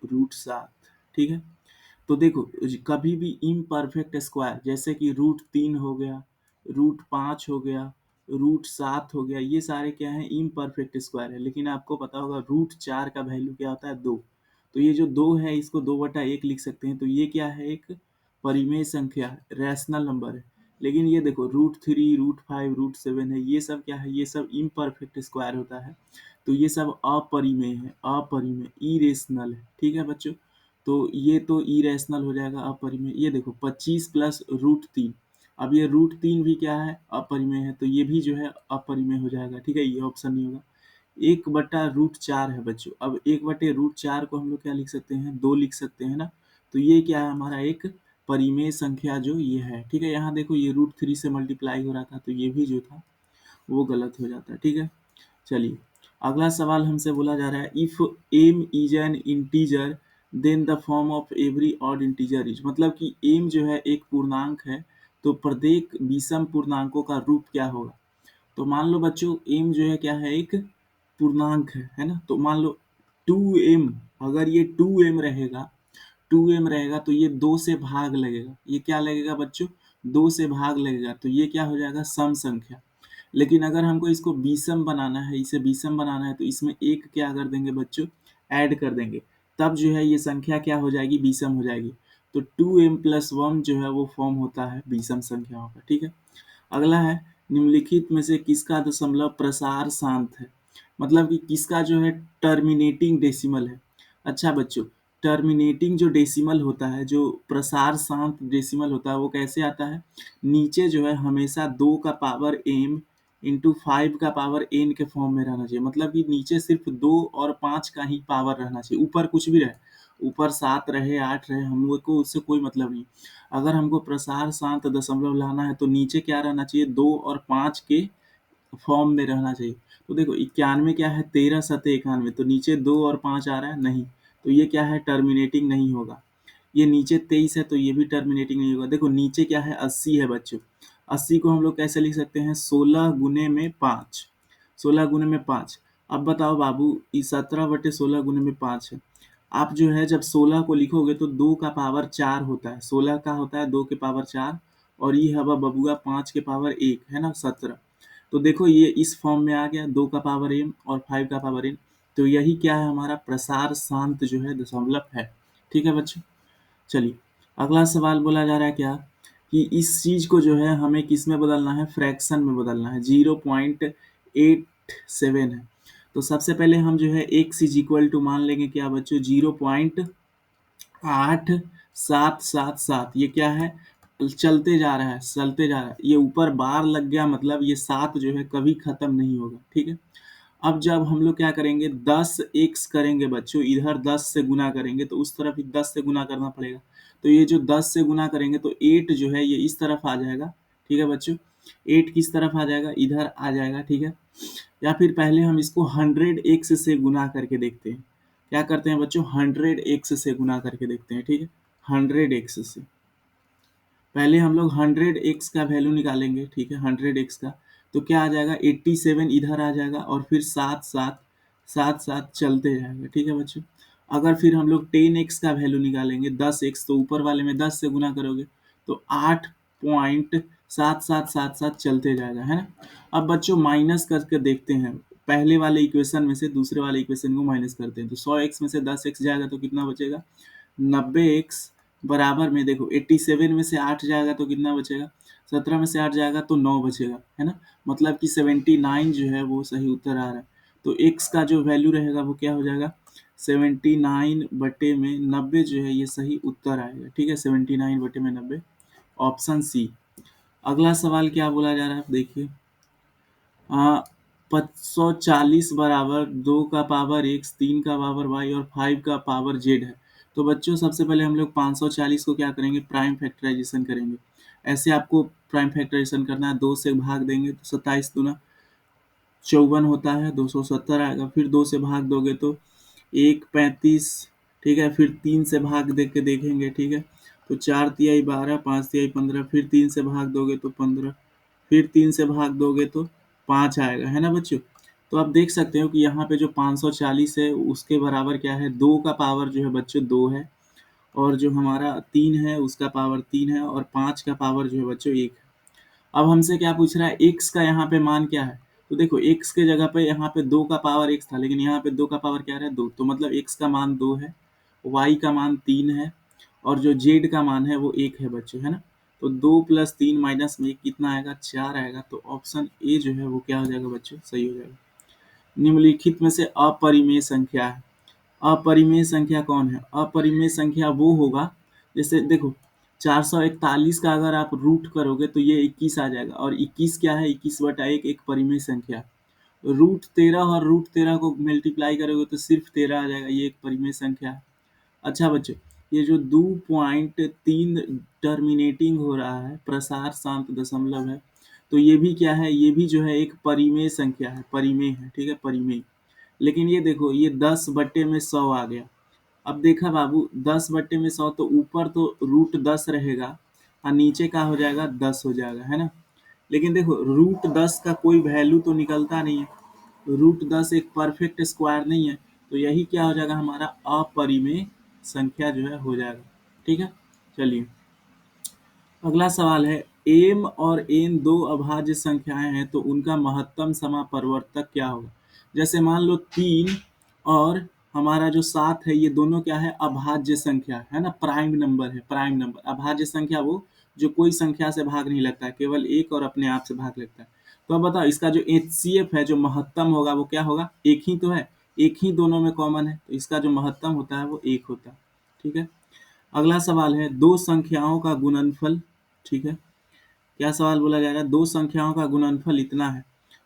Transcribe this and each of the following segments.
√7, ठीक है। तो देखो कभी भी इम्परफेक्ट स्क्वायर जैसे कि √3 हो गया, √5 हो गया, √7 हो गया, ये सारे क्या है इम्परफेक्ट स्क्वायर है। लेकिन आपको पता होगा √4 का वैल्यू क्या होता है 2। तो ये जो 2 है इसको 2/1 लिख सकते हैं। तो ये क्या है एक परिमेय संख्या है, रैशनल नंबर है। लेकिन ये देखो √3, √5, √7 है, ये सब क्या है, ये सब इम्परफेक्ट स्क्वायर होता है। तो ये सब अपरिमेय है, अपरिमेय इरेशनल है, ठीक है बच्चों। तो ये तो इरेशनल हो जाएगा, अपरिमेय। ये देखो 25 प्लस √3, अब ये √3 भी क्या है अपरिमेय है, तो ये भी जो है अपरिमेय हो जाएगा, ठीक है, ये ऑप्शन नहीं होगा। 1/√4 है बच्चों। अब 1/√4 को हम लोग क्या लिख सकते हैं, 2 लिख सकते हैं ना। तो ये क्या है हमारा एक परिमेय संख्या जो ये है, ठीक है। यहाँ देखो ये √3 से मल्टीप्लाई हो रहा था, तो ये भी जो था वो गलत हो जाता है, ठीक है। चलिए अगला सवाल हमसे बोला जा रहा है, if M is an integer then the form of every odd integer is, मतलब कि एम जो है एक पूर्णांक है तो प्रत्येक विषम पूर्णांकों का रूप क्या होगा। तो मान लो बच्चों एम जो है क्या है एक पूर्णांक है ना। तो मान लो 2m, अगर ये 2m रहेगा, 2m रहेगा तो ये 2 से भाग लगेगा। ये क्या लगेगा बच्चों, 2 से भाग लगेगा, तो ये क्या हो जाएगा सम संख्या। लेकिन अगर हमको इसको विषम बनाना है, इसे विषम बनाना है, तो इसमें एक क्या कर देंगे बच्चों, ऐड कर देंगे, तब जो है ये संख्या क्या हो जाएगी, विषम हो जाएगी। तो 2m+1 जो है वो फॉर्म होता है विषम संख्याओं का, ठीक है। अगला है, निम्नलिखित में से किसका दशमलव प्रसार शांत है, मतलब कि किसका जो है टर्मिनेटिंग डेसिमल है। अच्छा बच्चों, टर्मिनेटिंग जो डेसिमल होता है, जो प्रसार शांत डेसिमल होता है, वो कैसे आता है, नीचे जो है हमेशा 2 का पावर m इंटू 5 का पावर n के फॉर्म में रहना चाहिए। मतलब कि नीचे सिर्फ 2 और 5 का ही पावर रहना चाहिए, ऊपर कुछ भी रहे, ऊपर 7 रहे 8 रहे, हम लोग को उससे कोई मतलब नहीं। अगर हमको प्रसार शांत दशमलव लाना है तो नीचे क्या रहना चाहिए, 2 और 5 के फॉर्म में रहना चाहिए। तो देखो 91 क्या है, 13 सतह 91, तो नीचे 2 और 5 आ रहा है नहीं, तो ये क्या है टर्मिनेटिंग नहीं होगा। ये नीचे 23 है तो ये भी टर्मिनेटिंग नहीं होगा। देखो नीचे क्या है 80 है बच्चों, 80 को हम लोग कैसे लिख सकते हैं, 16 गुने में 5, 16 गुने में 5। अब बताओ बाबू, 17/16 गुने में 5 है। आप जो है जब 16 को लिखोगे तो 2 का पावर 4 होता है, 16 का होता है 2 के पावर 4, और ये हवा बबुआ 5 के पावर 1 है ना 17। तो देखो ये इस फॉर्म में आ गया, 2 का पावर m और 5 का पावर n। तो यही क्या है हमारा प्रसार शांत जो है दशमलव है, ठीक है बच्चों। चलिए अगला सवाल बोला जा रहा है क्या, कि इस चीज को जो है हमें किस में बदलना है, फ्रैक्शन में बदलना है, 0.87 है। तो सबसे पहले हम जो है x इज इक्वल टू मान लेंगे क्या बच्चों, 0.8777। ये क्या है, चलते जा रहा है, चलते जा रहा है, ये ऊपर बार लग गया, मतलब ये 7 जो है कभी खत्म नहीं होगा, ठीक है। अब जब हम लोग क्या करेंगे 10x करेंगे बच्चों, इधर 10 से गुना करेंगे तो उस तरफ भी 10 से गुना करना पड़ेगा। तो ये जो 10 से गुना करेंगे तो 8 जो है ये इस तरफ आ जाएगा, ठीक है बच्चों। 8 किस तरफ आ जाएगा, इधर आ जाएगा, ठीक है। या फिर पहले हम इसको 100x से गुना करके देखते हैं। क्या करते हैं बच्चों, 100x से गुना करके देखते हैं, ठीक है। 100x से पहले हम लोग 100x का वैल्यू निकालेंगे, ठीक है, 100x का। तो क्या आ जाएगा 87 इधर आ जाएगा, और फिर 7 7 7 7 चलते जाएगा, ठीक है बच्चों। अगर फिर हम लोग 10x का वैल्यू निकालेंगे, 10x, तो ऊपर वाले में 10 से गुना करोगे तो 8.7777 चलते जाएगा, है ना। अब बच्चों माइनस करके देखते हैं, पहले वाले इक्वेशन में से दूसरे वाले इक्वेशन को माइनस करते हैं। तो 100x में से 10x जाएगा तो कितना बचेगा, 90x बराबर में देखो 87 में से 8 जाएगा तो कितना बचेगा, 17 में से 8 जाएगा तो 9 बचेगा, है ना। मतलब कि 79 जो है वो सही उत्तर आ रहा है। तो x का जो वैल्यू रहेगा वो क्या हो जाएगा, 79/90 जो है ये सही उत्तर आएगा, ठीक है, 79/90, ऑप्शन सी। अगला सवाल क्या बोला जा रहा है देखिए, 540 बराबर 2 का पावर x, 3 का पावर y और 5 का पावर z है। तो बच्चों सबसे पहले हम लोग 540 को क्या करेंगे, प्राइम फैक्टराइजेशन करेंगे। ऐसे आपको प्राइम फैक्टराइजेशन करना है, 2 से भाग देंगे तो 27 दूना 54 होता है, 270 आएगा। फिर 2 से भाग दोगे तो 1 35, ठीक है। फिर 3 से भाग दे के देखेंगे, ठीक है। तो 4 तिहाई 12, 5 तिहाई 15, फिर 3 से भाग दोगे तो 15, फिर 3 से भाग दोगे तो 5 आएगा, है ना बच्चों। तो आप देख सकते हो कि यहाँ पे जो 540 है उसके बराबर क्या है, 2 का पावर जो है बच्चों 2 है, और जो हमारा 3 है उसका पावर 3 है, और 5 का पावर जो है बच्चों 1 है। अब हमसे क्या पूछ रहा है, x का यहाँ पे मान क्या है। तो देखो x के जगह पे यहाँ पे 2 का पावर x था, लेकिन यहाँ पे 2 का पावर क्या है, 2, तो मतलब x का मान 2 है, y का मान 3 है, और जो z का मान है वो 1 है बच्चों, है ना। तो 2 + 3 - 1 कितना आएगा, 4 आएगा। तो ऑप्शन ए जो है वो क्या हो जाएगा बच्चों, सही हो जाएगा। निम्नलिखित में से अपरिमेय संख्या है। अपरिमेय संख्या कौन है, अपरिमेय संख्या वो होगा, जैसे देखो 441 का अगर आप रूट करोगे तो ये 21 आ जाएगा, और 21 क्या है, 21/1 एक परिमेय संख्या। रूट 13 और रूट 13 को मल्टीप्लाई करोगे तो सिर्फ 13 आ जाएगा, ये एक परिमेय संख्या है। अच्छा बच्चों, ये जो 2.3 टर्मिनेटिंग हो रहा है, प्रसार शांत दशमलव है, तो ये भी क्या है, ये भी जो है एक परिमेय संख्या है, परिमेय है, ठीक है, परिमेय। लेकिन ये देखो ये 10/100 आ गया। अब देखा बाबू, 10/100 तो ऊपर तो √10 रहेगा, और नीचे का हो जाएगा 10 हो जाएगा, है ना। लेकिन देखो √10 का कोई वैल्यू तो निकलता नहीं है, √10 एक परफेक्ट स्क्वायर नहीं है, तो यही क्या हो जाएगा, हमारा अपरिमेय संख्या जो है हो जाएगा। ठीक है, चलिए अगला सवाल है, एम और एन दो अभाज्य संख्याएं हैं तो उनका महत्तम समापवर्तक क्या होगा। जैसे मान लो 3 और हमारा जो 7 है, ये दोनों क्या है, अभाज्य संख्या है ना, प्राइम नंबर है, प्राइम नंबर। अभाज्य संख्या वो जो कोई संख्या से भाग नहीं लगता है, केवल एक और अपने आप से भाग लगता है। तो अब बताओ इसका जो HCF है, जो महत्तम होगा वो क्या होगा, एक ही तो है, एक ही दोनों में कॉमन है, तो इसका जो महत्तम होता है वो 1 होता है। ठीक है, अगला सवाल है, दो संख्याओं का गुणनफल। ठीक है, क्या सवाल बोला जा रहा है, दो संख्याओं का गुणनफल इतना है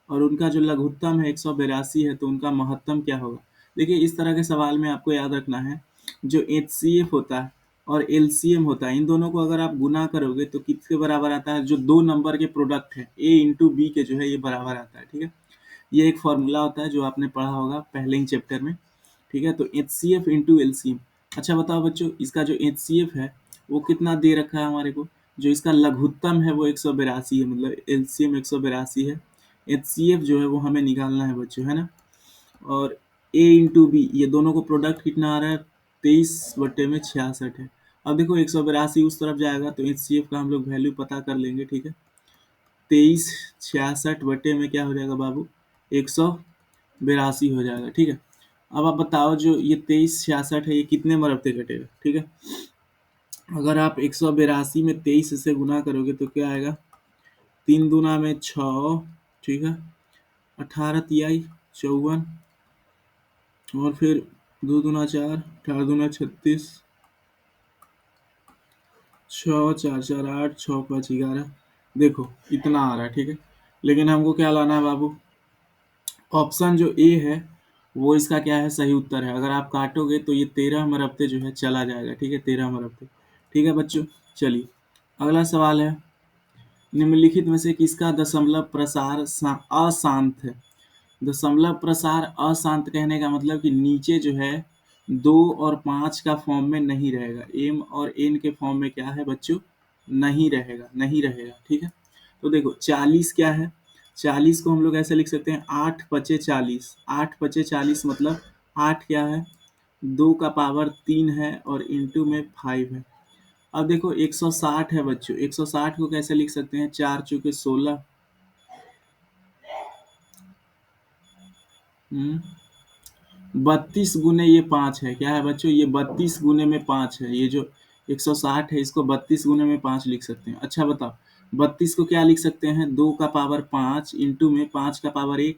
और उनका जो लघुत्तम है 182 है, तो उनका महत्तम क्या होगा। देखिए इस तरह के सवाल में आपको याद रखना है, जो HCF होता है और LCM होता है, इन दोनों को अगर आप गुना करोगे तो किसके बराबर आता है, जो दो नंबर के प्रोडक्ट है A × B के जो है ये बराबर आता है। ठीक है, ये एक फॉर्मूला होता है जो आपने पढ़ा होगा पहले ही चैप्टर में। ठीक है, तो HCF × LCM। अच्छा बताओ बच्चों, इसका जो HCF है वो कितना दे रखा है हमारे को, जो इसका लघुत्तम है वो 182 है, मतलब LCM 182 है। HCF जो है वो हमें निकालना है बच्चों, है ना। और A × B, ये दोनों को प्रोडक्ट कितना आ रहा है, 23/66 है। अब देखो 182 उस तरफ जाएगा तो HCF का हम लोग वैल्यू पता कर लेंगे। ठीक है, 23/66 में क्या हो जाएगा बाबू, 182 हो जाएगा। ठीक है, अब आप बताओ जो ये 23/66 है ये कितने मरब से घटेगा। ठीक है, अगर आप 182 में 23 से गुना करोगे तो क्या आएगा, 3 दूना में 6, ठीक है, 18 तिहाई 54, और फिर 2 दूना 4, 4 दूना 36, 6 4 4 8, 6 5 11, देखो इतना आ रहा है। ठीक है, लेकिन हमको क्या लाना है बाबू, ऑप्शन जो ए है वो इसका क्या है, सही उत्तर है। अगर आप काटोगे तो ये 13 मरबते जो है चला जाएगा। ठीक है, 13 मरबते। ठीक है बच्चों, चलिए अगला सवाल है, निम्नलिखित में से किसका दशमलव प्रसार अशांत है। दशमलव प्रसार अशांत कहने का मतलब कि नीचे जो है 2 और 5 का फॉर्म में नहीं रहेगा, एम और एन के फॉर्म में क्या है बच्चों, नहीं रहेगा, नहीं रहेगा। ठीक है, तो देखो 40 क्या है, 40 को हम लोग ऐसे लिख सकते हैं, 8 × 40, 8 × 40 मतलब 8 क्या है, 2 का पावर 3 है, और इंटू में 5 है। अब देखो 160 है बच्चों, 160 को कैसे लिख सकते हैं, 4 × 16, 32 गुने ये 5 है, क्या है बच्चों, ये 32 गुने में 5 है। ये जो 160 है इसको 32 गुने में 5 लिख सकते हैं। अच्छा बताओ 32 को क्या लिख सकते हैं, 2 का पावर 5 इंटू में 5 का पावर 1,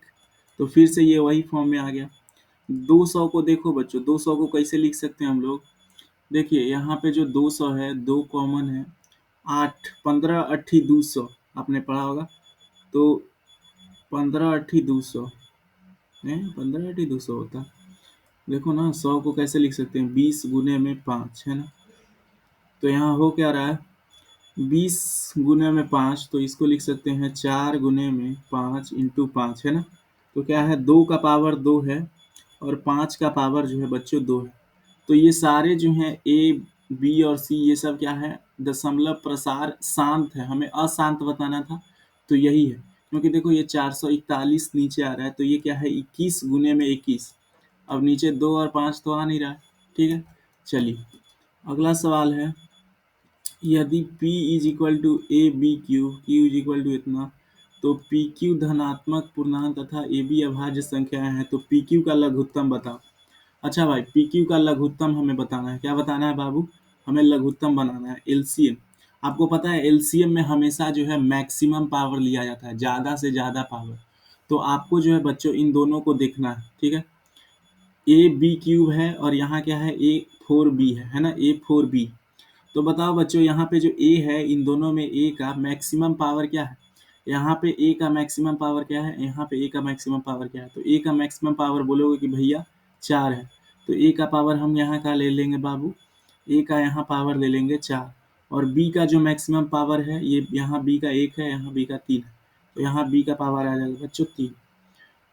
तो फिर से ये वही फॉर्म में आ गया। 200 को देखो बच्चों, 200 को कैसे लिख सकते हैं हम लोग, देखिए यहाँ पे जो 200 है, 2 कॉमन है, 8 15 8 200 आपने पढ़ा होगा, तो 15 8 200 है, 15 8 200 होता है। देखो ना 100 को कैसे लिख सकते हैं, 20 गुने में 5, है ना। तो यहाँ हो क्या रहा है, 20 गुने में 5, तो इसको लिख सकते हैं 4 गुने में 5 इंटू 5, है ना। तो क्या है, 2 का पावर 2 है और 5 का पावर जो है बच्चों 2 है। तो ये सारे जो हैं ए बी और सी, ये सब क्या है, दशमलव प्रसार शांत है, हमें अशांत बताना था, तो यही है। क्योंकि देखो ये 441 नीचे आ रहा है, तो ये क्या है 21 गुने में 21। अब नीचे 2 और 5 तो आ नहीं रहा है, ठीक है। चलिए अगला सवाल है, यदि P is equal to A B Q, Q is equal to इतना, तो पी क्यू धनात्मक पूर्णांक तथा ए बी अभाज्य संख्याएं हैं, तो पी क्यू का लघुत्तम बताओ। अच्छा भाई, पी क्यू का लघुत्तम हमें बताना है। क्या बताना है बाबू? हमें लघुत्तम बनाना है, एलसीएम। आपको पता है एलसीएम में हमेशा जो है मैक्सिमम पावर लिया जाता है, ज़्यादा से ज़्यादा पावर। तो आपको जो है बच्चों इन दोनों को देखना है, ठीक है। ए बी क्यूब है और यहाँ क्या है ए फोर बी है ना, ए फोर बी। तो बताओ बच्चों यहाँ पे जो ए है, इन दोनों में ए का मैक्सिमम पावर क्या है? यहाँ पे ए का मैक्सिमम पावर क्या है? यहाँ पे ए का मैक्सिमम पावर क्या है? तो ए का मैक्सिमम पावर बोलोगे कि भैया 4 है, तो ए का पावर हम यहाँ का ले लेंगे बाबू, ए का यहाँ पावर ले लेंगे 4। और बी का जो मैक्सिमम पावर है, ये यहाँ बी का 1 है, यहाँ बी का 3 है, तो यहाँ बी का पावर आ जाएगा बच्चों 3।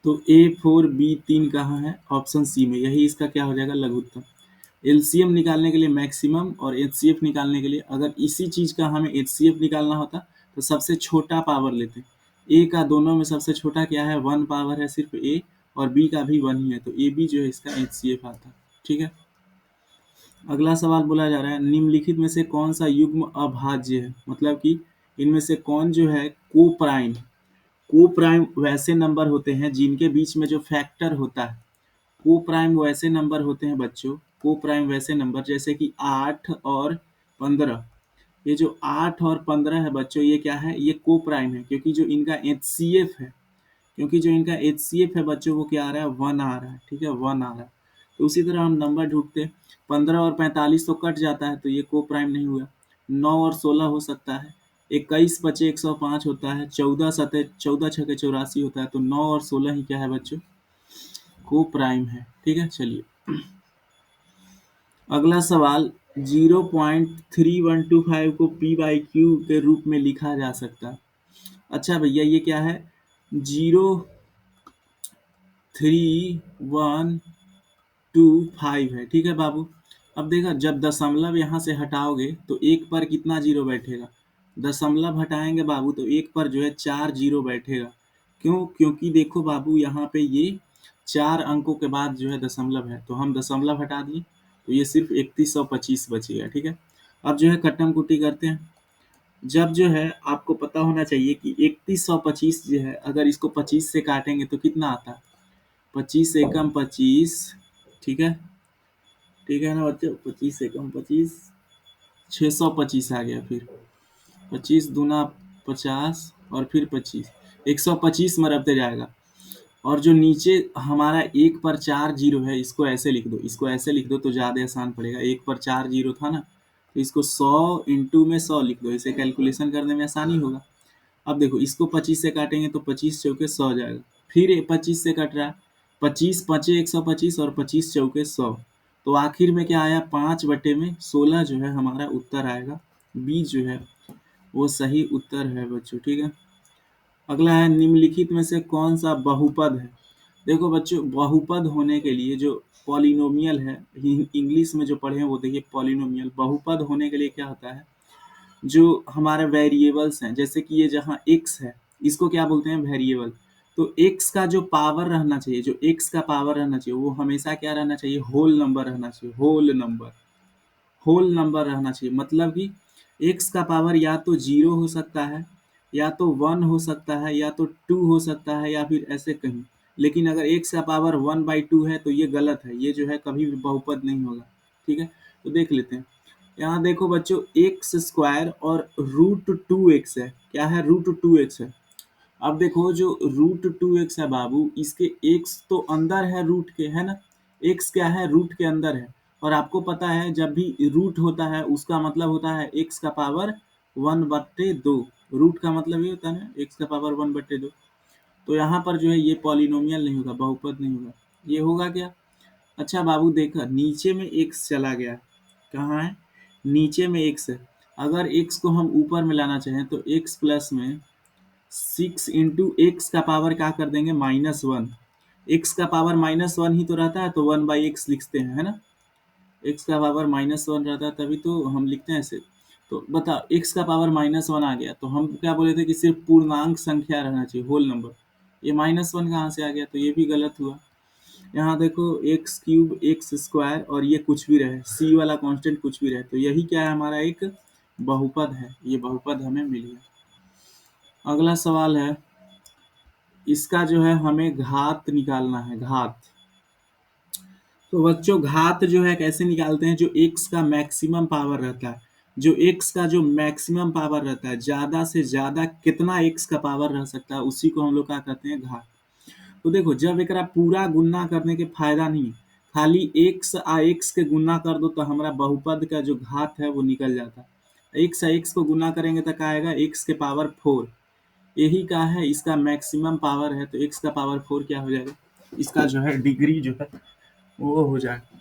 तो A4B3 कहाँ है? ऑप्शन सी में। यही इसका क्या हो जाएगा? लघुत्तम। एलसीएम निकालने के लिए मैक्सिमम और एचसीएफ निकालने के लिए, अगर इसी चीज का हमें एचसीएफ निकालना होता तो सबसे छोटा पावर लेते। ए का दोनों में सबसे छोटा क्या है? 1 पावर है सिर्फ ए, और बी का भी 1 ही है, तो ए बी जो है इसका एचसीएफ आता। ठीक है। अगला सवाल बोला जा रहा है, निम्नलिखित में से कौन सा युग्म अभाज्य है? मतलब कि इनमें से कौन जो है को प्राइम। को प्राइम वैसे नंबर होते हैं जिनके बीच में जो फैक्टर होता है। को प्राइम वैसे नंबर होते हैं बच्चों, को प्राइम वैसे नंबर जैसे कि 8 और 15। ये जो 8 और 15 है बच्चों, ये क्या है? ये को प्राइम है, क्योंकि जो इनका एचसीएफ है, क्योंकि जो इनका एचसीएफ है बच्चों वो क्या आ रहा है? 1 आ रहा है, ठीक है, 1 आ रहा है। तो उसी तरह हम नंबर ढूंढते, 15 और 45 तो कट जाता है, तो ये को प्राइम नहीं हुआ। 9 और 16 हो सकता है, 21 बचे 105 होता है, 14 छके 84 होता है, तो 9 और 16 ही क्या है बच्चों? को प्राइम है। ठीक है। चलिए अगला सवाल, 0.3125 को पी बाई क्यू के रूप में लिखा जा सकता है। अच्छा भैया ये क्या है? 0.3125 है, ठीक है बाबू। अब देखा, जब दशमलव यहाँ से हटाओगे तो एक पर कितना जीरो बैठेगा? दशमलव हटाएंगे बाबू तो एक पर जो है 4 जीरो बैठेगा। क्यों? क्योंकि देखो बाबू यहाँ पे ये 4 अंकों के बाद जो है दशमलव है, तो हम दशमलव हटा दिए, तो ये सिर्फ 3125 बचेगा। ठीक है। अब जो है कट्टम कुट्टी करते हैं। जब जो है आपको पता होना चाहिए कि 3125 जो है, अगर इसको 25 से काटेंगे तो कितना आता है? 25 से कम 25, ठीक है ना बच्चों? 25 से कम 25, 625 आ गया। फिर 25 दूना 50 और फिर 25, 125 में रखते जाएगा। और जो नीचे हमारा एक पर 4 जीरो है, इसको ऐसे लिख दो, इसको ऐसे लिख दो तो ज़्यादा आसान पड़ेगा। एक पर 4 जीरो था ना, तो इसको 100 इंटू में 100 लिख दो, इसे कैलकुलेशन करने में आसानी होगा। अब देखो इसको 25 से काटेंगे तो 25 चौके 100 जाएगा, फिर 25 से कट रहा है, 25 पचे 125 और 25 चौके 100, तो आखिर में क्या आया? 5/16 जो है हमारा उत्तर आएगा। बी जो है वो सही उत्तर है बच्चों। ठीक है। अगला है, निम्नलिखित में से कौन सा बहुपद है? देखो बच्चों, बहुपद होने के लिए जो पॉलिनोमियल है, इंग्लिश में जो पढ़े हैं वो देखिए, पॉलिनोमियल बहुपद होने के लिए क्या होता है? जो हमारे वेरिएबल्स हैं, जैसे कि ये जहाँ x है, इसको क्या बोलते हैं? वेरिएबल। तो x का जो पावर रहना चाहिए, जो x का पावर रहना चाहिए, वो हमेशा क्या रहना चाहिए? होल नंबर रहना चाहिए, होल नंबर, होल नंबर रहना चाहिए। मतलब कि x का पावर या तो 0 हो सकता है, या तो 1 हो सकता है, या तो 2 हो सकता है, या फिर ऐसे कहीं। लेकिन अगर x का पावर 1/2 है तो ये गलत है, ये जो है कभी भी बहुपद नहीं होगा। ठीक है। तो देख लेते हैं। यहाँ देखो बच्चों, एक्स स्क्वायर और √2x है। क्या है? √2x है। अब देखो जो √2x है बाबू, इसके x तो अंदर है रूट के, है ना? x क्या है? रूट के अंदर है। और आपको पता है जब भी रूट होता है उसका मतलब होता है x का पावर 1/2। रूट का मतलब ये होता है ना, x का पावर 1/2। तो यहाँ पर जो है ये पॉलिनोमियल नहीं होगा, बहुपद नहीं होगा। ये होगा क्या? अच्छा बाबू देखा, नीचे में x चला गया। कहाँ है? नीचे में x है। अगर x को हम ऊपर में लाना चाहें तो x प्लस में 6 इंटू एक्स का पावर क्या कर देंगे? -1। एक्स का पावर -1 ही तो रहता है, तो 1/x लिखते हैं, है ना? एक्स का पावर -1 रहता है, तभी तो हम लिखते हैं ऐसे। तो बताओ x का पावर -1 आ गया, तो हम क्या बोले थे कि सिर्फ पूर्णांक संख्या रहना चाहिए, होल नंबर। ये -1 कहाँ से आ गया, तो ये भी गलत हुआ। यहाँ देखो एक्स क्यूब एक्स स्क्वायर और ये कुछ भी रहे, सी वाला कांस्टेंट कुछ भी रहे, तो यही क्या है, हमारा एक बहुपद है। ये बहुपद हमें मिल गया। अगला सवाल है, इसका जो है हमें घात निकालना है, घात। तो बच्चों घात जो है कैसे निकालते हैं, जो x का मैक्सिमम पावर रहता है, जो x का जो मैक्सिमम पावर रहता है, ज्यादा से ज्यादा कितना x का पावर रह सकता है, उसी को हम लोग क्या कहते हैं, घात। तो देखो जब एकरा पूरा गुणा करने के फायदा नहीं है, खाली x आ x के गुणा कर दो तो हमारा बहुपद का जो घात है वो निकल जाता है। x आ x को गुणा करेंगे तो क्या आएगा, x के पावर 4। यही का है, इसका मैक्सिमम पावर है, तो x का पावर 4 क्या हो जाएगा, इसका जो है डिग्री जो है वो हो जाएगा।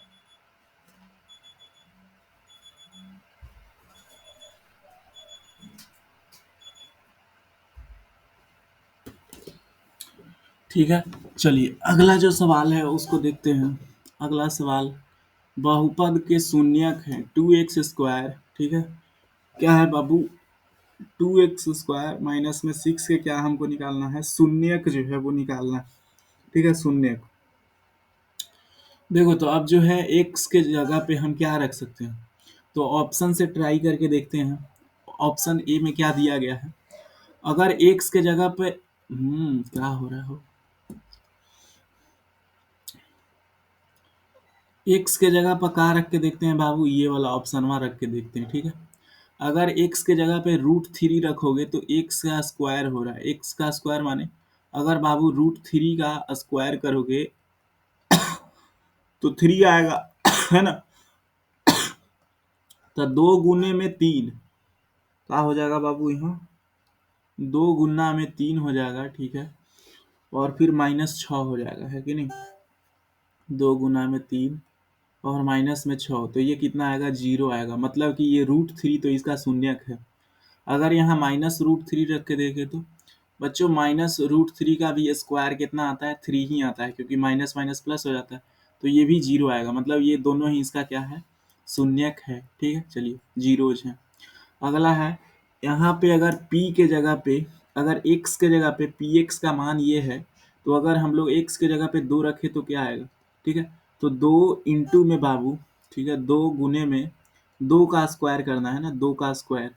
ठीक है, चलिए अगला जो सवाल है उसको देखते हैं। अगला सवाल, बहुपद के शून्यक है 2x²। ठीक है, क्या है बाबू, 2x² माइनस में 6 के क्या हमको निकालना है, शून्यक जो है वो निकालना है। ठीक है, शून्यक। देखो तो अब जो है x के जगह पे हम क्या रख सकते हैं, तो ऑप्शन से ट्राई करके देखते हैं। ऑप्शन ए में क्या दिया गया है, अगर x के जगह पे क्या हो रहा हो, x के जगह पर का रख के देखते हैं बाबू, ये वाला ऑप्शन वहाँ रख के देखते हैं। ठीक है, अगर x के जगह पे √3 रखोगे तो x का स्क्वायर हो रहा है, x का स्क्वायर माने अगर बाबू √3 का स्क्वायर करोगे तो 3 आएगा है ना, तो 2 गुने में 3 क्या हो जाएगा बाबू, यहाँ 2 गुना में 3 हो जाएगा। ठीक है, और फिर -6 हो जाएगा, है कि नहीं, 2 गुना में 3 और -6, तो ये कितना आएगा, 0 आएगा। मतलब कि ये √3 तो इसका शून्यक है। अगर यहाँ -√3 रख के देखें तो बच्चों -√3 का भी स्क्वायर कितना आता है, 3 ही आता है, क्योंकि माइनस माइनस प्लस हो जाता है, तो ये भी 0 आएगा। मतलब ये दोनों ही इसका क्या है, शून्यक है। ठीक है, चलिए जीरोज है। अगला है, यहाँ पे अगर p के जगह पे, अगर x के जगह पे px का मान ये है, तो अगर हम लोग x के जगह पे 2 रखे तो क्या आएगा। ठीक है, तो 2 में बाबू, ठीक है, 2 का स्क्वायर करना है ना, 2 का स्क्वायर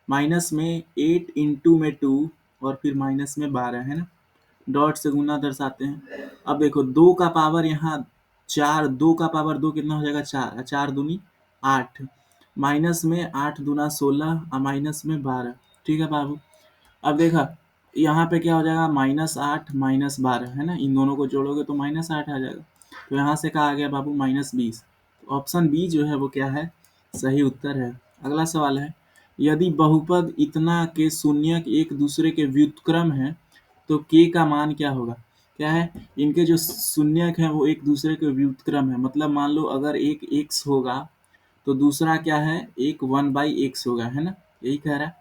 माइनस में 8 × 2 और फिर -12 है ना, डॉट से गुना दर्शाते हैं। अब देखो 2 का पावर यहाँ 4, 2 का पावर 2 कितना हो जाएगा, 4, 4 दूनी 8, माइनस में 8 दूना 16 और माइनस में 12। ठीक है बाबू, अब देखा यहाँ पे क्या हो जाएगा, -8 -12 है ना, इन दोनों को जोड़ोगे तो -8 आ जाएगा। तो यहाँ से कहा आ गया बाबू -20। ऑप्शन बी जो है वो क्या है, सही उत्तर है। अगला सवाल है, यदि बहुपद इतना के शून्यक एक दूसरे के व्युत्क्रम है तो k का मान क्या होगा। क्या है, इनके जो शून्यक हैं वो एक दूसरे के व्युत्क्रम है। मतलब मान लो अगर एक x होगा तो दूसरा क्या है, एक 1/x होगा, है ना, यही कह रहा है।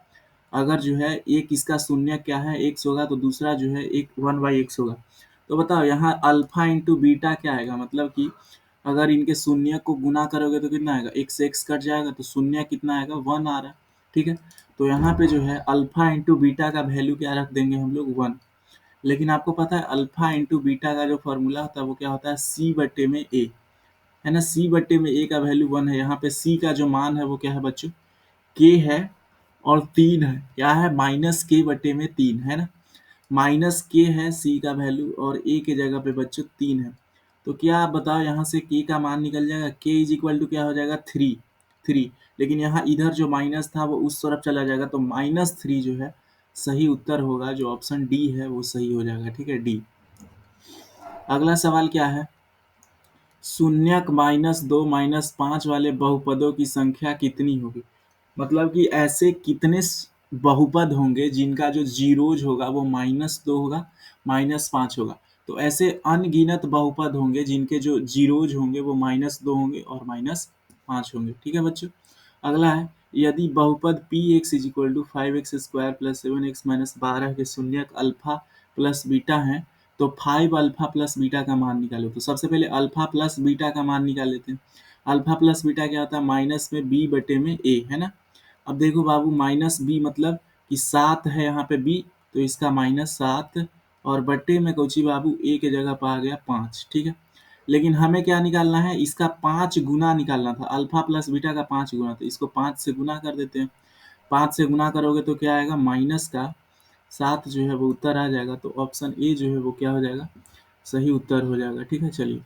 अगर जो है एक इसका शून्य क्या है, x होगा, तो दूसरा जो है एक 1/x होगा। तो बताओ यहाँ अल्फा इंटू बीटा क्या आएगा, मतलब कि अगर इनके शून्य को गुना करोगे तो कितना आएगा, x से x कट जाएगा तो शून्य कितना आएगा, 1 आ रहा है। ठीक है, तो यहाँ पे जो है अल्फा इंटू बीटा का वैल्यू क्या रख देंगे हम लोग, 1। लेकिन आपको पता है अल्फा इंटू बीटा का जो फॉर्मूला होता है वो क्या होता है, c/a, है ना, c/a का वैल्यू 1 है। यहाँ पे c का जो मान है वो क्या है बच्चों, k है और 3 है, क्या है, -k/3 है ना, -k है c का वैल्यू और a के जगह पे बच्चों 3 है। तो क्या आप बताओ, यहाँ से k का मान निकल जाएगा, k = क्या हो जाएगा, 3। लेकिन यहाँ इधर जो माइनस था वो उस तरफ चला जाएगा, तो -3 जो है सही उत्तर होगा, जो ऑप्शन डी है वो सही हो जाएगा। ठीक है, डी। अगला सवाल क्या है, शून्यक -2 -5 वाले बहुपदों की संख्या कितनी होगी। मतलब कि ऐसे कितने बहुपद होंगे जिनका जो जीरोज होगा वो -2 होगा, -5 होगा। तो ऐसे अनगिनत बहुपद होंगे जिनके जो जीरोज होंगे वो -2 होंगे और -5 होंगे। ठीक है बच्चों, अगला है, यदि बहुपद px = 5x² + 7x - 12 के शून्यक अल्फा प्लस बीटा हैं तो 5 अल्फा प्लस बीटा का मान निकालो। तो सबसे पहले अल्फा प्लस बीटा का मान निकाल लेते हैं। अल्फा प्लस बीटा क्या होता है, माइनस में b/a है ना, अब देखो बाबू माइनस बी मतलब कि 7 है यहाँ पे बी, तो इसका -7 और बट्टे में कोची बाबू ए के जगह पर आ गया 5, ठीक है। लेकिन हमें क्या निकालना है, इसका 5 गुना निकालना था, अल्फा प्लस बीटा का 5 गुना, तो इसको 5 से गुना कर देते हैं। 5 से गुना करोगे तो क्या आएगा, माइनस का 7 जो है वो उत्तर आ जाएगा। तो ऑप्शन ए जो है वो क्या हो जाएगा, सही उत्तर हो जाएगा, ठीक है। चलिए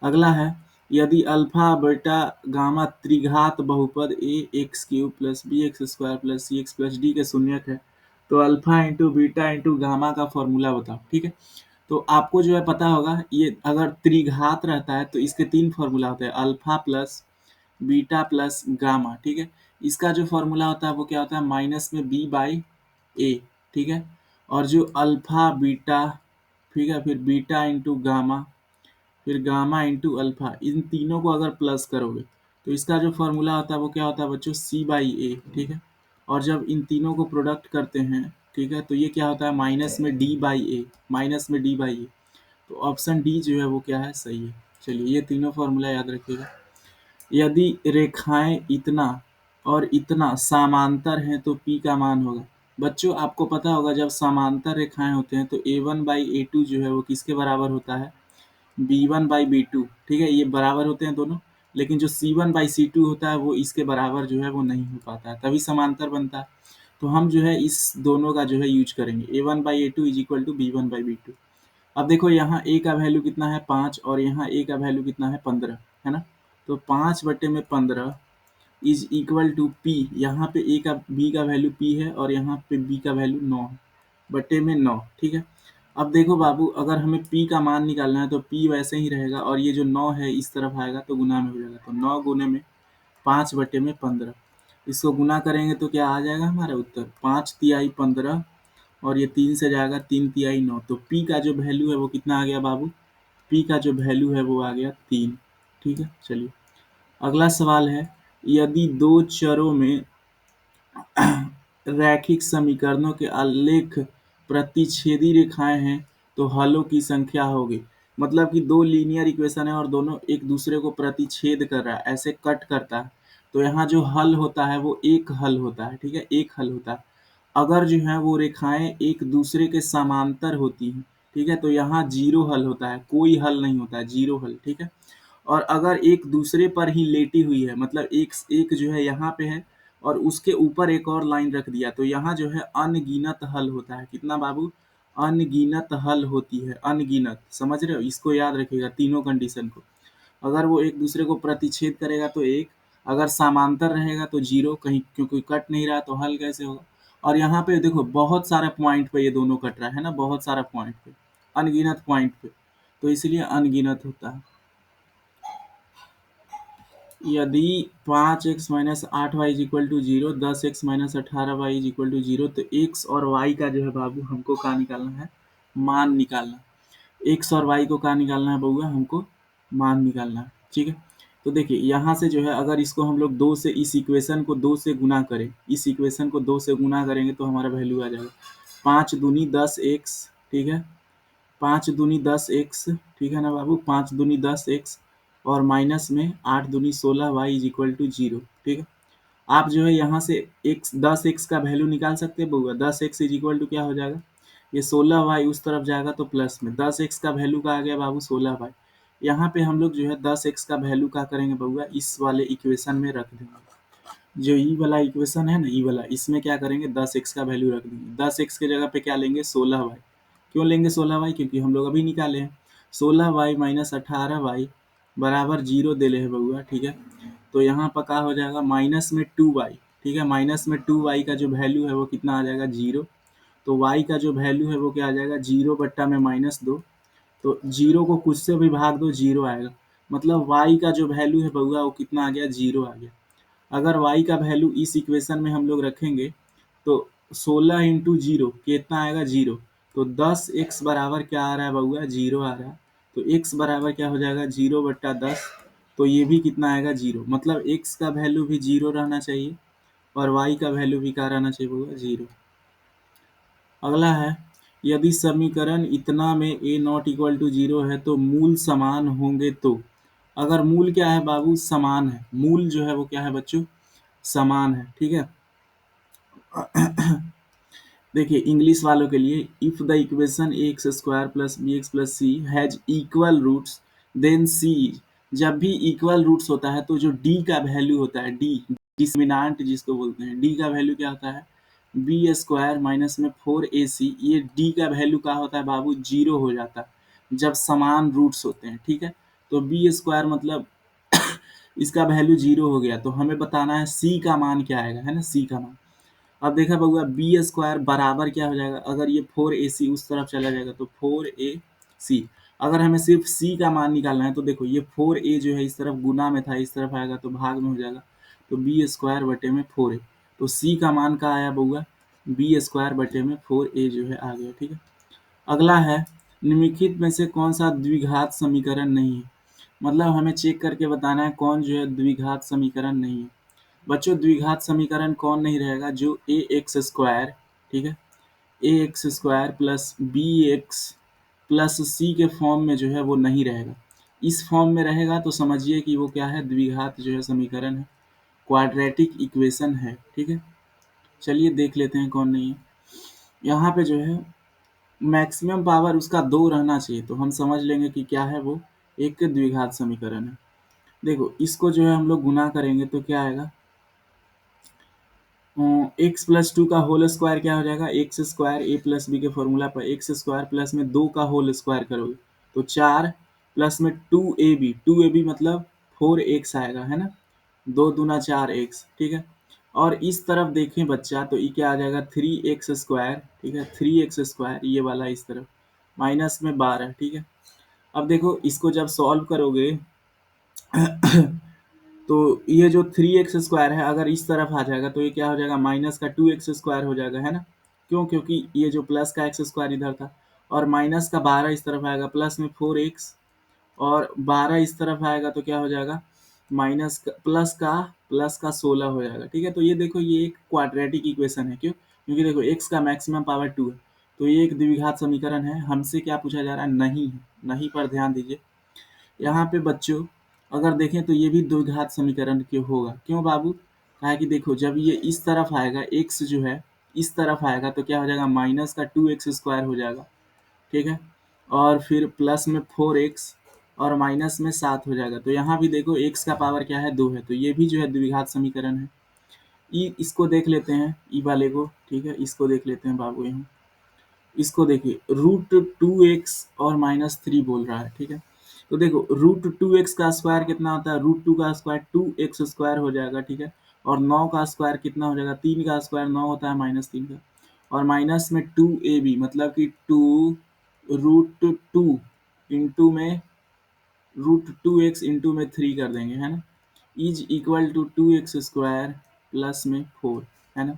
अगला है, यदि अल्फा बीटा गामा त्रिघात बहुपद A X cube plus B X square plus C X plus D के शून्यक है, तो alpha into beta into gamma का फॉर्मूला बताओ, ठीक है। तो आपको जो है पता होगा, ये अगर त्रिघात रहता है तो इसके 3 फॉर्मूला होते हैं, alpha plus beta plus gamma, ठीक है। इसका जो फॉर्मूला होता है वो क्या होता है, माइनस में बी बाई ए, ठीक है। और जो अल्फा बीटा, ठीक है, फिर बीटा इंटू गामा, फिर गामा इंटू अल्फा, इन तीनों को अगर प्लस करोगे तो इसका जो फॉर्मूला होता है वो क्या होता है बच्चों, सी बाई ए, ठीक है। और जब इन तीनों को प्रोडक्ट करते हैं, ठीक है, तो ये क्या होता है, माइनस में डी बाई ए, माइनस में डी बाई ए। तो ऑप्शन डी जो है वो क्या है, सही है। चलिए ये तीनों फॉर्मूला याद रखिएगा। यदि रेखाएं इतना और इतना समांतर हैं तो पी का मान होगा। बच्चों आपको पता होगा जब समांतर रेखाएं होते हैं तो a1/a2 जो है वो किसके बराबर होता है, b1/b2, ठीक है, ये बराबर होते हैं दोनों। लेकिन जो c1/c2 होता है वो इसके बराबर जो है वो नहीं हो पाता है, तभी समांतर बनता है। तो हम जो है इस दोनों का जो है यूज करेंगे, a1/a2 is equal to b1/b2। अब देखो यहाँ a का वैल्यू कितना है 5 और यहाँ a का वैल्यू कितना है 15, है ना। तो 5/15 इज इक्वल टू पी, यहाँ पे a का b का वैल्यू p है और यहाँ पे b का वैल्यू 9 है, बटे में 9, ठीक है। अब देखो बाबू अगर हमें p का मान निकालना है तो p वैसे ही रहेगा और ये जो 9 है इस तरफ आएगा तो गुना में हो जाएगा, तो 9 गुने में 5/15, इसको गुना करेंगे तो क्या आ जाएगा हमारा उत्तर, 5×3 = 15 और ये 3 से जाएगा, 3×3 = 9। तो p का जो वैल्यू है वो कितना आ गया बाबू, p का जो वैल्यू है वो आ गया 3, ठीक है। चलिए अगला सवाल है, यदि दो चरों में रैखिक समीकरणों के आलेख प्रतिच्छेदी रेखाएं हैं तो हलों की संख्या होगी। मतलब कि दो लीनियर इक्वेशन है और दोनों एक दूसरे को प्रतिच्छेद कर रहा है, ऐसे कट करता है, तो यहाँ जो हल होता है वो एक हल होता है, ठीक है, एक हल होता है। अगर जो है वो रेखाएं एक दूसरे के समांतर होती हैं, ठीक है, तो यहाँ जीरो हल होता है, कोई हल नहीं होता है, जीरो हल, ठीक है। और अगर एक दूसरे पर ही लेटी हुई है, मतलब एक एक जो है यहाँ पे है और उसके ऊपर एक और लाइन रख दिया, तो यहाँ जो है अनगिनत हल होता है। कितना बाबू, अनगिनत हल होती है, अनगिनत, समझ रहे हो, इसको याद रखिएगा तीनों कंडीशन को। अगर वो एक दूसरे को प्रतिच्छेद करेगा तो एक, अगर समांतर रहेगा तो जीरो, कहीं क्योंकि कट नहीं रहा तो हल कैसे होगा। और यहाँ पे देखो बहुत सारे पॉइंट पे ये दोनों कट रहा है ना, बहुत सारा पॉइंट पे, अनगिनत पॉइंट पे, तो इसलिए अनगिनत होता है। यदि 5x-8y = 0, 10x-18y = 0, तो x और y का जो है बाबू हमको क्या निकालना है, मान निकालना। x और y को क्या निकालना है बउआ, हमको मान निकालना है, ठीक है। तो देखिए यहाँ से जो है अगर इसको हम लोग 2 से, इस इक्वेशन को 2 से गुना करें, इस इक्वेशन को 2 से गुना करेंगे तो हमारा वैल्यू आ जाएगा 5 दूनी 10x, ठीक है, 5 दूनी 10x, ठीक है ना बाबू, 5 दूनी 10x और माइनस में 8 दूनी 16y = 0, ठीक है। आप जो है यहाँ से x 10x का वैल्यू निकाल सकते हैं बउआ, 10x = क्या हो जाएगा, ये 16y उस तरफ जाएगा तो प्लस में 10x का वैल्यू का आ गया बाबू 16y। यहाँ पे हम लोग जो है 10x का वैल्यू का करेंगे बउआ, इस वाले इक्वेशन में रख देंगे, जो ई वाला इक्वेशन है ना, ई वाला, इसमें क्या करेंगे 10x का वैल्यू रख देंगे। 10x के जगह पे क्या लेंगे 16y, क्यों लेंगे 16y, क्योंकि हम लोग अभी निकाले हैं। 16y - 18y बराबर 0 दे ले है बउआ, ठीक है। तो यहाँ पर क्या हो जाएगा, माइनस में 2y, ठीक है, माइनस में 2y का जो वैल्यू है वो कितना आ जाएगा 0। तो y का जो वैल्यू है वो क्या आ जाएगा 0 बट्टा में -2, तो 0 को कुछ से भी भाग दो 0 आएगा, मतलब y का जो वैल्यू है बउआ वो कितना आ गया 0 आ गया। अगर y का वैल्यू इस इक्वेशन में हम लोग रखेंगे तो 16 इंटू 0 कितना आएगा 0, तो 10x बराबर क्या आ रहा है बउआ 0 आ रहा है। तो x बराबर क्या हो जाएगा 0/10, तो ये भी कितना आएगा 0, मतलब x का वैल्यू भी 0 रहना चाहिए और y का वैल्यू भी क्या रहना चाहिए बउआ 0। अगला है, यदि समीकरण इतना में a ≠ 0 है तो मूल समान होंगे तो। अगर मूल क्या है बाबू, समान है, मूल जो है वो क्या है बच्चों, समान है, ठीक है। देखिए इंग्लिश वालों के लिए, if the equation A X square plus B X plus C has equal roots then C, जब भी इक्वल रूट्स होता है तो जो डी का वैल्यू होता है, डी डिस्क्रिमिनेंट जिसको बोलते हैं, डी का वैल्यू क्या होता है, बी स्क्वायर माइनस में 4ac, ये डी का वैल्यू क्या होता है बाबू, जीरो हो जाता है जब समान रूट्स होते हैं, ठीक है। तो बी स्क्वायर मतलब इसका वैल्यू जीरो हो गया, तो हमें बताना है सी का मान क्या आएगा, है ना, सी का मान। अब देखा बउआ बी स्क्वायर बराबर क्या हो जाएगा, अगर ये 4ac उस तरफ चला जाएगा तो 4ac। अगर हमें सिर्फ c का मान निकालना है तो देखो ये 4a जो है इस तरफ गुना में था, इस तरफ आएगा तो भाग में हो जाएगा, तो बी स्क्वायर बटे में 4a। तो c का मान का आया बउआ, बी स्क्वायर बटे में 4a जो है आ गया, ठीक है। अगला है, निम्नलिखित में से कौन सा द्विघात समीकरण नहीं है, मतलब हमें चेक करके बताना है कौन जो है द्विघात समीकरण नहीं है। बच्चों द्विघात समीकरण कौन नहीं रहेगा, जो ए एक्स स्क्वायर, ठीक है, A X square plus B X plus C के फॉर्म में जो है वो नहीं रहेगा। इस फॉर्म में रहेगा तो समझिए कि वो क्या है, द्विघात जो है समीकरण है, क्वाड्रेटिक इक्वेशन है, ठीक है। चलिए देख लेते हैं कौन नहीं है। यहाँ पे जो है मैक्सिमम पावर उसका 2 रहना चाहिए, तो हम समझ लेंगे कि क्या है वो, एक द्विघात समीकरण है। देखो इसको जो है हम लोग गुना करेंगे तो क्या आएगा, एक्स प्लस टू का होल स्क्वायर क्या हो जाएगा, एक्स स्क्वायर ए प्लस बी के फॉर्मूला पर एक्स स्क्वायर प्लस में 2 का होल स्क्वायर करोगे तो 4 प्लस में 2ab मतलब 4x आएगा, है ना, 2 दूना 4x, ठीक है। और इस तरफ देखें बच्चा तो ये क्या आ जाएगा, 3x स्क्वायर, ठीक है, 3x स्क्वायर ये वाला इस तरफ माइनस में 12, ठीक है। अब देखो इसको जब सॉल्व करोगे तो ये जो 3x स्क्वायर है अगर इस तरफ आ जाएगा तो ये क्या हो जाएगा, माइनस का 2x स्क्वायर हो जाएगा, है ना। क्यों, क्योंकि ये जो प्लस का एक्स स्क्वायर इधर था और माइनस का 12 इस तरफ आएगा, प्लस में 4x और 12 इस तरफ आएगा तो क्या हो जाएगा, माइनस का प्लस का 16 हो जाएगा, ठीक है। तो ये देखो ये एक क्वाड्रेटिक इक्वेशन है, क्यों, क्योंकि देखो x का मैक्सिमम पावर 2 है, तो ये एक द्विघात समीकरण है। हमसे क्या पूछा जा रहा है, नहीं है, नहीं पर ध्यान दीजिए। यहाँ पे बच्चों अगर देखें तो ये भी द्विघात समीकरण के होगा, क्यों बाबू, कहा कि देखो जब ये इस तरफ आएगा x जो है इस तरफ आएगा तो क्या हो जाएगा, माइनस का 2x स्क्वायर हो जाएगा, ठीक है, और फिर प्लस में 4x और माइनस में 7 हो जाएगा। तो यहाँ भी देखो x का पावर क्या है, 2 है, तो ये भी जो है द्विघात समीकरण है। ई इसको देख लेते हैं, ई वाले को, ठीक है, इसको देख लेते हैं बाबू। यहाँ इसको देखिए √2x और -3 बोल रहा है, ठीक है। तो देखो √2x का स्क्वायर कितना होता है, √2 का स्क्वायर 2x स्क्वायर हो जाएगा, ठीक है। और 9 का स्क्वायर कितना हो जाएगा, 3 का स्क्वायर 9 होता है -3 का, और माइनस में 2ab मतलब कि 2 √2 इंटू में √2x इंटू में 3 कर देंगे, है ना, is equal to 2x square plus में 4, है ना।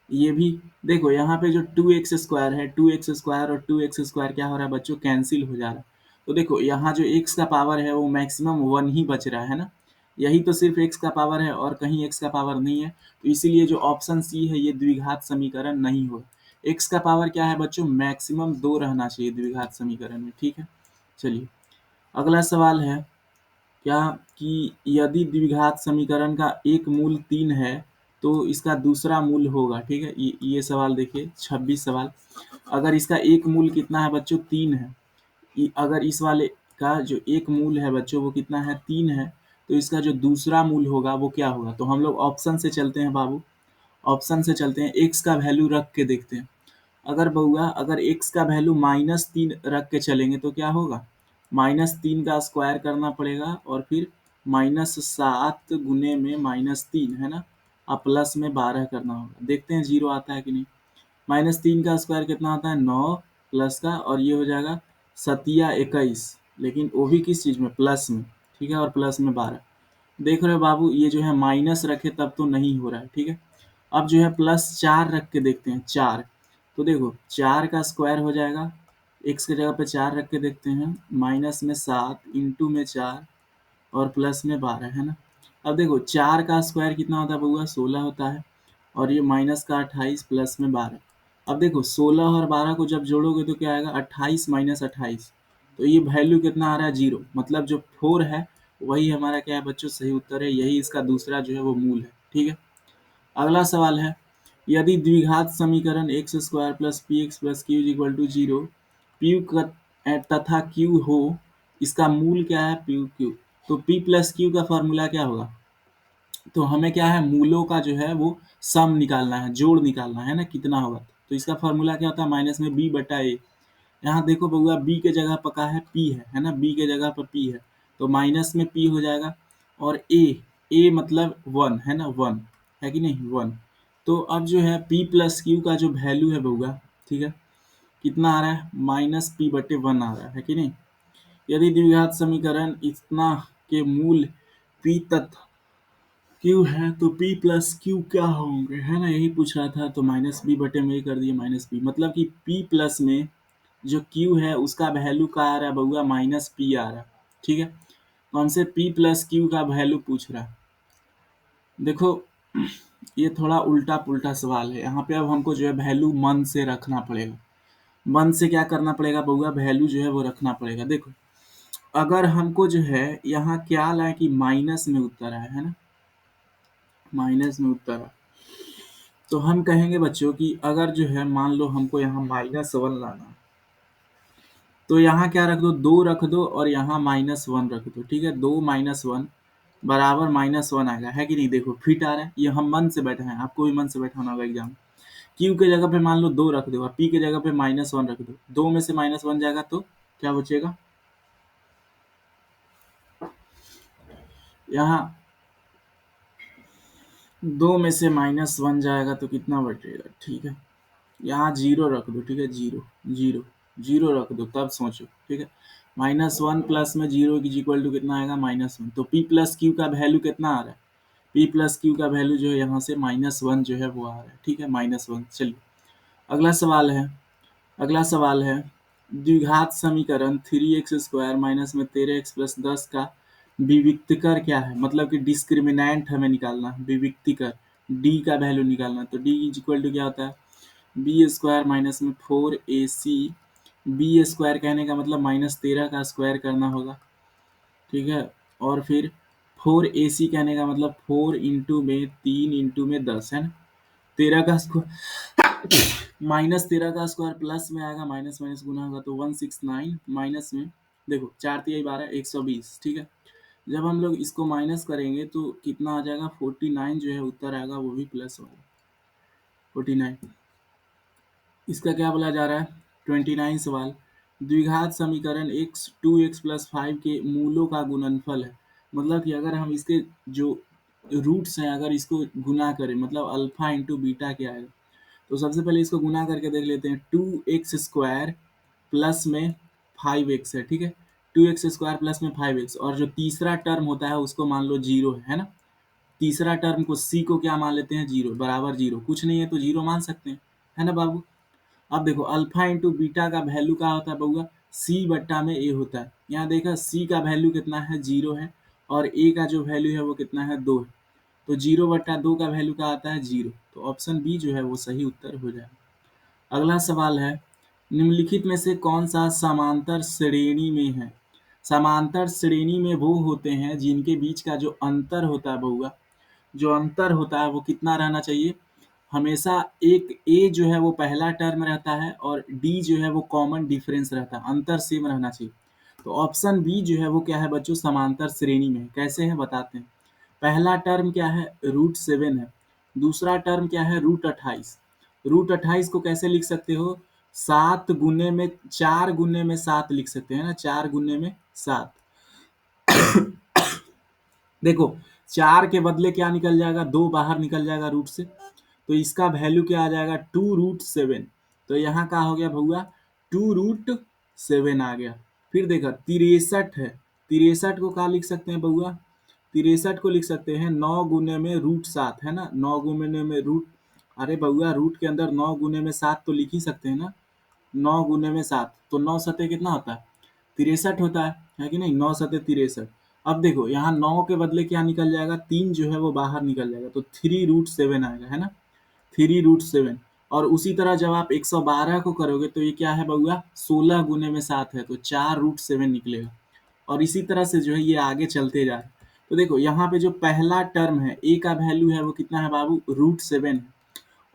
ये भी देखो यहाँ पे जो 2x स्क्वायर है, 2x स्क्वायर और 2x स्क्वायर क्या हो रहा है बच्चों, कैंसिल हो जा रहा है। तो देखो यहाँ जो x का पावर है वो मैक्सिमम 1 ही बच रहा है ना, यही तो सिर्फ x का पावर है और कहीं x का पावर नहीं है, तो इसीलिए जो ऑप्शन सी है ये द्विघात समीकरण नहीं हो। x का पावर क्या है बच्चों, मैक्सिमम 2 रहना चाहिए द्विघात समीकरण में, ठीक है। चलिए अगला सवाल है क्या, कि यदि द्विघात समीकरण का एक मूल 3 है तो इसका दूसरा मूल होगा, ठीक है। ये सवाल देखिए 26 सवाल, अगर इसका एक मूल कितना है बच्चों, 3 है, अगर इस वाले का जो एक मूल है बच्चों वो कितना है, 3 है, तो इसका जो दूसरा मूल होगा वो क्या होगा। तो हम लोग ऑप्शन से चलते हैं बाबू, ऑप्शन से चलते हैं, एक्स का वैल्यू रख के देखते हैं। अगर बउआ अगर x का वैल्यू -3 रख के चलेंगे तो क्या होगा, -3 का स्क्वायर करना पड़ेगा और फिर -7 गुने में -3, है ना, और प्लस में 12 करना होगा, देखते हैं जीरो आता है कि नहीं। -3 का स्क्वायर कितना होता है, 9 प्लस का, और ये हो जाएगा 7 या 21, लेकिन वो भी किस चीज़ में, प्लस में, ठीक है, और प्लस में 12। देख रहे हो बाबू ये जो है माइनस रखे तब तो नहीं हो रहा है, ठीक है। अब जो है +4 रख के देखते हैं, 4, तो देखो 4 का स्क्वायर हो जाएगा, x की जगह पे 4 रख के देखते हैं, माइनस में 7 इंटू में 4 और प्लस में 12, है ना। अब देखो 4 का स्क्वायर कितना होता है बउआ, 16 होता है, और ये माइनस का 28 प्लस में 12। अब देखो 16 और 12 को जब जोड़ोगे तो क्या आएगा, 28 माइनस 28, तो ये वैल्यू कितना आ रहा है, 0, मतलब जो 4 है वही हमारा क्या है बच्चों, सही उत्तर है, यही इसका दूसरा जो है वो मूल है, ठीक है। अगला सवाल है, यदि द्विघात समीकरण x square plus p x plus q equal to zero, p तथा क्यू हो, इसका मूल क्या है, पी क्यू। तो पी प्लस क्यू का फॉर्मूला क्या होगा, तो हमें क्या है, मूलों का जो है वो सम निकालना है, जोड़ निकालना है ना, कितना होगा। तो इसका फॉर्मूला क्या होता है, माइनस में बी बटा ए। यहाँ देखो बउआ, बी के जगह पर का है, पी है ना, बी के जगह पर पी है, तो माइनस में पी हो जाएगा। और ए मतलब वन है ना, वन है कि नहीं, वन। तो अब जो है पी प्लस क्यू का जो वैल्यू है बउआ, ठीक है, कितना आ रहा है, माइनस पी बटे वन आ रहा है कि नहीं। यदि द्विघात समीकरण इतना के मूल पी तथा क्यू है, तो पी प्लस क्यू क्या होंगे, है ना, यही पूछ रहा था। तो माइनस बी बटे में ही कर दिए, माइनस बी मतलब कि पी प्लस में जो क्यू है उसका वैल्यू का आ रहा है बउआ, माइनस पी आ रहा है, ठीक है। तो हमसे पी प्लस क्यू का वैल्यू पूछ रहा है। देखो, ये थोड़ा उल्टा पुल्टा सवाल है, यहाँ पे अब हमको जो है वैल्यू मन से रखना पड़ेगा। मन से क्या करना पड़ेगा बउआ, वैल्यू जो है वो रखना पड़ेगा। देखो, अगर हमको जो है यहाँ क्या लाए कि माइनस में उत्तर है ना, माइनस में उत्तर है, तो हम कहेंगे बच्चों कि अगर जो है मान लो हमको यहाँ माइनस वन लाना, तो यहाँ क्या रख दो, दो रख दो और यहाँ माइनस वन रख दो, ठीक है। दो माइनस वन बराबर माइनस वन आएगा, है कि नहीं। देखो फिट आ रहा है, ये हम मन से बैठे हैं, आपको भी मन से बैठाना होगा एग्जाम। क्यू के जगह पे मान लो दो रख दो और पी के जगह पे माइनस वन रख दो, दो में से माइनस वन जाएगा तो क्या बचेगा, यहाँ दो में से माइनस वन जाएगा तो कितना बचेगा, ठीक है। यहाँ जीरो रख दो, ठीक है, जीरो जीरो जीरो रख दो, तब सोचो, ठीक है। माइनस वन प्लस में जीरो की इक्वल टू कितना आएगा, माइनस वन। तो पी प्लस क्यू का वैल्यू कितना आ रहा है, पी प्लस क्यू का वैल्यू जो है यहाँ से माइनस वन जो है वो आ रहा है, ठीक है, माइनस वन। चलिए अगला सवाल है, अगला सवाल है, द्विघात समीकरण थ्री एक्स स्क्वायर माइनस में तेरह एक्स प्लस दस का विविक्तिकर क्या है, मतलब कि डिस्क्रिमिनेंट हमें निकालना है, विविक्तिकर डी का वैल्यू निकालना है। तो डी इज इक्वल टू क्या होता है, बी स्क्वायर माइनस में फोर ए सी, बी स्क्वायर कहने का मतलब माइनस तेरह का स्क्वायर करना होगा, ठीक है। और फिर फोर ए सी कहने का मतलब फोर इंटू में तीन इंटू में दस, है ना। तेरह का स्क्वायर माइनस तेरह का स्क्वायर प्लस में आएगा, माइनस माइनस गुना होगा तो 169 माइनस में, देखो चार तिहाई बारह, 120, ठीक है। जब हम लोग इसको माइनस करेंगे तो कितना आ जाएगा, 49 जो है उत्तर आएगा, वो भी प्लस होगा 49। इसका क्या बोला जा रहा है, 29 सवाल, द्विघात समीकरण x two x plus five के मूलों का गुणनफल है। मतलब कि अगर हम इसके जो रूट्स हैं अगर इसको गुना करें, मतलब अल्फा इंटू बीटा क्या है। तो सबसे पहले इसको गुना करके देख लेते हैं, टू एक्स स्क्वायर प्लस में फाइव एक्स है, ठीक है, टू एक्स स्क्वायर प्लस में फाइव एक्स, और जो तीसरा टर्म होता है उसको मान लो जीरो है ना। तीसरा टर्म को सी को क्या मान लेते हैं, जीरो, बराबर जीरो, कुछ नहीं है तो जीरो मान सकते हैं, है ना बाबू। अब देखो अल्फा इंटू बीटा का वैल्यू क्या होता है बउआ, सी बट्टा में ए होता है। यहाँ देखा सी का वैल्यू कितना है, जीरो है, और ए का जो वैल्यू है वो कितना है, दो है। तो जीरो बट्टा दो का वैल्यू क्या आता है, जीरो। तो ऑप्शन बी जो है वो सही उत्तर हो जाएगा। अगला सवाल है, निम्नलिखित में से कौन सा समांतर श्रेणी में है। समांतर श्रेणी में वो होते हैं जिनके बीच का जो अंतर होता है बउआ, जो अंतर होता है वो कितना रहना चाहिए, हमेशा एक ए जो है वो पहला टर्म रहता है और डी जो है वो कॉमन डिफरेंस रहता है, अंतर सेम रहना चाहिए। तो ऑप्शन बी जो है वो क्या है बच्चों, समांतर श्रेणी में है। कैसे है बताते हैं। पहला टर्म क्या है, रूट सेवन है। दूसरा टर्म क्या है, रूट अट्ठाईस। रूट अट्ठाईस को कैसे लिख सकते हो, सात गुने में, चार गुने में सात लिख सकते हैं ना, चार गुने में सात। देखो चार के बदले क्या निकल जाएगा, दो बाहर निकल जाएगा रूट से, तो इसका वैल्यू क्या आ जाएगा, टू रूट सेवन। तो यहाँ का हो गया भैया, टू रूट सेवन आ गया। फिर देखा तिरसठ है, तिरसठ को क्या लिख सकते हैं बउआ, तिरसठ को लिख सकते हैं नौ गुने में रूट सात, है ना, नौ गुने में रूट, अरे बउआ रूट के अंदर नौ गुने में सात तो लिख ही सकते हैं ना, नौ गुने में सात, तो नौ सते कितना होता है, तिरसठ होता है कि नहीं, नौ सते तिरसठ। अब देखो यहाँ नौ के बदले क्या निकल जाएगा, तीन जो है वो बाहर निकल जाएगा, तो थ्री रूट सेवन आएगा, है ना, थ्री रूट सेवन। और उसी तरह जब आप 112 को करोगे तो ये क्या है बउआ, 16 गुने में सात है, तो चार रूट सेवन निकलेगा। और इसी तरह से जो है ये आगे चलते जा रहा है। तो देखो यहाँ पे जो पहला टर्म है ए का वैल्यू है वो कितना है बाबू, रूट सेवन है।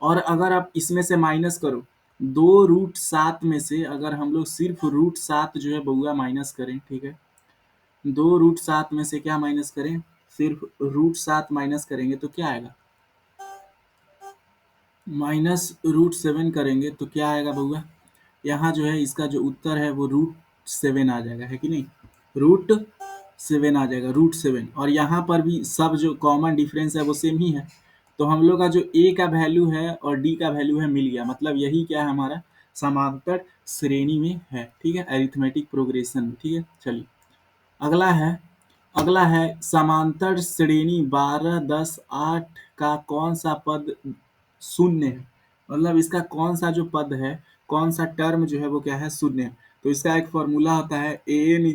और अगर आप इसमें से माइनस करो, 2√7 में से अगर हम लोग सिर्फ √7 जो है बउआ माइनस करें, ठीक है, 2√7 में से क्या माइनस करें, सिर्फ √7 माइनस करेंगे तो क्या आएगा, -√7 करेंगे तो क्या आएगा बउआ, यहाँ जो है इसका जो उत्तर है वो √7 आ जाएगा, है कि नहीं, √7 आ जाएगा, √7। और यहाँ पर भी सब जो कॉमन डिफरेंस है वो सेम ही है, तो हम लोग का जो a का वैल्यू है और d का वैल्यू है मिल गया, मतलब यही क्या है हमारा समांतर श्रेणी में है, ठीक है, अरिथमेटिक प्रोग्रेशन में, ठीक है। चलिए अगला है समांतर श्रेणी 12, 10, 8 का कौन सा पद शून्य है, मतलब इसका कौन सा जो पद है, कौन सा टर्म जो है वो क्या है, शून्य है। तो इसका एक फॉर्मूला होता है an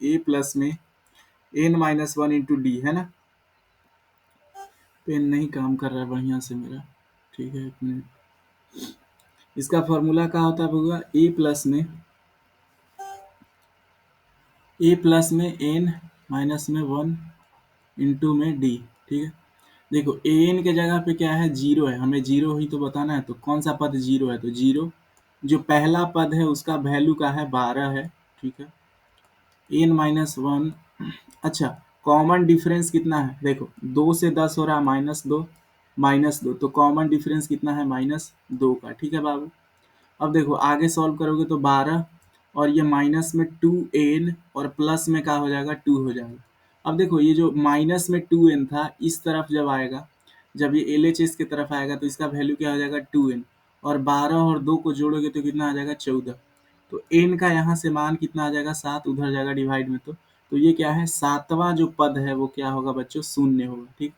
a प्लस में n-1 × d, है ना। पेन नहीं काम कर रहा है बढ़िया से मेरा, ठीक है, एक मिनट। इसका फॉर्मूला क्या होता है भैया, a प्लस में n-1 × d, ठीक है। देखो an के जगह पे क्या है, जीरो है, हमें जीरो ही तो बताना है, तो कौन सा पद जीरो है, तो जीरो जो पहला पद है उसका वैल्यू का है 12 है, ठीक है, n-1। अच्छा, कॉमन डिफरेंस कितना है, देखो 2 से 10 हो रहा है, -2, तो कॉमन डिफरेंस कितना है, -2 का, ठीक है बाबू। अब देखो आगे सॉल्व करोगे तो 12 और ये माइनस में 2n और प्लस में क्या हो जाएगा, 2 हो जाएगा। अब देखो ये जो माइनस में 2n था इस तरफ जब आएगा, जब ये LHS की तरफ आएगा तो इसका वैल्यू क्या हो जाएगा, 2n, और 12 और 2 को जोड़ोगे तो कितना आ जाएगा, 14। तो n का यहाँ से मान कितना आ जाएगा, 7, उधर जाएगा डिवाइड में, तो ये क्या है, सातवां जो पद है वो क्या होगा बच्चों, शून्य होगा, ठीक।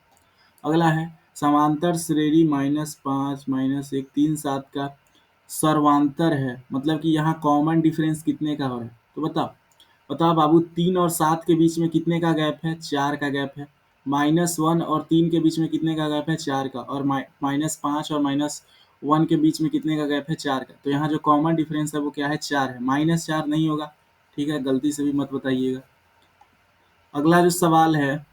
अगला है समांतर श्रेणी -5, -1, 3, 7 का सर्वांतर है, मतलब कि यहाँ कॉमन डिफरेंस कितने का हो रहा है, तो बताओ बताओ बाबू, 3 और 7 के बीच में कितने का गैप है, 4 का गैप है। -1 और 3 के बीच में कितने का गैप है, 4 का, और -5 और -1 के बीच में कितने का गैप है, 4 का। तो यहाँ जो कॉमन डिफरेंस है वो क्या है, 4 है, -4 नहीं होगा, ठीक है, गलती से भी मत बताइएगा। अगला जो सवाल है,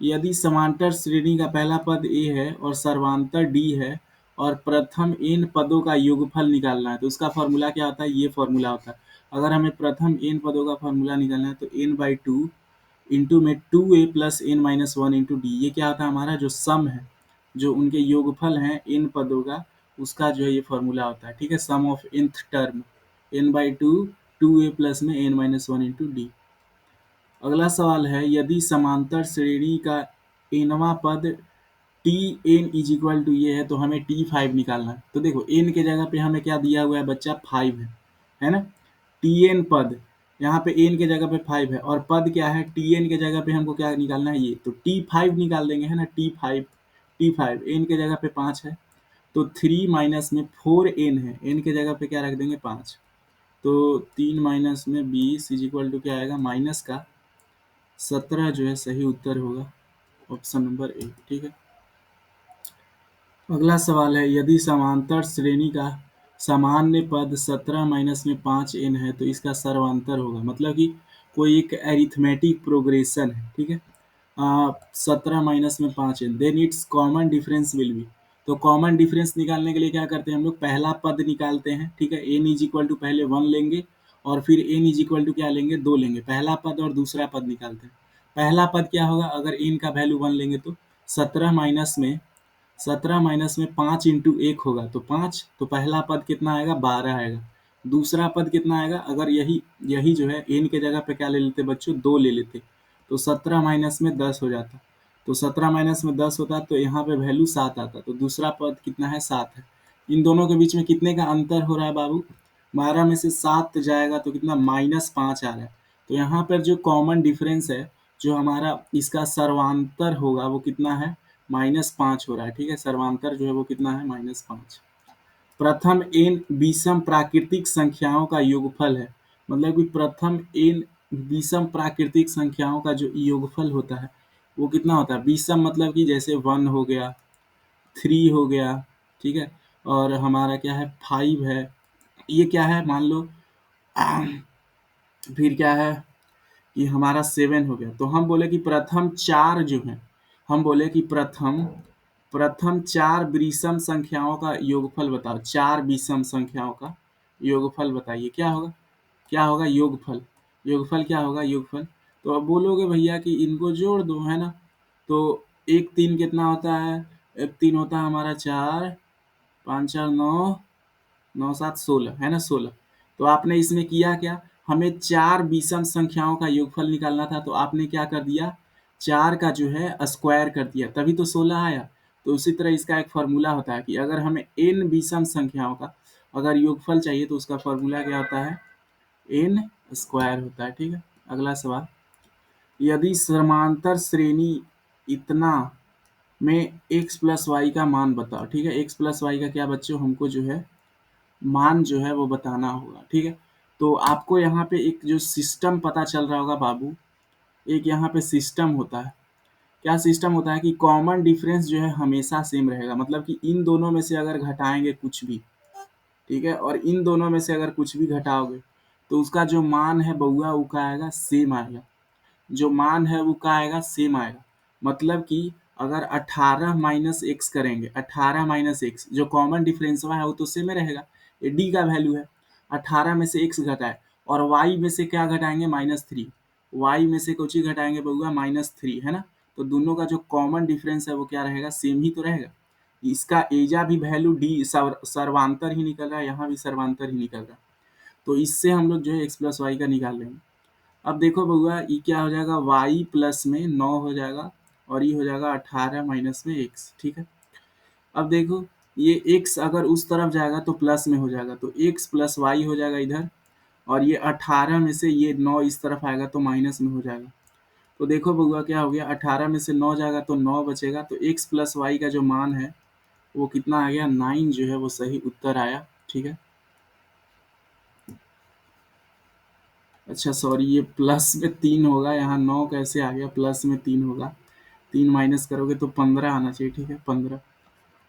यदि समांतर श्रेणी का पहला पद a है और सर्वांतर d है और प्रथम n पदों का योगफल निकालना है, तो उसका फॉर्मूला क्या होता है, ये फॉर्मूला होता है। अगर हमें प्रथम n पदों का फॉर्मूला निकालना है तो n/2 इंटू में 2a प्लस n-1 × d, ये क्या होता है, हमारा जो सम है, जो उनके योगफल हैं इन पदों का, उसका जो है ये फॉर्मूला होता है, ठीक है, sum of nth term, n/2 2a plus में n-1 × d। अगला सवाल है, यदि समांतर श्रेणी का nवां पद Tn = ये है तो हमें T5 निकालना है। तो देखो n के जगह पे हमें क्या दिया हुआ है बच्चा, 5 है ना। Tn पद, यहाँ पे n के जगह पे 5 है और पद क्या है, Tn के जगह पे हमको क्या निकालना है, ये तो T5 निकाल देंगे, है ना, T5 n के जगह पे 5 है, तो 3 माइनस में 4n है, n के जगह पे क्या रख देंगे, 5, तो 3 माइनस में 20 = क्या आएगा, माइनस का 17 जो है सही उत्तर होगा, ऑप्शन नंबर ए, ठीक है। अगला सवाल है, यदि समांतर श्रेणी का सामान्य पद 17 माइनस में 5n है तो इसका सर्वांतर होगा, मतलब कि कोई एक अरिथमेटिक प्रोग्रेशन है, ठीक है, 17 माइनस में 5n, then its common difference will be. तो कॉमन डिफरेंस निकालने के लिए क्या करते हैं हम लोग, पहला पद निकालते हैं, ठीक है, n = पहले 1 लेंगे और फिर n = क्या लेंगे, 2 लेंगे, पहला पद और दूसरा पद निकालते हैं। पहला पद क्या होगा, अगर n का वैल्यू 1 लेंगे तो 17 माइनस में 5 इंटू 1 होगा, तो 5, तो पहला पद कितना आएगा, 12 आएगा। दूसरा पद कितना आएगा, अगर यही यही जो है n के जगह पे क्या ले लेते बच्चों, 2 ले लेते, तो 17 माइनस में 10 हो जाता, तो 17 माइनस में 10 होता तो यहाँ पे वैल्यू 7 आता, तो दूसरा पद कितना है, 7 है। इन दोनों के बीच में कितने का अंतर हो रहा है बाबू, 12 में से 7 जाएगा तो कितना, -5 आ रहा है। तो यहाँ पर जो कॉमन डिफरेंस है, जो हमारा इसका सर्वांतर होगा वो कितना है, -5 हो रहा है, ठीक है, सर्वांतर जो है वो कितना है, -5। प्रथम n विषम प्राकृतिक संख्याओं का योगफल है, मतलब कि प्रथम n विषम प्राकृतिक संख्याओं का जो योगफल होता है वो कितना होता है, विषम मतलब कि जैसे 1 हो गया, 3 हो गया, ठीक है, और हमारा क्या है, 5 है, ये क्या है, मान लो फिर क्या है, कि हमारा 7 हो गया, तो हम बोले कि प्रथम 4 जो है, हम बोले कि प्रथम प्रथम 4 विषम संख्याओं का योगफल बताओ। 4 विषम संख्याओं का योगफल बताइए। क्या होगा? क्या होगा? योगफल। योगफल क्या होगा? योगफल। तो अब बोलोगे भैया कि इनको जोड़ दो, है ना? तो 1 3 कितना होता है? 1 3 होता है हमारा 4, 5 4 9, 9 7 16, है ना? 16। तो आपने इसमें किया क्या? हमें 4 विषम संख्याओं का योगफल निकालना था, तो आपने क्या कर दिया? 4 का जो है स्क्वायर कर दिया, तभी तो 16 आया। तो उसी तरह इसका एक फार्मूला होता है कि अगर हमें n विषम संख्याओं का अगर योगफल चाहिए तो उसका फार्मूला क्या होता है? n स्क्वायर होता है। ठीक है। अगला सवाल, यदि समांतर श्रेणी इतना में x प्लस वाई का मान बताओ। ठीक है। x प्लस वाई का क्या बच्चों? हमको जो है मान जो है वो बताना होगा। ठीक है। तो आपको यहाँ पे एक जो सिस्टम पता चल रहा होगा बाबू, एक यहाँ पे सिस्टम होता है। क्या सिस्टम होता है कि कॉमन डिफरेंस जो है हमेशा सेम रहेगा, मतलब कि इन दोनों में से अगर घटाएंगे कुछ भी, ठीक है, और इन दोनों में से अगर कुछ भी घटाओगे तो उसका जो मान है बउआ वो क्या आएगा? सेम आएगा। जो मान है वो क्या आएगा? सेम आएगा। मतलब कि अगर 18 माइनस एक्स करेंगे, 18 माइनस एक्स जो कॉमन डिफरेंस है वो तो सेम ही रहेगा। ये डी का वैल्यू है। 18 में से एक्स घटाए और वाई में से क्या घटाएंगे? -3। वाई में से कुछ ही घटाएंगे बउआ? -3, है ना? तो दोनों का जो कॉमन डिफरेंस है वो क्या रहेगा? सेम ही तो रहेगा। इसका एजा भी वैल्यू डी सर्वांतर ही निकल रहा है, यहाँ भी सर्वांतर ही निकल रहा है। तो इससे हम लोग जो है एक्स प्लस वाई का निकाल लेंगे। अब देखो बउआ, ये क्या हो जाएगा? y प्लस में 9 हो जाएगा और ये हो जाएगा 18 माइनस में x। ठीक है। अब देखो, ये x अगर उस तरफ जाएगा तो प्लस में हो जाएगा, तो x प्लस वाई हो जाएगा इधर, और ये 18 में से ये 9 इस तरफ आएगा तो माइनस में हो जाएगा। तो देखो बउआ क्या हो गया? 18 में से 9 जाएगा तो 9 बचेगा, तो x प्लस वाई का जो मान है वो कितना आ गया? 9 जो है वो सही उत्तर आया। ठीक है। अच्छा सॉरी, ये प्लस में 3 होगा, यहाँ 9 कैसे आ गया? प्लस में 3 होगा, 3 माइनस करोगे तो 15 आना चाहिए। ठीक है, 15।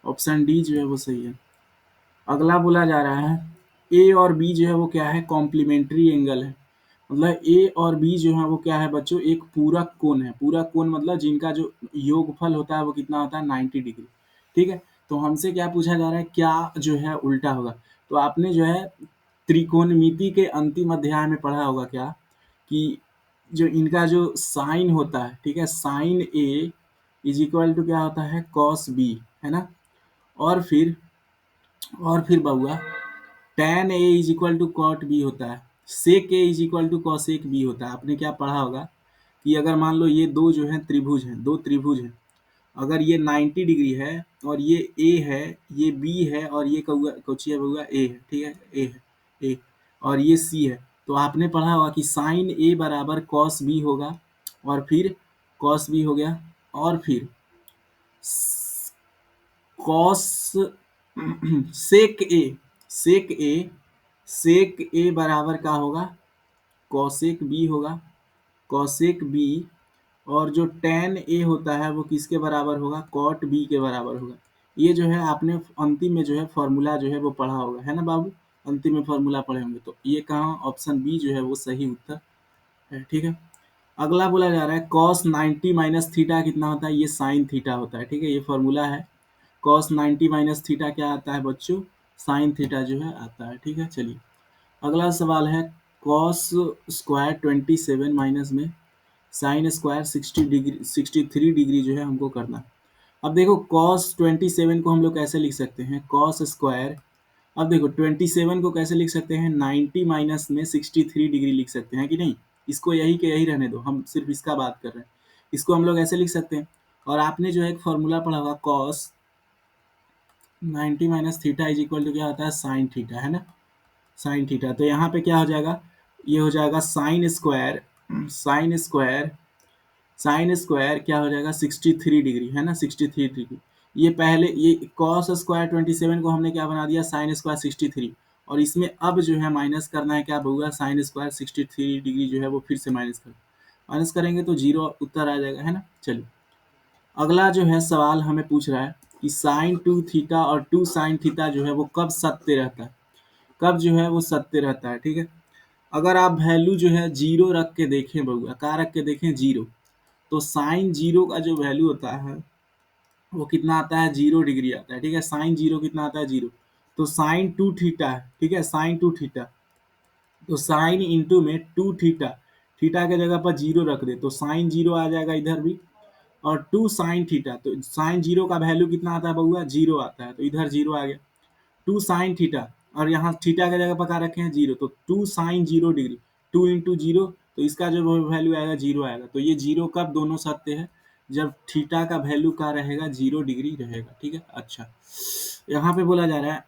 ऑप्शन डी जो है वो सही है। अगला बोला जा रहा है, ए और बी जो है वो क्या है? कॉम्प्लीमेंट्री एंगल है। मतलब ए और बी जो है वो क्या है बच्चों? एक पूरक कोण है। पूरक कोण मतलब जिनका जो योगफल होता है वो कितना होता है? 90 डिग्री। ठीक है। तो हमसे क्या पूछा जा रहा है? क्या जो है उल्टा होगा? तो आपने जो है त्रिकोणमिति के अंतिम अध्याय में पढ़ा होगा क्या, कि जो इनका जो साइन होता है, ठीक है, sine A is equal to क्या होता है? कॉस बी, है ना? और फिर बउआ tan A is equal to cot B होता है। Sec A is equal to cosec B होता है। आपने क्या पढ़ा होगा कि अगर मान लो ये दो जो है त्रिभुज हैं, दो त्रिभुज हैं, अगर ये 90 डिग्री है और ये ए है, ये बी है और ये कौची है बउआ? ए है। ठीक है, ए है, ए, और ये सी है। तो आपने पढ़ा होगा कि साइन ए बराबर कॉस बी होगा, और फिर कॉस बी हो गया, और फिर कॉस सेक ए, सेक ए, सेक ए बराबर का होगा? कॉसेक बी होगा, कॉसेक बी। और जो tan ए होता है वो किसके बराबर होगा? कॉट बी के बराबर होगा। ये जो है आपने अंतिम में जो है फॉर्मूला जो है वो पढ़ा होगा, है ना बाबू? अंतिम में फॉर्मूला पढ़े होंगे। तो ये कहाँ? ऑप्शन बी जो है वो सही उत्तर है। ठीक है। अगला बोला जा रहा है cos 90 माइनस थीटा कितना होता है? ये साइन थीटा होता है। ठीक है, ये फॉर्मूला है। cos 90 माइनस थीटा क्या आता है बच्चों? साइन थीटा जो है आता है। ठीक है। चलिए, अगला सवाल है, cos स्क्वायर 27 माइनस में साइन स्क्वायर 63 डिग्री जो है हमको करना है। अब देखो cos 27 को हम लोग कैसे लिख सकते हैं? cos स्क्वायर, अब देखो 27 को कैसे लिख सकते हैं? 90 माइनस में 63 डिग्री लिख सकते हैं कि नहीं? इसको यही के यही रहने दो, हम सिर्फ इसका बात कर रहे हैं। इसको हम लोग ऐसे लिख सकते हैं। और आपने जो है एक फॉर्मूला पढ़ा होगा, cos 90 minus theta is equal to क्या होता है? साइन थीटा, है ना? Sine theta. तो यहाँ पे क्या हो जाएगा? ये हो जाएगा sine square, sine square, sine square क्या हो जाएगा? 63 डिग्री, है ना? 63 डिग्री। ये पहले ये कॉस स्क्वायर 27 को हमने क्या बना दिया? Sine square 63। और इसमें अब जो है माइनस करना है क्या बउआ? साइन स्क्वायर 63 डिग्री जो है वो फिर से माइनस करेंगे तो जीरो उत्तर आ जाएगा, है ना? चलिए, अगला जो है सवाल हमें पूछ रहा है कि साइन 2 थीटा और 2 साइन थीटा जो है वो कब सत्य रहता है? कब जो है वो सत्य रहता है? ठीक है। अगर आप वैल्यू जो है जीरो रख के देखें बउआ, क्या रख के देखें? जीरो। तो साइन जीरो का जो वैल्यू होता है वो कितना आता है, 0 डिग्री आता है, ठीक है। साइन 0 कितना आता है, 0। तो साइन 2 थीटा है, ठीक है, साइन 2 थीटा। तो साइन इंटू में 2 थीटा, थीटा के जगह पर 0 रख दे तो साइन 0 आ जाएगा इधर भी। और 2 साइन थीटा, तो साइन 0 का वैल्यू कितना आता है बउआ, 0 आता है, तो इधर 0 आ गया। 2 साइन थीटा, और यहाँ थीटा के जगह पर क्या रखे हैं, 0, तो 2 साइन 0 डिग्री, 2 इंटू 0, तो इसका जो वैल्यू आएगा 0 आएगा। तो ये 0 कब दोनों सत्य है, जब थीटा का वैल्यू क्या रहेगा, 0 डिग्री रहेगा, ठीक है। अच्छा, यहाँ पे बोला जा रहा है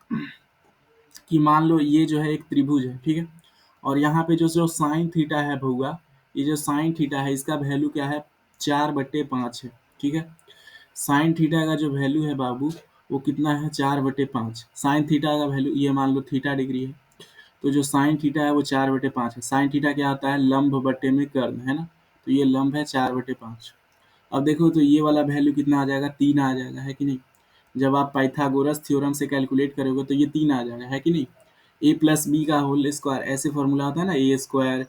कि मान लो ये जो है एक त्रिभुज है, ठीक है। और यहाँ पे जो जो साइन थीटा है भैया, ये जो साइन थीटा है इसका वैल्यू क्या है, 4/5 है, ठीक है। साइन थीटा का जो वैल्यू है बाबू, वो कितना है, 4/5। साइन थीटा का वैल्यू, ये मान लो थीटा डिग्री है, तो जो साइन थीटा है वो 4/5 है। साइन थीटा क्या होता है, लंब बटे में कर्ण, है ना। तो ये लंब है 4/5। अब देखो तो ये वाला वैल्यू कितना आ जाएगा, 3 आ जाएगा, है कि नहीं। जब आप पाइथागोरस थ्योरम से कैलकुलेट करोगे तो ये 3 आ जाएगा, है कि नहीं। ए प्लस बी का होल स्क्वायर, ऐसे फॉर्मूला होता है ना, A square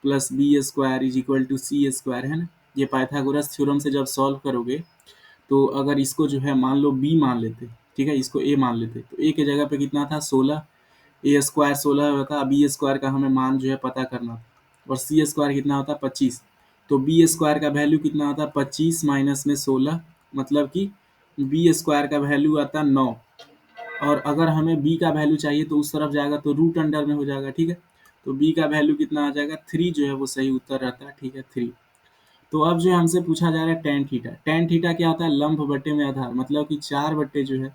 plus B square is equal to C square, है ना। ये पाइथागोरस थ्योरम से जब सॉल्व करोगे, तो अगर इसको जो है मान लो बी मान लेते, ठीक है, इसको ए मान लेते, तो ए के जगह पे कितना था, 16, ए स्क्वायर 16 होता, बी स्क्वायर का हमें मान जो है पता करना था, और सी स्क्वायर कितना होता, 25। तो बी स्क्वायर का वैल्यू कितना होता, 25 माइनस में 16, मतलब कि बी स्क्वायर का वैल्यू आता 9। और अगर हमें बी का वैल्यू चाहिए तो उस तरफ जाएगा तो रूट अंडर में हो जाएगा, ठीक है। तो बी का वैल्यू कितना आ जाएगा, 3 जो है वो सही उत्तर रहता है, ठीक है, 3। तो अब जो हमसे पूछा जा रहा है टेन थीटा, टेन थीटा क्या होता है, लंब बट्टे में आधार, मतलब कि 4 बट्टे जो है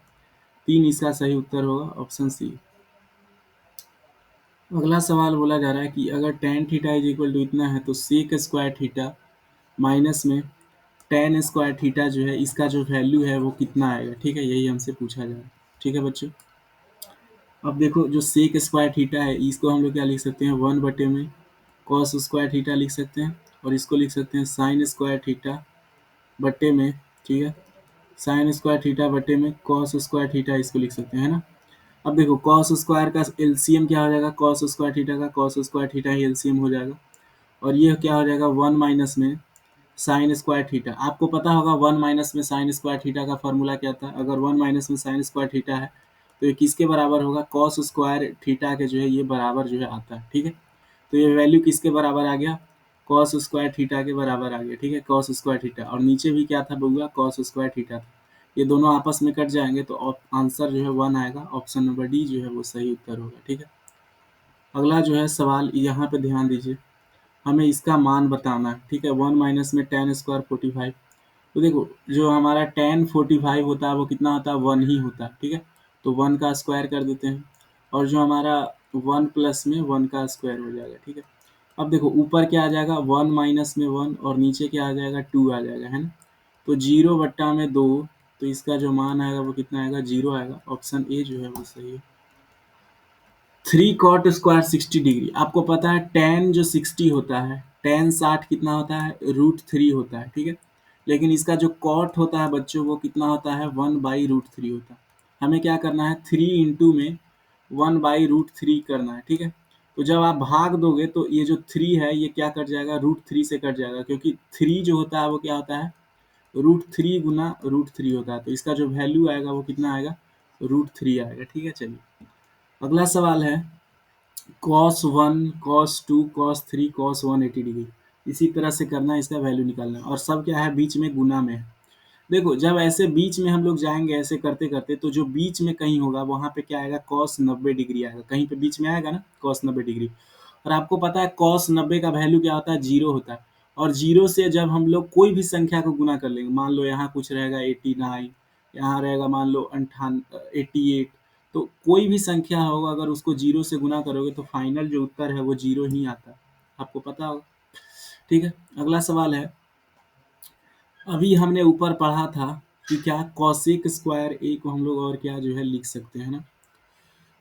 3, इसका सही उत्तर होगा ऑप्शन सी। अगला सवाल बोला जा रहा है कि अगर tan theta is equal to इतना है तो सेक स्क्वायर थीटा माइनस में टेन स्क्वायर थीटा जो है इसका जो वैल्यू है वो कितना आएगा, ठीक है, यही हमसे पूछा जा रहा है, ठीक है बच्चों। अब देखो जो सेक स्क्वायर थीटा है इसको हम लोग क्या लिख सकते हैं, 1 बटे में कॉस स्क्वायर थीटा लिख सकते हैं, और इसको लिख सकते हैं साइन स्क्वायर थीटा बट्टे में, ठीक है, साइन स्क्वायर थीटा बटे में कॉस स्क्वायर थीटा, इसको लिख सकते हैं, है ना। अब देखो कॉस स्क्वायर का एलसीएम क्या हो जाएगा, कॉस स्क्वायर थीटा का कॉस स्क्वायर थीटा ही एलसीएम हो जाएगा। और ये क्या हो जाएगा, 1 माइनस में साइन स्क्वायर थीटा। आपको पता होगा 1 माइनस में साइन स्क्वायर थीटा का फॉर्मूला क्या था, अगर 1 माइनस में साइन स्क्वायर थीटा है तो ये किसके बराबर होगा, कॉस स्क्वायर थीटा के जो है ये बराबर जो है आता है, ठीक है। तो ये वैल्यू किसके बराबर आ गया, कॉस स्क्वायर थीटा के बराबर आ गया, ठीक है, कॉस स्क्वायर थीटा। और नीचे भी क्या था बउआ, कॉस स्क्वायर थीटा था। ये दोनों आपस में कट जाएंगे तो आंसर जो है 1 आएगा, ऑप्शन नंबर डी जो है वो सही उत्तर होगा, ठीक है। अगला जो है सवाल, यहाँ पे ध्यान दीजिए, हमें इसका मान बताना है, ठीक है। 1 माइनस में tan² 45। तो देखो जो हमारा tan 45 होता है वो कितना होता है, 1 ही होता है, ठीक है। तो 1 का स्क्वायर कर देते हैं, और जो हमारा 1 प्लस में 1 का स्क्वायर हो जाएगा, ठीक है। अब देखो ऊपर क्या आ जाएगा, 1 माइनस में 1, और नीचे क्या आ जाएगा, 2 आ जाएगा, है ना। तो 0/2, तो इसका जो मान आएगा वो कितना आएगा, 0 आएगा, ऑप्शन ए जो है वो सही है। 3 cot² 60 डिग्री, आपको पता है tan जो 60 होता है, tan 60 कितना होता है, √3 होता है, ठीक है। लेकिन इसका जो cot होता है बच्चों वो कितना होता है, 1/√3 होता है। हमें क्या करना है, 3 इंटू में 1/√3 करना है, ठीक है। तो जब आप भाग दोगे तो ये जो 3 है ये क्या कट जाएगा, √3 से कट जाएगा, क्योंकि 3 जो होता है वो क्या होता है, √3 गुना √3 होता है। तो इसका जो वैल्यू आएगा वो कितना आएगा, √3 आएगा, ठीक है। चलिए अगला सवाल है, cos 1 cos 2 cos 3 cos 180 degree, इसी तरह से करना है, इसका वैल्यू निकालना है, और सब क्या है, बीच में गुना में है। देखो जब ऐसे बीच में हम लोग जाएंगे ऐसे करते करते, तो जो बीच में कहीं होगा वहां पे क्या आएगा, cos 90 डिग्री आएगा, कहीं पे बीच में आएगा ना cos 90 डिग्री। और आपको पता है cos 90 का वैल्यू क्या होता है, 0 होता है। और 0 से जब हम लोग कोई भी संख्या को गुना कर लेंगे, मान लो यहाँ कुछ रहेगा 89, यहाँ रहेगा मान लो 88, तो कोई भी संख्या होगा अगर उसको 0 से गुना करोगे तो फाइनल जो उत्तर है वो 0 ही आता है, आपको पता होगा, ठीक है। अगला सवाल है, अभी हमने ऊपर पढ़ा था कि क्या कॉसेक स्क्वायर ए को हम लोग और क्या जो है लिख सकते हैं ना,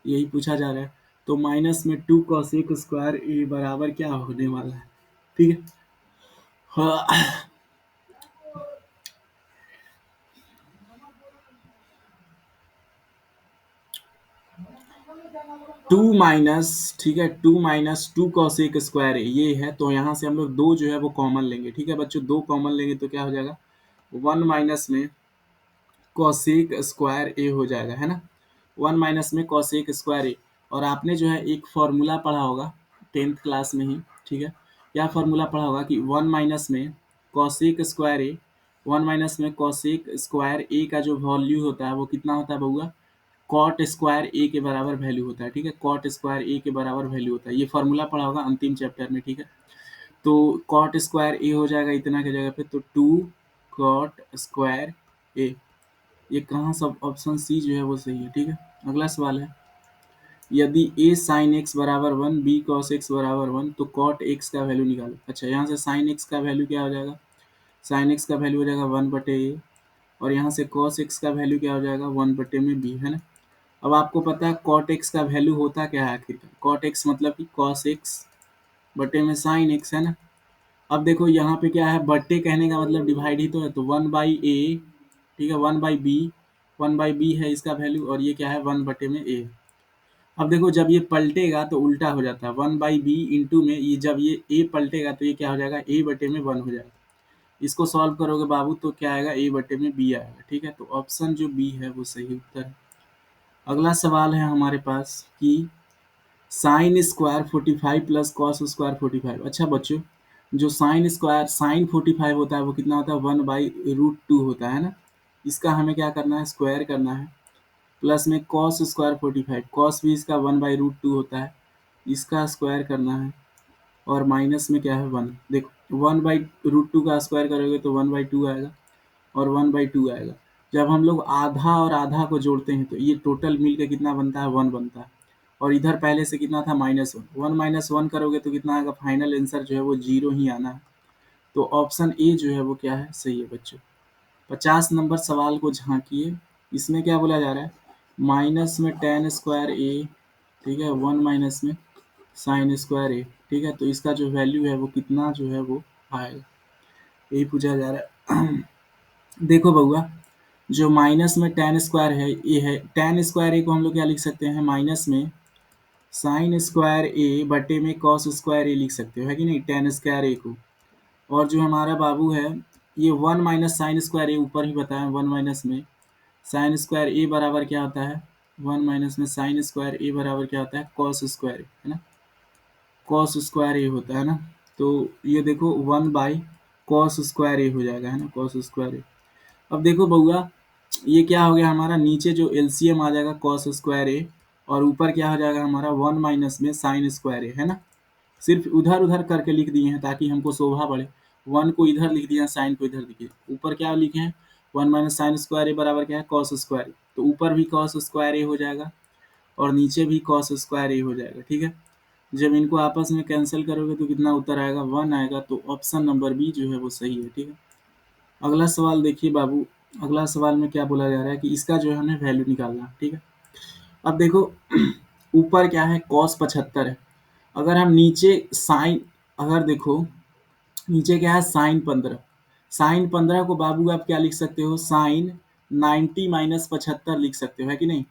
यही पूछा जा रहा है। तो माइनस में 2 कॉसेक स्क्वायर ए बराबर क्या होने वाला है, ठीक है। हाँ, 2 माइनस, ठीक है, 2 - 2 कॉसेक स्क्वायर ये है, तो यहाँ से हम लोग 2 जो है वो कॉमन लेंगे, ठीक है बच्चों, 2 कॉमन लेंगे तो क्या हो जाएगा, 1 माइनस में कॉसेक स्क्वायर ए हो जाएगा, है ना। 1 माइनस में कॉसेक स्क्वायर ए। और आपने जो है एक फॉर्मूला पढ़ा होगा 10th क्लास में ही, ठीक है। क्या फॉर्मूला पढ़ा होगा कि 1 माइनस में कॉसेक स्क्वायर ए, 1 माइनस में कॉसेक स्क्वायर ए का जो वैल्यू होता है वो कितना होता है बउआ, कॉट स्क्वायर ए के बराबर वैल्यू होता है, ठीक है। कॉट स्क्वायर ए के बराबर वैल्यू होता है, ये फॉर्मूला पढ़ा होगा अंतिम चैप्टर में, ठीक है। तो कॉट स्क्वायर ए हो जाएगा इतना की जगह पे, तो 2 कॉट स्क्वायर ए। ये कहाँ सब ऑप्शन सी जो है वो सही है, ठीक है। अगला सवाल है, यदि a sin x बराबर 1, b cos x बराबर 1, तो cot x का वैल्यू निकालो। अच्छा, यहाँ से sin x का वैल्यू क्या हो जाएगा, sin x का वैल्यू हो जाएगा 1/a, और यहाँ से cos x का वैल्यू क्या हो जाएगा 1/b, है ना। अब आपको पता है cot x का वैल्यू होता क्या है आखिरकार, cot x मतलब कि cos x बटे में sin x, है ना। अब देखो यहाँ पे क्या है, बट्टे कहने का मतलब डिवाइड ही तो है, तो 1/a, ठीक है, 1/b, 1/b है इसका वैल्यू, और ये क्या है 1/a में a। अब देखो जब ये पलटेगा तो उल्टा हो जाता है, 1/b इंटू में ये, जब ये a पलटेगा तो ये क्या हो जाएगा a/1 हो जाएगा। इसको सॉल्व करोगे बाबू तो क्या आएगा, a/b आएगा, ठीक है। तो ऑप्शन जो बी है वो सही उत्तर है। अगला सवाल है हमारे पास कि sine square 45 plus cos square 45। अच्छा बच्चों, जो साइन स्क्वायर साइन 45 होता है वो कितना होता है 1/√2 होता है ना। इसका हमें क्या करना है, स्क्वायर करना है। प्लस में कॉस स्क्वायर 45, कॉस भी इसका 1/√2 होता है, इसका स्क्वायर करना है। और माइनस में क्या है 1, देखो 1/√2 का स्क्वायर करोगे तो 1/2 आएगा, और 1/2 आएगा। जब हम लोग आधा और आधा को जोड़ते हैं तो ये टोटल मिल के कितना बनता है 1 बनता है। और इधर पहले से कितना था -1, 1 - 1 करोगे तो कितना आएगा, फाइनल आंसर जो है वो 0 ही आना है। तो ऑप्शन ए जो है वो क्या है, सही है बच्चों। 50 नंबर सवाल को झांकिए, इसमें क्या बोला जा रहा है, माइनस में tan स्क्वायर ए, ठीक है, 1 माइनस में साइन स्क्वायर ए, ठीक है। तो इसका जो वैल्यू है वो कितना जो है वो आएगा, यही पूछा जा रहा है। देखो बउआ, जो माइनस में tan स्क्वायर है ये है, tan स्क्वायर ए को हम लोग क्या लिख सकते हैं, माइनस में साइन स्क्वायर ए बटे में कॉस स्क्वायर ए लिख सकते हो, है कि नहीं, tan स्क्वायर ए को। और जो हमारा बाबू है, ये 1 माइनस साइन स्क्वायर ए ऊपर ही बताया, 1 माइनस में साइन स्क्वायर ए बराबर क्या होता है, 1 माइनस में साइन स्क्वायर ए बराबर क्या होता है, कॉस स्क्वायर ए, है ना। कॉस स्क्वायर ए होता है ना। तो ये देखो 1/cos स्क्वायर ए हो जाएगा, है ना, कॉस स्क्वायर ए। अब देखो बउआ, ये क्या हो गया हमारा, नीचे जो एलसीएम आ जाएगा कॉस स्क्वायर ए, और ऊपर क्या हो जाएगा हमारा 1 माइनस में साइन स्क्वायर ए, है ना। सिर्फ उधर उधर करके लिख दिए हैं ताकि हमको शोभा बढ़े, 1 को इधर लिख दिया, साइन को इधर लिखे, ऊपर क्या लिखे हैं 1 माइनस साइन स्क्वायर ए बराबर क्या है, कॉस स्क्वायर ए। तो ऊपर भी कॉस स्क्वायर ए हो जाएगा और नीचे भी कॉस स्क्वायर ए हो जाएगा, ठीक है। जब इनको आपस में कैंसिल करोगे तो कितना उत्तर आएगा, 1 आएगा। तो ऑप्शन नंबर बी जो है वो सही है, ठीक है। अगला सवाल देखिए बाबू, अगला सवाल में क्या बोला जा रहा है कि इसका जो है हमें वैल्यू निकालना है, ठीक है। अब देखो ऊपर क्या है कॉस 75 है, अगर हम नीचे साइन, अगर देखो नीचे क्या है साइन 15, साइन 15 को बाबू आप क्या लिख सकते हो, साइन 90 माइनस 75 लिख सकते हो, है कि नहीं।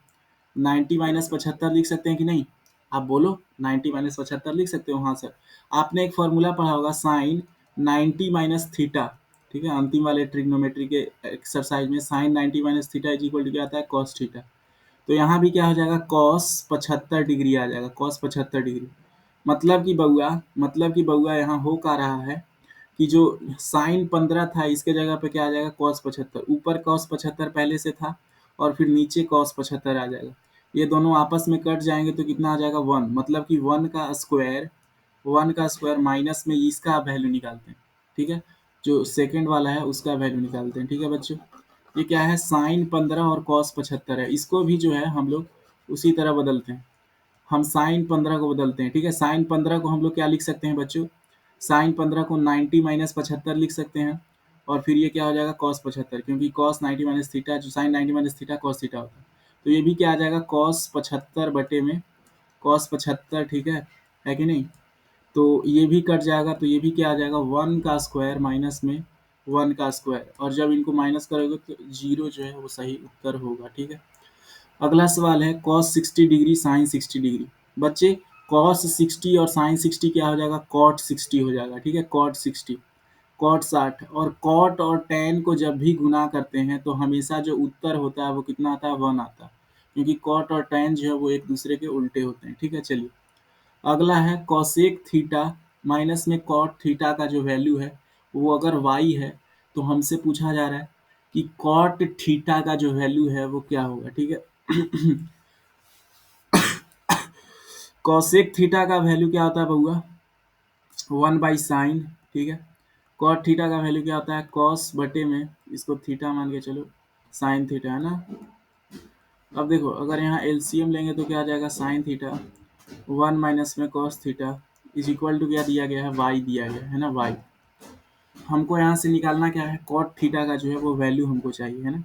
90 माइनस 75 लिख सकते हैं कि नहीं, आप बोलो, 90 माइनस 75 लिख सकते हो, हाँ सर। आपने एक फॉर्मूला पढ़ा होगा साइन 90 माइनस थीटा, ठीक है, अंतिम वाले ट्रिग्नोमेट्री के एक्सरसाइज में sine 90 minus theta is equal to क्या आता है, कॉस थीटा। तो यहाँ भी क्या हो जाएगा, कॉस 75 डिग्री आ जाएगा, कॉस 75 डिग्री। मतलब कि बउआ यहाँ हो का रहा है कि जो साइन 15 था इसके जगह पे क्या आ जाएगा, कॉस 75, ऊपर कॉस 75 पहले से था और फिर नीचे कॉस 75 आ जाएगा। ये दोनों आपस में कट जाएंगे तो कितना आ जाएगा 1, मतलब कि 1 का स्क्वायर माइनस में इसका वैल्यू निकालते हैं, ठीक है, जो सेकंड वाला है उसका वैल्यू निकालते हैं, ठीक है बच्चों। ये क्या है, साइन 15 और कॉस 75 है, इसको भी जो है हम लोग उसी तरह बदलते हैं, हम साइन 15 को बदलते हैं, ठीक है। साइन 15 को हम लोग क्या लिख सकते हैं बच्चों, साइन 15 को 90 माइनस 75 लिख सकते हैं, और फिर ये क्या हो जाएगा कॉस 75, क्योंकि कॉस 90 माइनस थीटा, जो sine 90 minus theta cos theta होता है। तो ये भी क्या आ जाएगा कॉस 75 बटे में कॉस 75, ठीक है कि नहीं। तो ये भी कट जाएगा, तो ये भी क्या आ जाएगा 1 का स्क्वायर माइनस में 1 का स्क्वायर, और जब इनको माइनस करोगे तो 0 जो है वो सही उत्तर होगा, ठीक है। अगला सवाल है cos 60 डिग्री साइन 60 डिग्री। बच्चे cos 60 और साइन 60 क्या हो जाएगा, cot 60 हो जाएगा, ठीक है, cot 60। कॉट 60 और कॉट और टैन को जब भी गुना करते हैं तो हमेशा जो उत्तर होता है वो कितना आता है, 1 आता है, क्योंकि कॉट और टैन जो है वो एक दूसरे के उल्टे होते हैं। ठीक है, चलिए अगला है कॉसेक थीटा माइनस में कॉट थीटा का जो वैल्यू है वो अगर वाई है तो हमसे पूछा जा रहा है कि कॉट थीटा का जो वैल्यू है वो क्या होगा। ठीक है, कॉसेक थीटा का वैल्यू क्या होता है बउआ, 1/sin। ठीक है, कॉट थीटा का वैल्यू क्या होता है, कॉस बटे में इसको थीटा मान के चलो साइन थीटा, है ना। अब देखो अगर यहाँ एलसीएम लेंगे तो क्या आ जाएगा, साइन थीटा 1 माइनस में cos theta is equal to क्या दिया गया है, वाई दिया गया है ना, वाई। हमको यहाँ से निकालना क्या है, कॉट थीटा का जो है वो वैल्यू हमको चाहिए, है ना।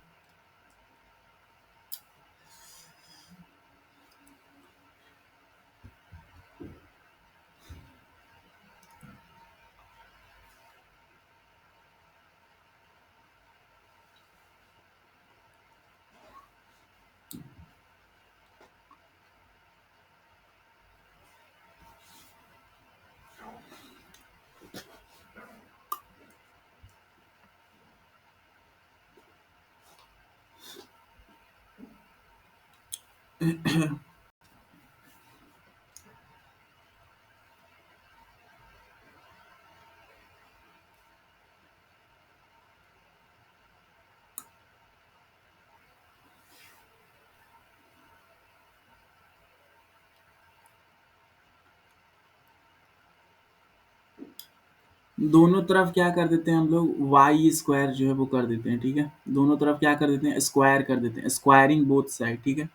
दोनों तरफ क्या कर देते हैं हम लोग, वाई स्क्वायर जो है वो कर देते हैं। ठीक है, दोनों तरफ क्या कर देते हैं, स्क्वायर कर देते हैं, स्क्वायरिंग बोथ साइड। ठीक है,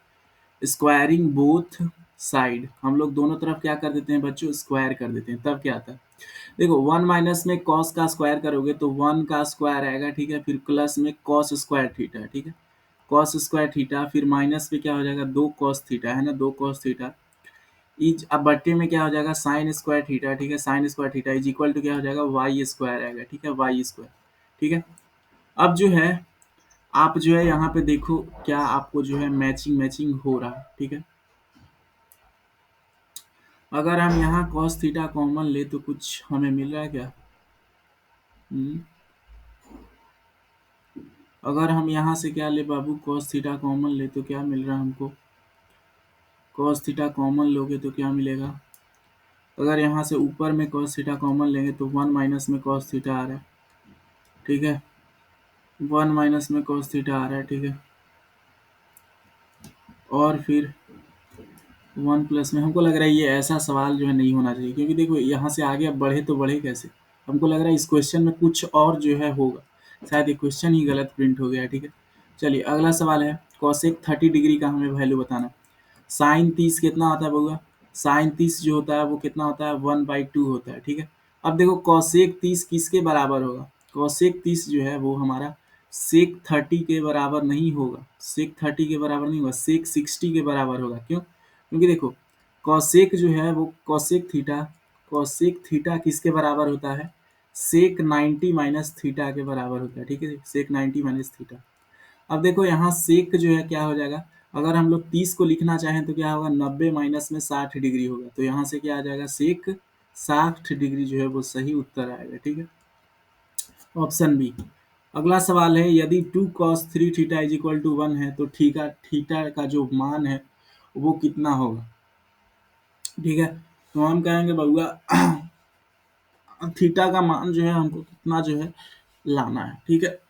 स्क्वायरिंग बोथ साइड हम लोग दोनों तरफ क्या कर देते हैं बच्चों, स्क्वायर कर देते हैं, तब क्या आता है, देखो 1 माइनस में कॉस का स्क्वायर करोगे तो 1 का स्क्वायर आएगा। ठीक है, फिर प्लस में कॉस स्क्वायर थीटा। ठीक है, कॉस स्क्वायर थीटा, फिर माइनस में क्या हो जाएगा, 2 कॉस थीटा, है ना, 2 कॉस थीटा इज, अब बट्टे में क्या हो जाएगा, साइन स्क्वायर थीटा। ठीक है, sine square theta is equal to क्या हो जाएगा, वाई स्क्वायर आएगा। ठीक है, वाई स्क्वायर। ठीक है, अब जो है आप जो है यहाँ पे देखो क्या आपको जो है मैचिंग मैचिंग हो रहा है। ठीक है, अगर हम यहाँ cos थीटा कॉमन ले तो कुछ हमें मिल रहा है क्या, हम्म? अगर हम यहाँ से क्या ले बाबू, cos थीटा कॉमन ले तो क्या मिल रहा है हमको, cos थीटा कॉमन लोगे तो क्या मिलेगा, अगर यहाँ से ऊपर में cos थीटा कॉमन लेंगे तो 1 माइनस में cos थीटा आ रहा है। ठीक है, 1 माइनस में cos थीटा आ रहा है। ठीक है, और फिर 1 प्लस में, हमको लग रहा है ये ऐसा सवाल जो है नहीं होना चाहिए, क्योंकि देखो यहाँ से आगे अब बढ़े तो बढ़े कैसे, हमको लग रहा है इस क्वेश्चन में कुछ और जो है होगा, शायद ये क्वेश्चन ही गलत प्रिंट हो गया है। ठीक है, चलिए अगला सवाल है, कॉसेक 30 डिग्री का हमें वैल्यू बताना। साइन 30 कितना होता है बउआ, साइन 30 जो होता है वो कितना होता है, 1/2 होता है। ठीक है, अब देखो कॉसेक 30 किसके बराबर होगा, कॉसेक 30 जो है वो हमारा सेक 30 के बराबर नहीं होगा, सेक 30 के बराबर नहीं होगा, सेक 60 के बराबर होगा। क्यों, क्योंकि देखो कॉसेक जो है वो कॉसेक थीटा किसके बराबर होता है, सेक 90 माइनस थीटा के बराबर होता है। ठीक है, सेक 90 माइनस थीटा। अब देखो यहाँ सेक जो है क्या हो जाएगा, अगर हम लोग 30 को लिखना चाहें तो क्या होगा, 90 माइनस में 60 डिग्री होगा, तो यहाँ से क्या आ जाएगा, सेक 60 डिग्री जो है वो सही उत्तर आएगा। ठीक है, ऑप्शन बी। अगला सवाल है, यदि 2 cos 3 theta is equal to 1 है तो थीटा थीटा का जो मान है वो कितना होगा। ठीक है, तो हम कहेंगे बउआ थीटा का मान जो है हमको कितना जो है लाना है। ठीक है,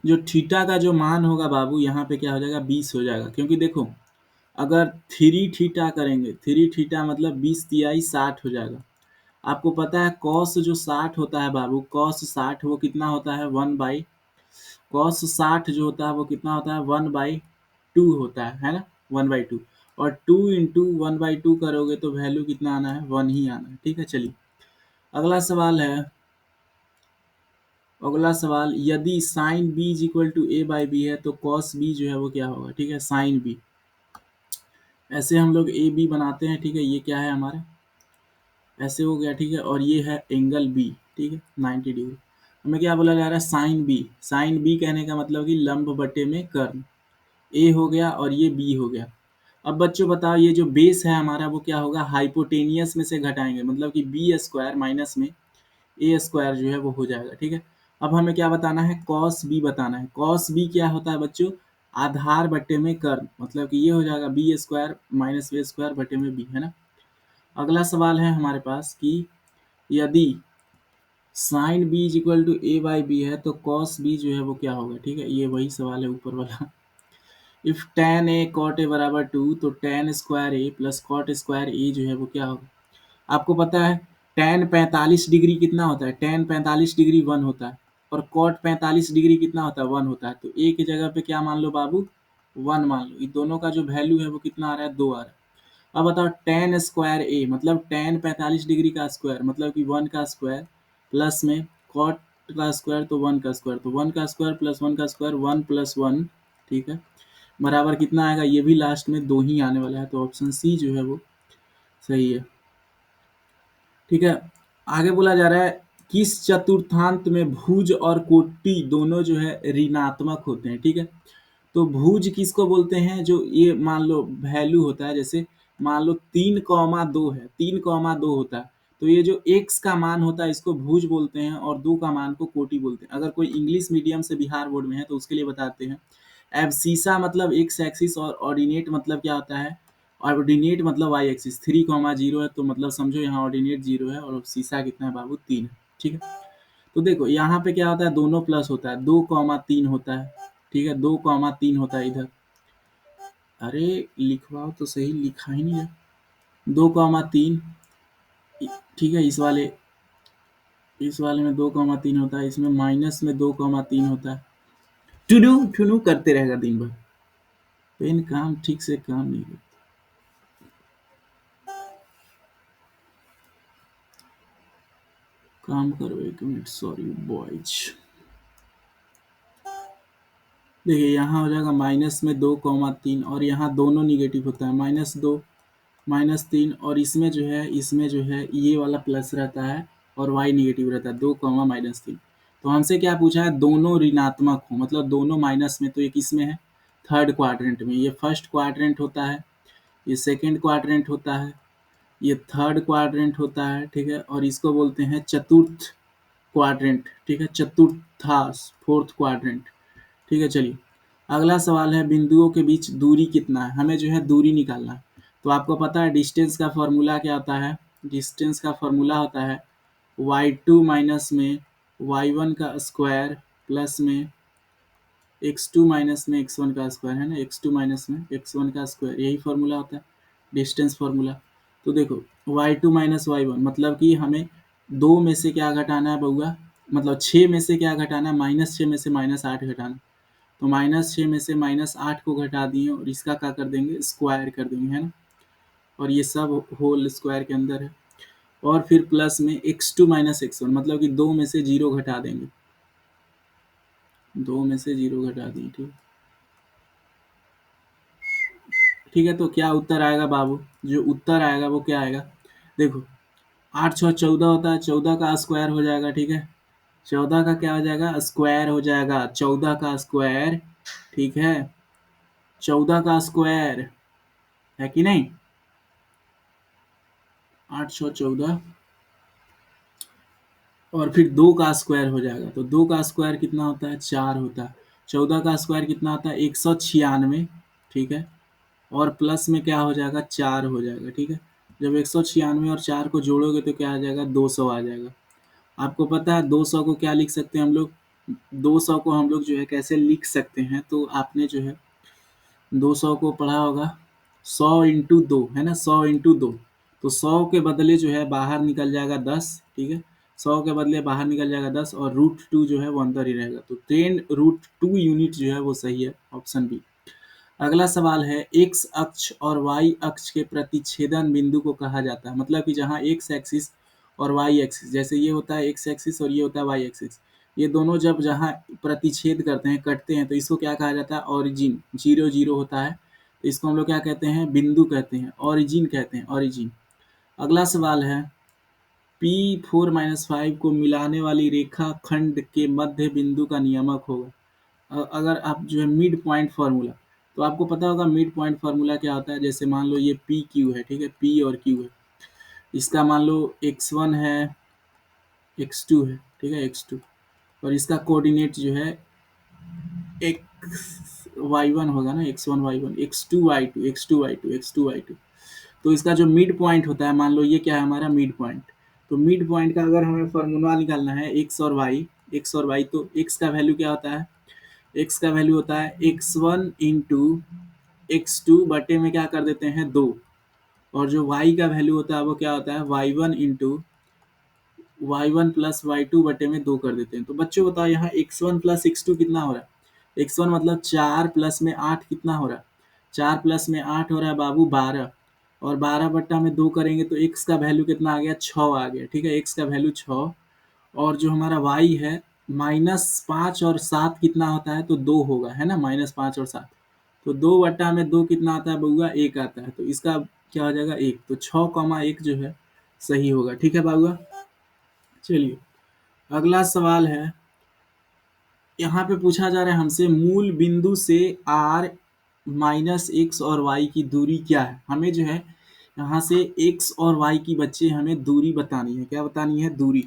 जो थीटा का जो मान होगा बाबू यहाँ पे क्या हो जाएगा, 20 हो जाएगा, क्योंकि देखो अगर 3 थीटा करेंगे, 3 थीटा मतलब 20 तिहाई 60 हो जाएगा। आपको पता है कॉस जो 60 होता है बाबू, कॉस 60 वो कितना होता है, 1 बाई, कॉस 60 जो होता है वो कितना होता है, 1/2 होता है ना, 1/2, और 2 इंटू 1/2 करोगे तो वैल्यू कितना आना है, 1 ही आना है। ठीक है, चलिए अगला सवाल है, अगला सवाल, यदि sine B is equal to A by B है तो कॉस बी जो है वो क्या होगा। ठीक है, साइन बी, ऐसे हम लोग ए बी बनाते हैं। ठीक है, ये क्या है हमारा, ऐसे हो गया, ठीक है। और ये है एंगल बी, ठीक है, 90 डिग्री। हमें क्या बोला जा रहा है, साइन बी। साइन बी कहने का मतलब कि लंब बटे में कर्ण। ए हो गया और ये बी हो गया। अब बच्चों बताओ, ये जो बेस है हमारा वो क्या होगा, हाइपोटेनियस में से घटाएंगे, मतलब कि बी स्क्वायर माइनस में ए स्क्वायर जो है वो हो जाएगा, ठीक है। अब हमें क्या बताना है, कॉस बी बताना है। कॉस बी क्या होता है बच्चों, आधार बट्टे में कर्ण, मतलब कि ये हो जाएगा बी स्क्वायर माइनस ए स्क्वायर बटे में बी, है ना। अगला सवाल है हमारे पास कि यदि sine B is equal to A by B है तो कॉस बी जो है वो क्या होगा, ठीक है। ये वही सवाल है ऊपर वाला। इफ tan ए cot ए बराबर 2 तो tan स्क्वायर ए प्लस cot स्क्वायर ए जो है वो क्या होगा। आपको पता है tan 45 डिग्री कितना होता है, tan 45 डिग्री 1 होता है, और cot 45 डिग्री कितना होता है, 1 होता है। तो ए की जगह पे क्या मान लो बाबू, 1 मान लो। ये दोनों का जो वैल्यू है वो कितना आ रहा है, 2 आ रहा है। अब बताओ tan स्क्वायर ए, मतलब tan 45 डिग्री का स्क्वायर, मतलब कि 1 का स्क्वायर, प्लस में cot का स्क्वायर तो 1 का स्क्वायर, तो 1 का स्क्वायर प्लस 1 का स्क्वायर 1 प्लस 1, ठीक है, बराबर कितना आएगा, ये भी लास्ट में 2 ही आने वाला है। तो ऑप्शन सी जो है वो सही है, ठीक है। आगे बोला जा रहा है किस चतुर्थांत में भुज और कोटि दोनों जो है ऋणात्मक होते हैं, ठीक है। तो भुज किसको बोलते हैं, जो ये मान लो वैल्यू होता है, जैसे मान लो 3,2 है, 3,2 होता है, तो ये जो x का मान होता है इसको भुज बोलते हैं, और 2 का मान को कोटि बोलते हैं। अगर कोई इंग्लिश मीडियम से बिहार बोर्ड में है तो उसके लिए बताते हैं। एब्सिसा मतलब एक्स एक्सिस, और ऑर्डिनेट मतलब क्या होता है, ऑर्डिनेट मतलब वाई एक्सिस। 3,0 है तो मतलब समझो यहाँ ऑर्डिनेट 0 है, और सीसा कितना है बाबू, 3 है, ठीक है। तो देखो यहाँ पे क्या होता है, दोनों प्लस होता है, 2,3 होता है, ठीक है, 2,3 होता है इधर। अरे लिखवाओ तो सही, लिखा ही नहीं है। 2,3, ठीक है। इस वाले में 2,3 होता है, इसमें माइनस में 2,3 होता है। टुडू टुनू करते रहेगा दिन भर, पेन काम ठीक से काम नहीं करता। काम करो, 1 मिनट, सॉरी बॉयज। देखिए यहाँ हो जाएगा माइनस में 2,3, और यहाँ दोनों निगेटिव होता है, -2 -3, और इसमें जो है ये वाला प्लस रहता है और y निगेटिव रहता है, 2, -3। तो हमसे क्या पूछा है, दोनों ऋणात्मक हो, मतलब दोनों माइनस में। तो ये किस में है, थर्ड क्वाड्रेंट में। ये फर्स्ट क्वाड्रेंट होता है, ये सेकेंड क्वाड्रेंट होता है, ये थर्ड क्वाड्रेंट होता है, ठीक है। और इसको बोलते हैं चतुर्थ क्वाड्रेंट, ठीक है, चतुर्थांश, फोर्थ क्वाड्रेंट, ठीक है। चलिए अगला सवाल है, बिंदुओं के बीच दूरी कितना है, हमें जो है दूरी निकालना है। तो आपको पता है डिस्टेंस का फॉर्मूला क्या होता है, डिस्टेंस का फॉर्मूला होता है y2 माइनस में y1 का स्क्वायर प्लस में x2 माइनस में x1 का स्क्वायर, है ना, x2 माइनस में x1 का स्क्वायर, यही फॉर्मूला होता है डिस्टेंस फॉर्मूला। तो देखो y2 माइनस y1 मतलब कि हमें 2 में से क्या घटाना है बउआ, मतलब 6 में से क्या घटाना है, -6 में से -8 घटाना। तो -6 में से -8 को घटा दिए, और इसका क्या कर देंगे, स्क्वायर कर देंगे, है ना। और ये सब होल स्क्वायर के अंदर है। और फिर प्लस में x2 माइनस x1 मतलब कि 2 में से 0 घटा देंगे, 2 में से 0 घटा दिए, ठीक। ठीक है, तो क्या उत्तर आएगा बाबू, जो उत्तर आएगा वो क्या आएगा, देखो 8 6 14 होता है, 14 का स्क्वायर हो जाएगा, ठीक है। 14 का क्या हो जाएगा, स्क्वायर हो जाएगा, 14 का स्क्वायर, ठीक है, 14 का स्क्वायर है कि नहीं, 8 6 14, और फिर 2 का स्क्वायर हो जाएगा। तो 2 का स्क्वायर कितना होता है, 4 होता है। 14 का स्क्वायर कितना होता है, 196, ठीक है। और प्लस में क्या हो जाएगा, 4 हो जाएगा, ठीक है। जब 196 और 4 को जोड़ोगे तो क्या आ जाएगा, 200 आ जाएगा। आपको पता है 200 को क्या लिख सकते हैं हम लोग, 200 को हम लोग जो है कैसे लिख सकते हैं, तो आपने जो है 200 को पढ़ा होगा, 100 × 2 है ना, 100 × 2। तो 100 के बदले जो है बाहर निकल जाएगा 10, ठीक है। 100 के बदले बाहर निकल जाएगा 10, और √2 जो है वो अंदर ही रहेगा। तो 10√2 यूनिट जो है वो सही है, ऑप्शन बी। अगला सवाल है, एक्स अक्ष और वाई अक्ष के प्रतिच्छेदन बिंदु को कहा जाता है, मतलब कि जहाँ एक्स एक्सिस और वाई एक्सिस, जैसे ये होता है एक्स एक्सिस और ये होता है वाई एक्सिस, ये दोनों जब जहाँ प्रतिच्छेद करते हैं, कटते हैं, तो इसको क्या कहा जाता है, ओरिजिन, 0 0 होता है, तो इसको हम लोग क्या कहते हैं, बिंदु कहते हैं, ओरिजिन कहते हैं, ओरिजिन। अगला सवाल है, P4-5 को मिलाने वाली रेखा खंड के मध्य बिंदु का नियामक होगा। अगर आप जो है मिड पॉइंट फार्मूला, तो आपको पता होगा मिड पॉइंट फार्मूला क्या होता है। जैसे मान लो ये पी क्यू है, ठीक है, पी और क्यू है, इसका मान लो x1 है, x2 है, ठीक है, x2, और इसका कोऑर्डिनेट जो है एक्स वाई वन होगा ना, x1 y1, x2 y2, x2 y2, x2 y2। तो इसका जो मिड पॉइंट होता है, मान लो ये क्या है हमारा मिड पॉइंट। तो मिड पॉइंट का अगर हमें फार्मूला निकालना है एक्स और वाई, तो एक्स का वैल्यू क्या होता है, एक्स का वैल्यू होता है x1 इंटू x2 बटे में क्या कर देते हैं 2, और जो y का वैल्यू होता है वो क्या होता है y1 into y1 plus y2 बटे में 2 कर देते हैं। तो बच्चों बताओ यहाँ x1 प्लस x2 कितना हो रहा है। x1 मतलब 4 प्लस में 8 कितना हो रहा है, 4 प्लस में 8 हो रहा है बाबू 12, और 12 बट्टा में 2 करेंगे तो x का वैल्यू कितना आ गया, 6 आ गया, ठीक है, x का वैल्यू 6। और जो हमारा y है -5 और 7 कितना होता है, तो 2 होगा, है ना, -5 और 7, तो 2 बट्टा में 2 कितना आता है बउआ, 1 आता है, तो इसका क्या हो जाएगा 1, तो 6,1 जो है सही होगा, ठीक है बाबुआ। चलिए अगला सवाल है, यहाँ पे पूछा जा रहा है हमसे मूल बिंदु से r माइनस एक्स और y की दूरी क्या है। हमें जो है यहाँ से x और y की बच्चे हमें दूरी बतानी है। क्या बतानी है, दूरी।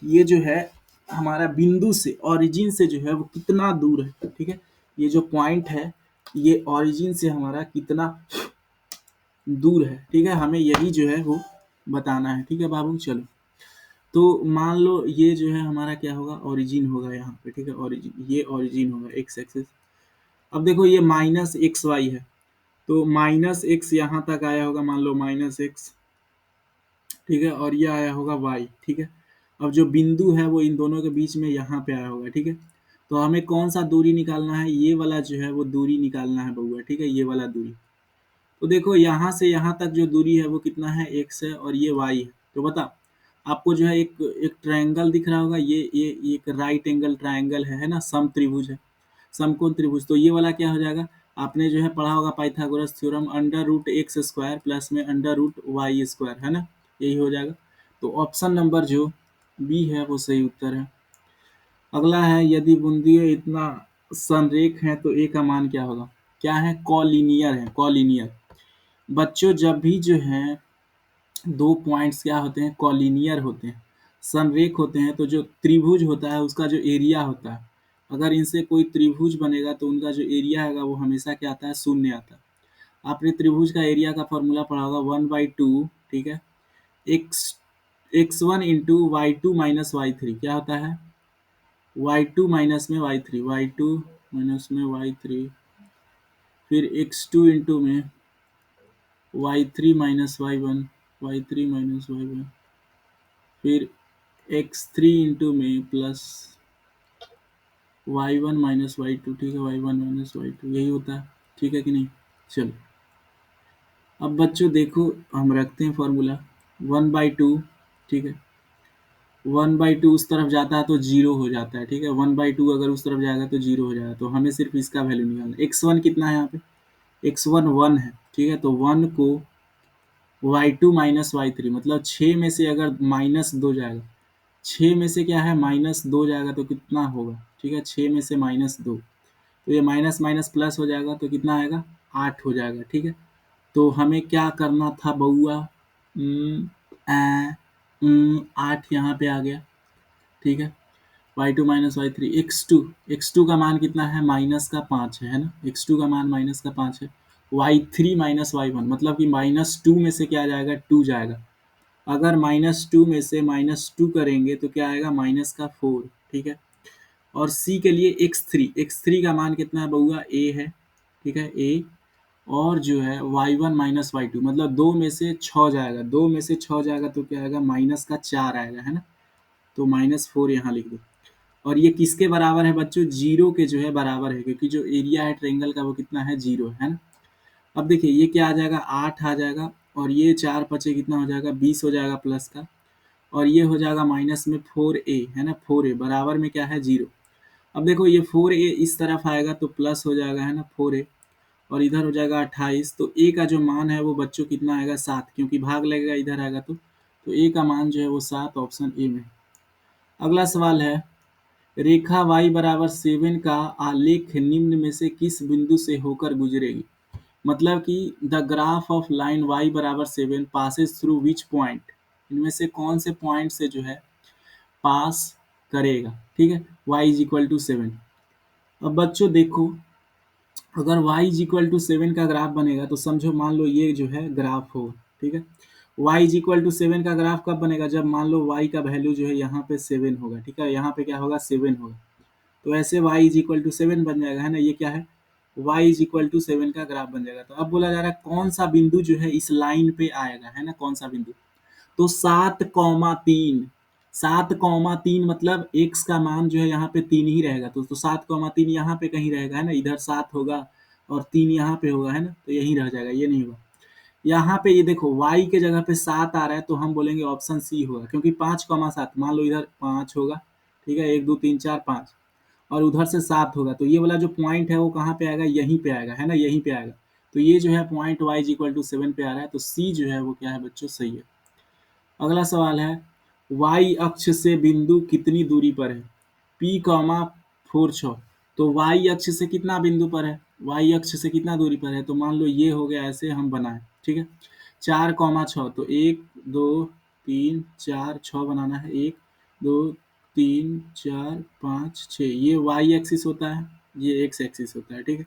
ये जो है हमारा बिंदु से, ओरिजिन से जो है वो कितना दूर है, ठीक है, ये जो पॉइंट है ये ओरिजिन से हमारा कितना दूर है, ठीक है, हमें यही जो है वो बताना है, ठीक है बाबू। चलो तो मान लो ये जो है हमारा क्या होगा, ओरिजिन होगा यहाँ पे, ठीक है, ओरिजिन, ये ओरिजिन होगा एक्स एक्सिस। अब देखो ये माइनस एक्स वाई है, तो माइनस एक्स यहाँ तक आया होगा, मान लो माइनस एक्स, ठीक है, और ये आया होगा वाई, ठीक है। अब जो बिंदु है वो इन दोनों के बीच में यहाँ पे आया होगा, ठीक है। तो हमें कौन सा दूरी निकालना है, ये वाला जो है वो दूरी निकालना है बउआ, ठीक है, ये वाला दूरी। तो देखो यहाँ से यहाँ तक जो दूरी है वो कितना है, एक्स है, और ये वाई है। तो बता, आपको जो है एक एक ट्रायंगल दिख रहा होगा, ये एक राइट एंगल ट्रायंगल है ना, समत्रिभुज है, समकोण त्रिभुज। तो ये वाला क्या हो जाएगा, आपने जो है पढ़ा होगा Pythagoras theorem, under root x square plus में अंडर रूट वाई स्क्वायर, है ना, यही हो जाएगा। तो ऑप्शन नंबर जो बी है वो सही उत्तर है। अगला है, यदि बूंदियों इतना संरेख है तो ए का मान क्या होगा। क्या है, कॉलिनियर है, कॉलिनियर। बच्चों जब भी जो है दो पॉइंट्स क्या होते हैं, कॉलिनियर होते हैं, समरेख होते हैं, तो जो त्रिभुज होता है उसका जो एरिया होता है, अगर इनसे कोई त्रिभुज बनेगा तो उनका जो एरिया है वो हमेशा क्या आता है, शून्य आता है। आपने त्रिभुज का एरिया का फॉर्मूला पढ़ा होगा 1/2, ठीक है, x1 into y2 minus y3 क्या होता है, y2 माइनस में y3, y2 माइनस में y3, फिर x2 इंटू में y3 minus y1, y3 minus y1, फिर x3 इंटू में प्लस y1 माइनस y2, ठीक है, y1 माइनस y2, यही होता है, ठीक है कि नहीं। चलो अब बच्चों देखो, हम रखते हैं फॉर्मूला 1/2, ठीक है, 1/2 उस तरफ जाता है तो जीरो हो जाता है, ठीक है, 1/2 अगर उस तरफ जाएगा तो जीरो हो जाएगा। तो हमें सिर्फ इसका वैल्यू निकालना है। x1 कितना है यहाँ पे, x1 1 है, ठीक है, तो 1 को y2 माइनस y3, मतलब 6 में से अगर -2 जाएगा, 6 में से क्या है -2 जाएगा तो कितना होगा, ठीक है, 6 में से -2, तो ये माइनस माइनस प्लस हो जाएगा तो कितना आएगा, 8 हो जाएगा, ठीक है। तो हमें क्या करना था बउआ, 8 यहाँ पे आ गया, ठीक है, y2 माइनस y3, x2 का मान कितना है, -5 है ना, x2 का मान -5 है, y3 माइनस y1, मतलब कि -2 में से क्या जाएगा, 2 जाएगा। अगर -2 में से -2 करेंगे तो क्या आएगा, -4, ठीक है। और सी के लिए x3 का मान कितना है बउआ, a है, ठीक है, a, और जो है y1 माइनस y2, मतलब 2 में से 6 जाएगा, 2 में से 6 जाएगा तो क्या आएगा, -4 आएगा, है ना, तो -4 यहाँ लिख दो। और ये किसके बराबर है बच्चों, जीरो के जो है बराबर है, क्योंकि जो एरिया है ट्रायंगल का वो कितना है, जीरो है ना। अब देखिए ये क्या आ जाएगा, 8 आ जाएगा, और ये 4 पचे कितना हो जाएगा, 20 हो जाएगा प्लस का, और ये हो जाएगा माइनस में 4a, है ना, 4a बराबर में क्या है, जीरो। अब देखो ये 4a इस तरफ आएगा तो प्लस हो जाएगा, है ना, 4a, और इधर हो जाएगा 28, तो a का जो मान है वो बच्चों कितना आएगा, 7, क्योंकि भाग लगेगा इधर आएगा तो तो ए का मान जो है वो 7 ऑप्शन ए में। अगला सवाल है, रेखा y बराबर 7 का आलेख निम्न में से किस बिंदु से होकर गुजरेगी। मतलब कि the graph of line y बराबर 7 पासेस थ्रू विच पॉइंट, इनमें से कौन से पॉइंट से जो है पास करेगा। ठीक है, y इज इक्वल टू 7। अब बच्चों देखो, अगर y इज इक्वल टू 7 का ग्राफ बनेगा तो समझो मान लो ये जो है ग्राफ होगा। ठीक है, y इज इक्वल टू 7 का ग्राफ कब बनेगा, जब मान लो y का वैल्यू जो है यहाँ पे 7 होगा। ठीक है, यहाँ पे क्या होगा, 7 होगा। तो ऐसे y इज इक्वल टू 7 बन जाएगा, है ना। ये क्या है, y इज इक्वल टू 7 का ग्राफ बन जाएगा। तो अब बोला जा रहा है कौन सा बिंदु जो है इस लाइन पे आएगा, है ना, कौन सा बिंदु। तो 7,3, 7,3 मतलब x का मान जो है यहाँ पे 3 ही रहेगा। तो 7,3 यहाँ पे कहीं रहेगा, है ना, इधर 7 होगा और 3 यहाँ पे होगा, है ना, तो यही रह जाएगा, ये नहीं होगा। यहाँ पे ये देखो y के जगह पे 7 आ रहा है तो हम बोलेंगे ऑप्शन सी होगा, क्योंकि 5,7 मान लो इधर 5 होगा। ठीक है, 1 2 3 4 5 और उधर से 7 होगा, तो ये वाला जो पॉइंट है वो कहाँ पे आएगा, यहीं पे आएगा, है ना, यहीं पे आएगा। तो ये जो है point y is equal to 7 पे आ रहा है, तो सी जो है वो क्या है बच्चों, सही है। अगला सवाल है, y अक्ष से बिंदु कितनी दूरी पर है, p कॉमा 4 6। तो y अक्ष से कितना बिंदु पर है, y अक्ष से कितना दूरी पर है, तो मान लो ये हो गया, ऐसे हम बनाए। ठीक है, 4,6, तो 1 2 3 4 6 बनाना है, 1 2 3 4 5 6, ये y एक्सिस होता है, ये x एक्सिस होता है। ठीक है,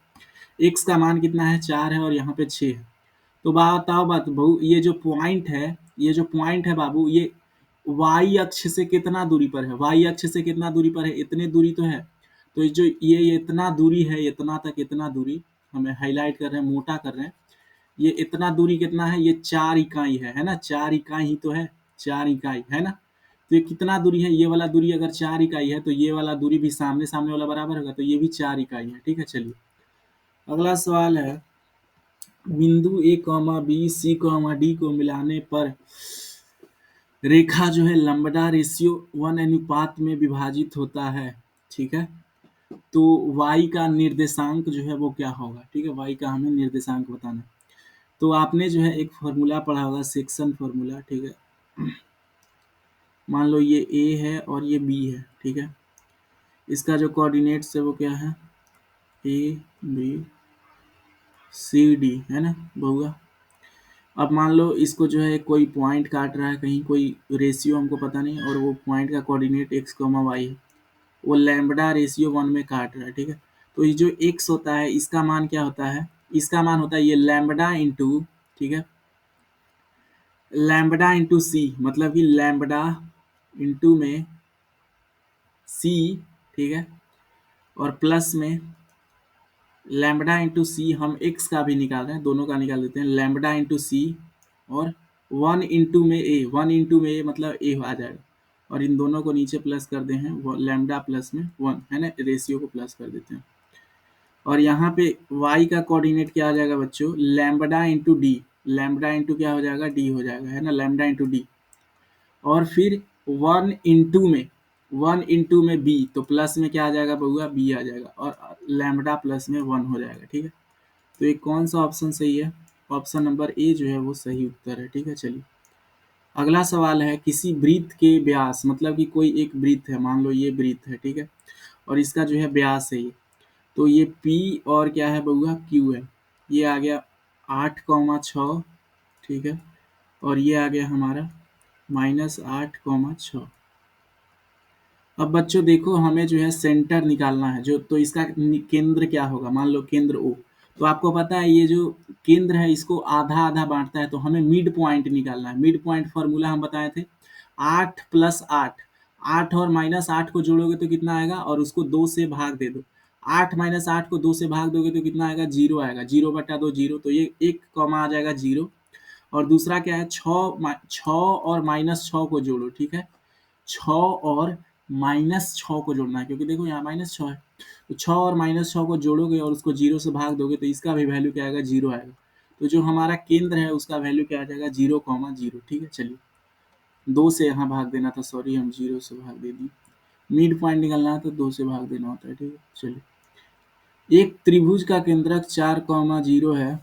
x का मान कितना है, 4 है और यहाँ पे 6 है। तो बताओ बात बहू, ये जो पॉइंट है, ये जो पॉइंट है बाबू, ये y अक्ष से कितना दूरी पर है, y अक्ष से कितना दूरी पर है, इतने दूरी तो है। तो जो ये इतना दूरी है, इतना तक, इतना दूरी हमें हाईलाइट कर रहे हैं, मोटा कर रहे हैं। ये इतना दूरी कितना है, ये 4 इकाई है ना, 4 इकाई ही तो है, 4 इकाई है ना। तो ये कितना दूरी है, ये वाला दूरी अगर 4 इकाई है तो ये वाला दूरी भी सामने सामने वाला बराबर होगा, तो ये भी 4 इकाई है। ठीक है, चलिए अगला सवाल है, बिंदु A comma B C comma D को मिलाने पर रेखा जो है लंबडा रेशियो 1 अनुपात में विभाजित होता है। ठीक है, तो y का निर्देशांक जो है वो क्या होगा। ठीक है, y का हमें निर्देशांक बताना है। तो आपने जो है एक फॉर्मूला पढ़ा होगा, सेक्शन फॉर्मूला। ठीक है, मान लो ये a है और ये b है। ठीक है, इसका जो कोऑर्डिनेट्स है वो क्या है, a b c d, है ना बहुआ। अब मान लो इसको जो है कोई पॉइंट काट रहा है, कहीं कोई रेशियो हमको पता नहीं, और वो पॉइंट का कोऑर्डिनेट x, y है, वो लैम्बडा रेशियो 1 में काट रहा है। ठीक है, तो ये जो x होता है इसका मान क्या होता है, इसका मान होता है ये लैम्बडा इंटू, ठीक है, लैम्बडा इंटू सी, मतलब कि लैम्बडा इंटू में सी। ठीक है, और प्लस में लैम्बडा इंटू सी, हम x का भी निकाल रहे हैं, दोनों का निकाल देते हैं, लैम्बडा इंटू सी और 1 इंटू में a, 1 इंटू में a मतलब a आ जाएगा, और इन दोनों को नीचे प्लस कर दे हैं, वो लैम्बडा प्लस में 1, है ना, रेशियो को प्लस कर देते हैं। और यहाँ पे y का कोऑर्डिनेट क्या आ जाएगा बच्चों, lambda into D, lambda into क्या हो जाएगा, डी हो जाएगा, है ना, लैम्बडा इंटू डी। और फिर 1 इंटू में, 1 इंटू में b, तो प्लस में क्या आ जाएगा बउआ, b आ जाएगा, और लैम्बडा प्लस में 1 हो जाएगा। ठीक है, तो ये कौन सा ऑप्शन सही है, ऑप्शन नंबर ए जो है वो सही उत्तर है। ठीक है, चलिए अगला सवाल है, किसी वृत्त के व्यास, मतलब कि कोई एक वृत्त है, मान लो ये वृत्त है। ठीक है, और इसका जो है व्यास है ये, तो ये P और क्या है बउआ, Q है। ये आ गया 8,6। ठीक है, और ये आ गया हमारा -8,6। अब बच्चों देखो, हमें जो है सेंटर निकालना है, जो तो इसका केंद्र क्या होगा, मान लो केंद्र O। तो आपको पता है ये जो केंद्र है इसको आधा आधा बांटता है, तो हमें मिड पॉइंट निकालना है। मिड पॉइंट फॉर्मूला हम बताए थे, 8 + 8, 8 और -8 को जोड़ोगे तो कितना आएगा, और उसको 2 से भाग दे दो। 8 - 8 को 2 से भाग दोगे तो कितना आएगा, 0 आएगा, 0/2 0, तो ये एक कॉमा आ जाएगा 0। और दूसरा क्या है, 6 और -6 को जोड़ो। ठीक है, 6 और -6 को जोड़ना है, क्योंकि देखो यहाँ -6 है, तो 6 और -6 को जोड़ोगे और उसको 0 से भाग दोगे तो इसका भी वैल्यू क्या आएगा, 0 आएगा। तो जो हमारा केंद्र है उसका वैल्यू क्या आ जाएगा, 0,0। ठीक है, चलिए 2 से यहाँ भाग देना था, सॉरी हम 0 से भाग दे दिए। मिड पॉइंट निकलना है तो 2 से भाग देना होता है। ठीक है, चलिए एक त्रिभुज का केंद्रक 4,0 है।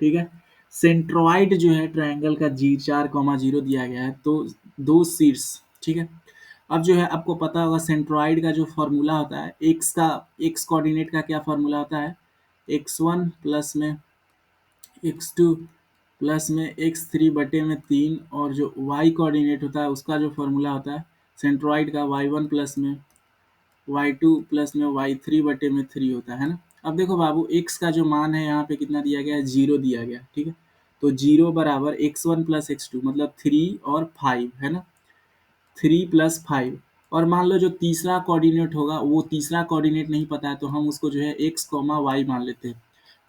ठीक है, सेंट्रॉइड जो है ट्रायंगल का G4, 0 दिया गया है, तो दो शीर्ष, ठीक है। अब जो है आपको पता होगा सेंट्रॉइड का जो फॉर्मूला होता है, एक्स कोऑर्डिनेट का क्या फॉर्मूला होता है, x1 प्लस में x2 प्लस में x3/3, और जो y कोऑर्डिनेट होता है उसका जो फॉर्मूला होता है सेंट्रॉइड का y1 प्लस में y2 प्लस में y3/3 होता है ना। अब देखो बाबू, x का जो मान है यहाँ पे कितना दिया गया है, 0 दिया गया, ठीक है। तो 0 बराबर x1 प्लस x2 मतलब 3 और 5 है ना, 3 प्लस 5। और मान लो जो तीसरा कोऑर्डिनेट होगा, वो तीसरा कोऑर्डिनेट नहीं पता है तो हम उसको जो है x कॉमा वाई मान लेते हैं।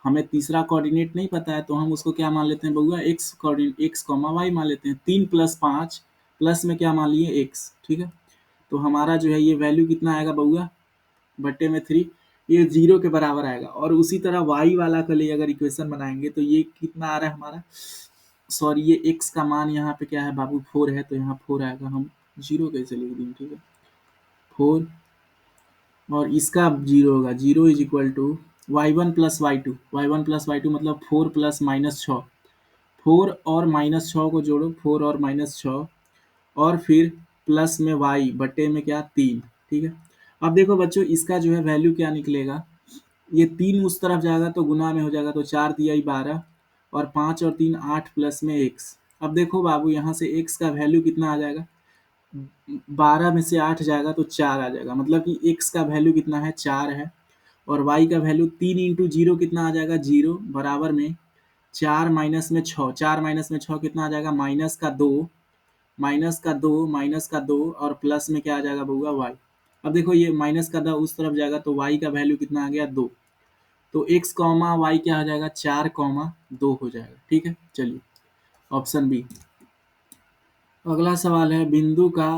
हमें तीसरा कोऑर्डिनेट नहीं पता है तो हम उसको क्या मान लेते हैं बउआ, x कॉमा वाई मान लेते हैं। 3 प्लस 5 प्लस में क्या मान लिए, x, ठीक है। तो हमारा जो है ये वैल्यू कितना आएगा बउआ, बट्टे में 3, ये 0 के बराबर आएगा। और उसी तरह y वाला के लिए अगर इक्वेशन बनाएंगे तो ये कितना आ रहा है हमारा, सॉरी ये x का मान यहाँ पे क्या है बाबू, 4 है, तो यहाँ 4 आएगा। हम 0 कैसे लिख देंगे, ठीक है, 4, और इसका 0 होगा, 0 is equal to y1 plus y two मतलब 4 प्लस माइनस 6, 4 और माइनस 6 को जोड़ो, 4 और माइनस 6, और फिर प्लस में y बटे में क्या, 3, ठीक है। अब देखो बच्चों, इसका जो है वैल्यू क्या निकलेगा, ये 3 उस तरफ जाएगा तो गुना में हो जाएगा, तो 4 दिया 12, और 5 और 3 8 प्लस में x। अब देखो बाबू, यहाँ से x का वैल्यू कितना आ जाएगा, 12 में से 8 जाएगा तो 4 आ जाएगा, मतलब कि x का वैल्यू कितना है, 4 है। और y का वैल्यू 3 इंटू 0 कितना आ जाएगा, 0 बराबर में 4 माइनस में 6, 4 माइनस में 6 कितना आ जाएगा, माइनस का दो और प्लस में क्या आ जाएगा बउआ, y। अब देखो ये माइनस का 2 उस तरफ जाएगा तो y का वैल्यू कितना आ गया, 2। तो x कॉमा वाई क्या हो जाएगा, 4,2 हो जाएगा, ठीक है। चलिए ऑप्शन बी। अगला सवाल है, बिंदु का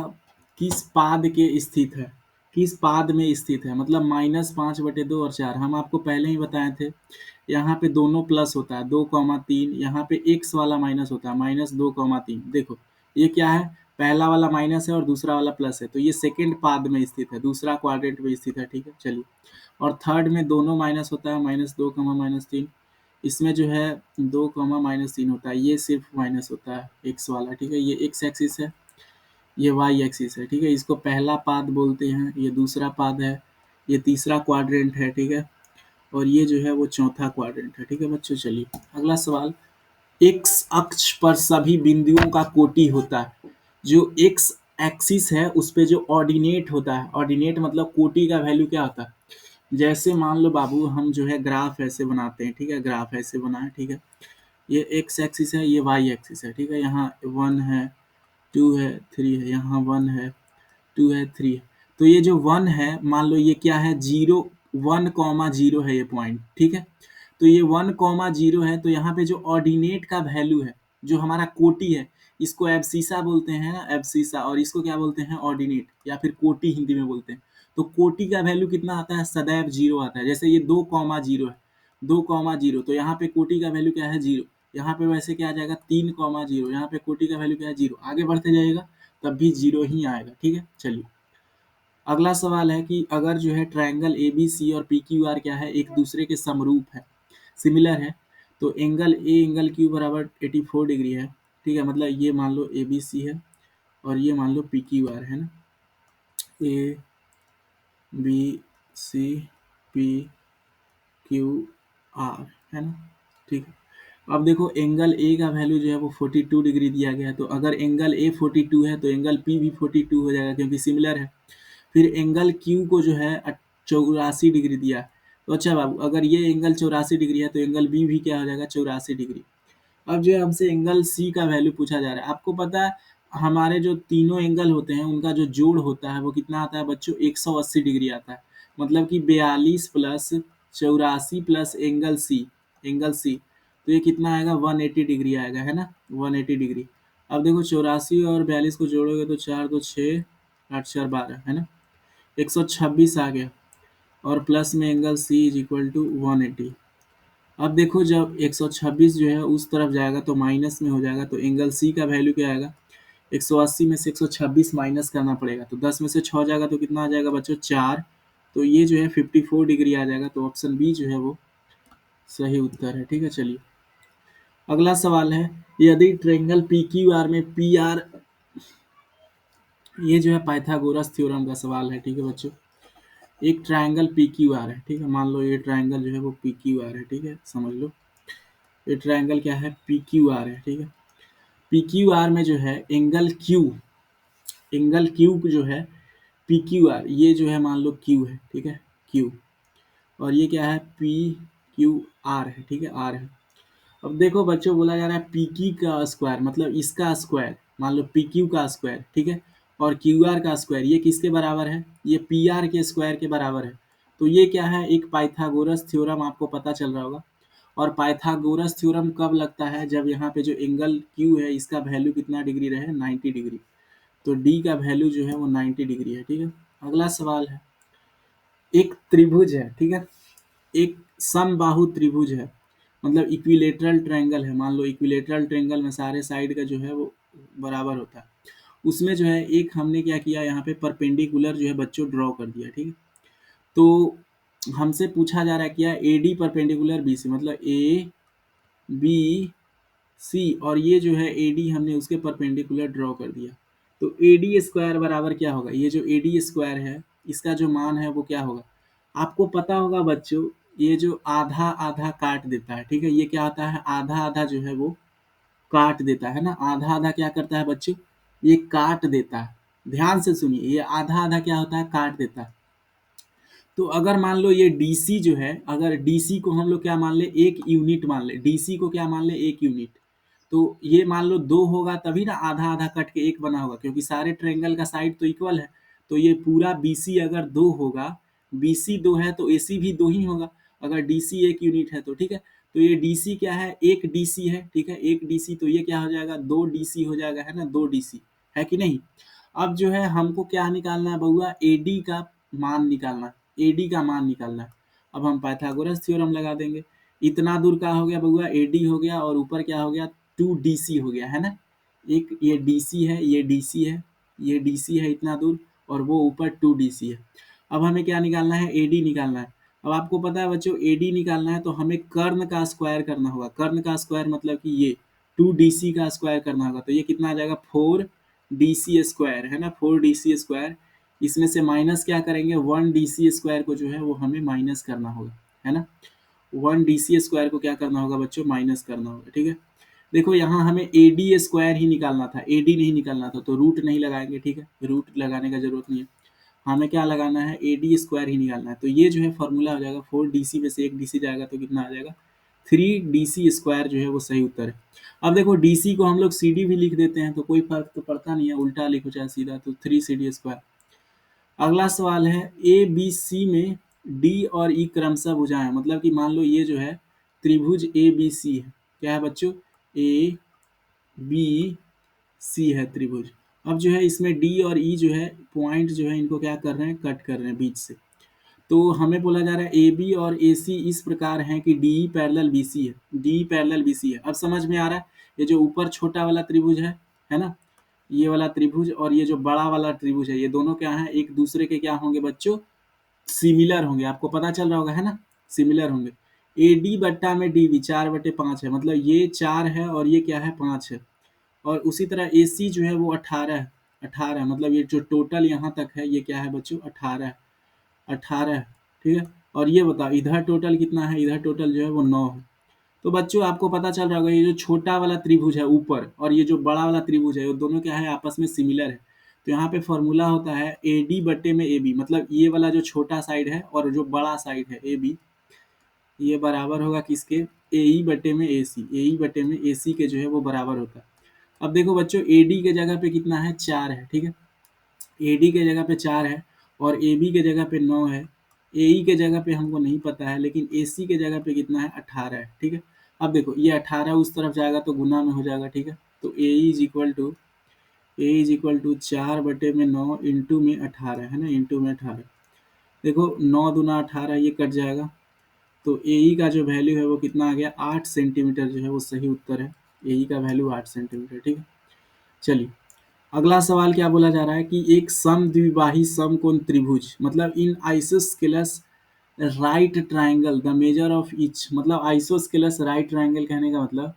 किस पाद के स्थित है, किस पाद में स्थित है, मतलब -5/2 और 4। हम आपको पहले ही बताए थे, यहाँ पे दोनों प्लस होता है, 2,3, यहाँ पे x वाला माइनस होता है, -2,3। देखो ये क्या है, पहला वाला माइनस है और दूसरा वाला प्लस है, तो ये सेकंड पाद में स्थित है, दूसरा क्वाड्रेंट में स्थित है, ठीक है। चलिए, और थर्ड में दोनों माइनस होता है, -2, -3। इसमें जो है 2, -3 होता है, ये सिर्फ माइनस होता है एक्स वाला, ठीक है। ये एक्स एक्सिस है, ये वाई एक्सिस है, ठीक है। इसको पहला पाद बोलते हैं, ये दूसरा पाद है, ये तीसरा क्वाड्रेंट है, ठीक है। और ये जो है वो चौथा क्वाड्रेंट है, ठीक है बच्चों। चलिए अगला सवाल, एक्स अक्ष पर सभी बिंदुओं का कोटि होता है। जो एक्स एक्सिस है उस पे जो ऑर्डिनेट होता है, ऑर्डिनेट मतलब कोटि का वैल्यू क्या होता है, जैसे मान लो बाबू, हम जो है ग्राफ ऐसे बनाते हैं, ठीक है, ग्राफ ऐसे बनाए, ठीक है। ये एक्स एक्सिस है, ये वाई एक्सिस है, ठीक है। यहाँ 1 है, 2 है, 3 है, यहाँ 1 है, 2 है, 3 है। तो ये जो 1 है, मान लो ये क्या है, 1,0 है ये पॉइंट, ठीक है। तो ये 1,0 है, तो यहाँ पे जो ऑर्डिनेट का वैल्यू है, जो हमारा कोटि है, इसको एब्सिसा बोलते हैं ना, एब्सिसा, और इसको क्या बोलते हैं, ऑर्डिनेट, या फिर कोटि हिंदी में बोलते हैं। तो कोटि का वैल्यू कितना आता है, सदैव 0 आता है। जैसे ये 2,0 है, 2,0, तो यहाँ पे कोटि का वैल्यू क्या है, 0। यहाँ पे वैसे क्या आ जाएगा, 3,0, यहाँ पे कोटि का वैल्यू क्या है, 0। आगे बढ़ते जाइएगा तब भी 0 ही आएगा, ठीक है। चलिए अगला सवाल है कि अगर जो है ट्रायंगल ए बी सी और पी क्यू आर क्या है, एक दूसरे के समरूप है, सिमिलर है, तो एंगल ए एंगल क्यू बराबर 84 डिग्री है, ठीक है। मतलब ये मान लो ए बी सी है और ये मान लो पी क्यू आर है ना, A B C P Q R है ना, ठीक है। अब देखो एंगल ए का वैल्यू जो है वो 42 डिग्री दिया गया है, तो अगर एंगल ए 42 है तो एंगल पी भी 42 हो जाएगा क्योंकि सिमिलर है। फिर एंगल क्यू को जो है 84 डिग्री दिया है। तो अच्छा बाबू, अगर ये एंगल 84 डिग्री है तो एंगल बी भी क्या हो जाएगा, 84 डिग्री। अब जो है हमसे एंगल सी का वैल्यू पूछा जा रहा है। आपको पता है हमारे जो तीनों एंगल होते हैं उनका जो जोड़ होता है वो कितना आता है बच्चों, 180 डिग्री आता है। मतलब कि 42 प्लस 84 प्लस एंगल सी, तो ये कितना आएगा, 180 डिग्री आएगा, है ना, 180 डिग्री। अब देखो 84 और 42 को जोड़ोगे तो 4 2 6, 8 4 12 है ना, 126 आ गया, और प्लस में angle C is equal to 180। अब देखो जब 126 जो है उस तरफ जाएगा तो माइनस में हो जाएगा, तो एंगल सी का वैल्यू क्या आएगा, 180 में से 126 माइनस करना पड़ेगा, तो 10 में से 6 जाएगा तो कितना आ जाएगा बच्चों, 4। तो ये जो है 54 डिग्री आ जाएगा, तो ऑप्शन बी जो है वो सही उत्तर है, ठीक है। चलिए अगला सवाल है, यदि ट्रायंगल पी क्यू आर में पी आर, ये जो है पाइथागोरस थ्योरम का सवाल है, ठीक है बच्चों। एक ट्रायंगल पी क्यू आर है, ठीक है, मान लो ये ट्रायंगल जो है वो पी क्यू आर है, ठीक है, समझ लो ये ट्रायंगल क्या है, पी क्यू आर है, ठीक है। पी क्यू आर में जो है एंगल क्यू जो है पी क्यू आर, ये जो है मान लो क्यू है, ठीक है, क्यू, और ये क्या है पी क्यू आर है, ठीक है, आर है। अब देखो बच्चों, बोला जा रहा है पी क्यू का स्क्वायर, मतलब इसका स्क्वायर, मान लो पी क्यू का स्क्वायर, ठीक है, और क्यू आर का स्क्वायर, ये किसके बराबर है, ये पी आर के स्क्वायर के बराबर है। तो ये क्या है, एक पाइथागोरस थ्योरम आपको पता चल रहा होगा। और पाइथागोरस थ्योरम कब लगता है, जब यहाँ पे जो एंगल क्यू है इसका वैल्यू कितना डिग्री रहे, 90 डिग्री। तो डी का वैल्यू जो है वो 90 डिग्री है, ठीक है। अगला सवाल है, एक त्रिभुज है, ठीक है, एक समबाहु त्रिभुज है, मतलब इक्विलेटरल ट्रायंगल है। मान लो इक्विलेटरल ट्रायंगल में सारे साइड का जो है वो बराबर होता है। उसमें जो है एक हमने क्या किया, यहाँ पे परपेंडिकुलर जो है बच्चों ड्रॉ कर दिया, ठीक है। तो हमसे पूछा जा रहा है क्या, A D perpendicular B C, मतलब ए बी सी, और ये जो है ए डी हमने उसके परपेंडिकुलर ड्रॉ कर दिया। तो ए डी स्क्वायर बराबर क्या होगा, ये जो ए डी स्क्वायर है इसका जो मान है वो क्या होगा, आपको पता होगा बच्चों, ये जो आधा आधा काट देता है, ठीक है, ये क्या होता है, आधा आधा जो है वो काट देता है ना, आधा आधा क्या करता है बच्चों, ये काट देता है। ध्यान से सुनिए, ये आधा आधा क्या होता है, काट देता है। तो अगर मान लो ये डीसी जो है, अगर डीसी को हम लोग क्या मान ले, एक यूनिट मान ले, डीसी को क्या मान ले, एक यूनिट। तो ये मान लो दो होगा तभी ना आधा आधा कट के एक बना होगा, क्योंकि सारे ट्रायंगल का साइड तो इक्वल है। तो ये पूरा बीसी अगर दो होगा, बीसी दो है तो एसी भी दो ही होगा, अगर डीसी एक यूनिट है तो, ठीक है। तो ये डीसी क्या है, एक डीसी है, ठीक है, एक डीसी, तो ये क्या हो जाएगा, दो डीसी हो जाएगा, है ना, दो डीसी, है कि नहीं। अब जो है हमको क्या निकालना है बउआ, एडी का मान निकालना है, एडी का मान निकालना है। अब हम पाइथागोरस थ्योरम लगा देंगे। इतना दूर का हो गया बउआ, एडी हो गया, और ऊपर क्या हो गया, टू डीसी हो गया, है ना। एक ये डीसी है, ये डीसी है, ये डीसी है इतना दूर, और वो ऊपर टू डीसी है। अब हमें क्या निकालना है, एडी निकालना है। अब आपको पता है बच्चों, एडी निकालना है तो हमें कर्ण का स्क्वायर करना होगा। कर्ण का स्क्वायर मतलब कि ये टू डीसी का स्क्वायर करना होगा। तो ये कितना आ जाएगा, फोर डी सी स्क्वायर, है ना, फोर डी सी स्क्वायर। इसमें से माइनस क्या करेंगे, वन डी सी स्क्वायर को जो है वो हमें माइनस करना होगा, है ना। वन डी सी स्क्वायर को क्या करना होगा बच्चों, माइनस करना होगा, ठीक है। देखो यहाँ हमें ए डी स्क्वायर ही निकालना था, ए डी नहीं निकालना था, तो रूट नहीं लगाएंगे, ठीक है, रूट लगाने का जरूरत नहीं है। हमें क्या लगाना है, ए डी स्क्वायर ही निकालना है। तो ये जो है फॉर्मूला हो जाएगा, फोर डी सी में से एक डी सी जाएगा तो कितना आ जाएगा, थ्री डी सी स्क्वायर जो है वो सही उत्तर है। अब देखो डी सी को हम लोग सी डी भी लिख देते हैं तो कोई फर्क तो पड़ता नहीं है, उल्टा लिखो चाहे सीधा, तो थ्री सी डी स्क्वायर। अगला सवाल है, ए बी सी में डी और ई क्रमशः भुजाएं, मतलब कि मान लो ये जो है त्रिभुज ए बी सी है, क्या है बच्चों, ए बी सी है त्रिभुज। अब जो है इसमें डी और ई जो है पॉइंट जो है इनको क्या कर रहे हैं, कट कर रहे हैं बीच से। तो हमें बोला जा रहा है ए बी और ए सी इस प्रकार हैं कि डी पैरेलल बी सी है, डी पैरेलल बी सी है। अब समझ में आ रहा है, ये जो ऊपर छोटा वाला त्रिभुज है ना, ये वाला त्रिभुज और ये जो बड़ा वाला त्रिभुज है, ये दोनों क्या है, एक दूसरे के क्या होंगे बच्चों, सिमिलर होंगे। आपको पता चल रहा होगा, है ना, सिमिलर होंगे। ए डी बट्टा में डी बी 4/5 है, मतलब ये 4 है और ये क्या है, 5 है। और उसी तरह ए सी जो है वो 18 है, 18, मतलब ये जो टोटल यहाँ तक है ये क्या है बच्चों, 18 है, 18 है, ठीक है। और ये बताओ इधर टोटल कितना है, इधर टोटल जो है वो 9 है। तो बच्चों आपको पता चल रहा होगा, ये जो छोटा वाला त्रिभुज है ऊपर और ये जो बड़ा वाला त्रिभुज है, वो दोनों क्या है, आपस में सिमिलर है। तो यहाँ पे फॉर्मूला होता है ए डी बट्टे में ए बी, मतलब ये वाला जो छोटा साइड है और जो बड़ा साइड है ए बी, ये बराबर होगा किसके, ए ई बट्टे में ए सी, ए ई बट्टे में ए सी के जो है वो बराबर होता है। अब देखो बच्चों, ए डी के जगह पे कितना है, 4 है, ठीक है, ए डी के जगह पे 4 है, और ए बी के जगह पे 9 है। ए ई के जगह पे हमको नहीं पता है, लेकिन ए सी के जगह पे कितना है, 18 है, ठीक है। अब देखो ये 18 उस तरफ जाएगा तो गुना में हो जाएगा, ठीक है। तो ए इज इक्वल टू 4/9 इंटू में 18, है ना, इंटू में 18। देखो 9 दूना 18, ये कट जाएगा। तो ए ई का जो वैल्यू है वो कितना आ गया, 8 सेंटीमीटर जो है वो सही उत्तर है। ए ई का वैल्यू 8 सेंटीमीटर, ठीक है। चलिए अगला सवाल क्या बोला जा रहा है कि एक समद्विबाही समकोण त्रिभुज, मतलब in isosceles right triangle the measure of each, मतलब आइसोस्केलस राइट ट्रायंगल कहने का मतलब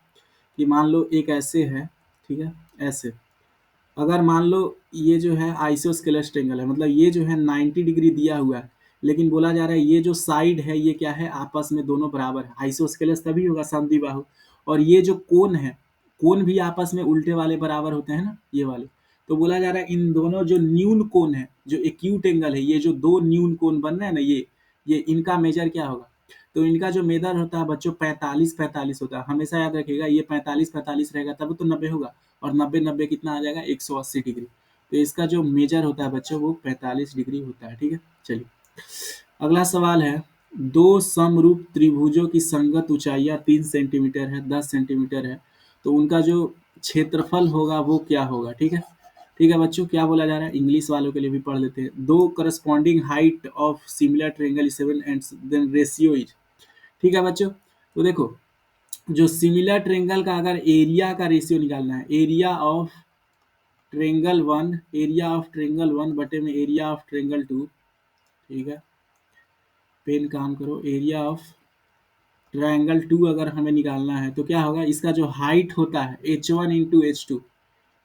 कि मान लो एक ऐसे है, ठीक है, ऐसे अगर मान लो ये जो है आइसोस्केलस ट्रेंगल है, मतलब ये जो है 90 डिग्री दिया हुआ है, लेकिन बोला जा रहा है ये जो साइड है ये क्या है, आपस में दोनों बराबर है। आइसोस्केलस तभी होगा समद्विबाहु। और ये जो कोण है, कोण भी आपस में उल्टे वाले बराबर होते हैं ना, ये वाले। तो बोला जा रहा है इन दोनों जो न्यून कोण है, जो एक्यूट एंगल है, ये जो दो न्यून कोण बन रहे हैं ना, ये इनका मेजर क्या होगा। तो इनका जो मेजर होता है बच्चों 45-45 होता है। हमेशा याद रखिएगा, ये 45-45 रहेगा तब तो 90 होगा, और 90-90 कितना आ जाएगा, 180 डिग्री। तो इसका जो मेजर होता है बच्चों वो 45 डिग्री होता है। ठीक है, चलिए अगला सवाल है, दो समरूप त्रिभुजों की संगत ऊंचाइयां 3 सेंटीमीटर है, 10 सेंटीमीटर है, तो उनका जो क्षेत्रफल होगा वो क्या होगा। ठीक है, ठीक है बच्चों, क्या बोला जा रहा है, इंग्लिश वालों के लिए भी पढ़ लेते हैं। दो corresponding height of similar triangle 7 and then ratio is. ठीक है बच्चों, तो देखो जो सिमिलर ट्रायंगल का अगर एरिया का रेशियो निकालना है, एरिया ऑफ ट्रायंगल वन बटे में एरिया ऑफ ट्रायंगल टू। ठीक है, पेन काम करो, एरिया ऑफ ट्रायंगल टू अगर हमें निकालना है तो क्या होगा, इसका जो हाइट होता है h1 × h2,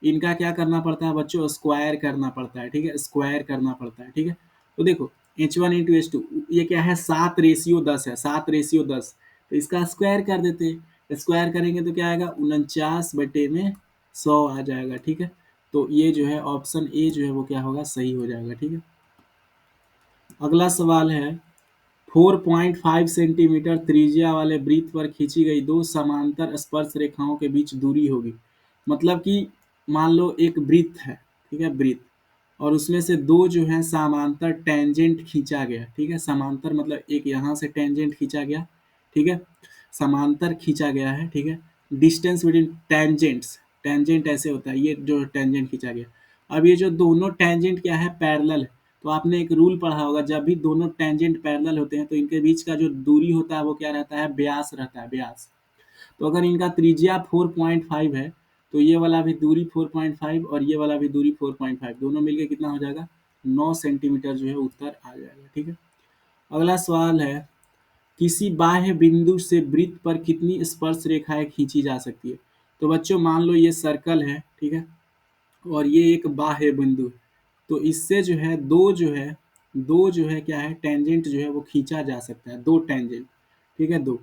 इनका क्या करना पड़ता है बच्चों, स्क्वायर करना पड़ता है। ठीक है, स्क्वायर करना पड़ता है। ठीक है, तो देखो h1 × h2 ये क्या है, 7:10 है, 7:10, तो इसका स्क्वायर कर देते हैं। स्क्वायर करेंगे तो क्या आएगा, 49/100 आ जाएगा। ठीक है, तो ये जो है ऑप्शन ए जो है वो क्या होगा, सही हो जाएगा। ठीक है, अगला सवाल है, 4.5 सेंटीमीटर त्रिज्या वाले वृत्त पर खींची गई दो समांतर स्पर्श रेखाओं के बीच दूरी होगी। मतलब कि मान लो एक वृत्त है, ठीक है, वृत्त, और उसमें से दो जो है समांतर टेंजेंट खींचा गया। ठीक है, समांतर मतलब एक यहाँ से टेंजेंट खींचा गया, ठीक है, समांतर खींचा गया है। ठीक है, डिस्टेंस बिटवीन टेंजेंट्स, टेंजेंट ऐसे होता है, ये जो टेंजेंट खींचा गया। अब ये जो दोनों टेंजेंट क्या है, पैरेलल है। तो आपने एक रूल पढ़ा होगा, जब भी दोनों टेंजेंट पैरेलल होते हैं तो इनके बीच का जो दूरी होता है वो क्या रहता है, व्यास रहता है, व्यास। तो अगर इनका त्रिज्या 4.5 है तो ये वाला भी दूरी 4.5 और ये वाला भी दूरी 4.5, दोनों मिलके कितना हो जाएगा, 9 सेंटीमीटर जो है उत्तर आ जाएगा। ठीक है, अगला सवाल है, किसी बाह्य बिंदु से वृत्त पर कितनी स्पर्श रेखाएं खींची जा सकती है। तो बच्चों मान लो ये सर्कल है, ठीक है, और ये एक बाह्य बिंदु है, तो इससे जो है दो जो है क्या है, टेंजेंट जो है वो खींचा जा सकता है, दो टेंजेंट। ठीक है, दो।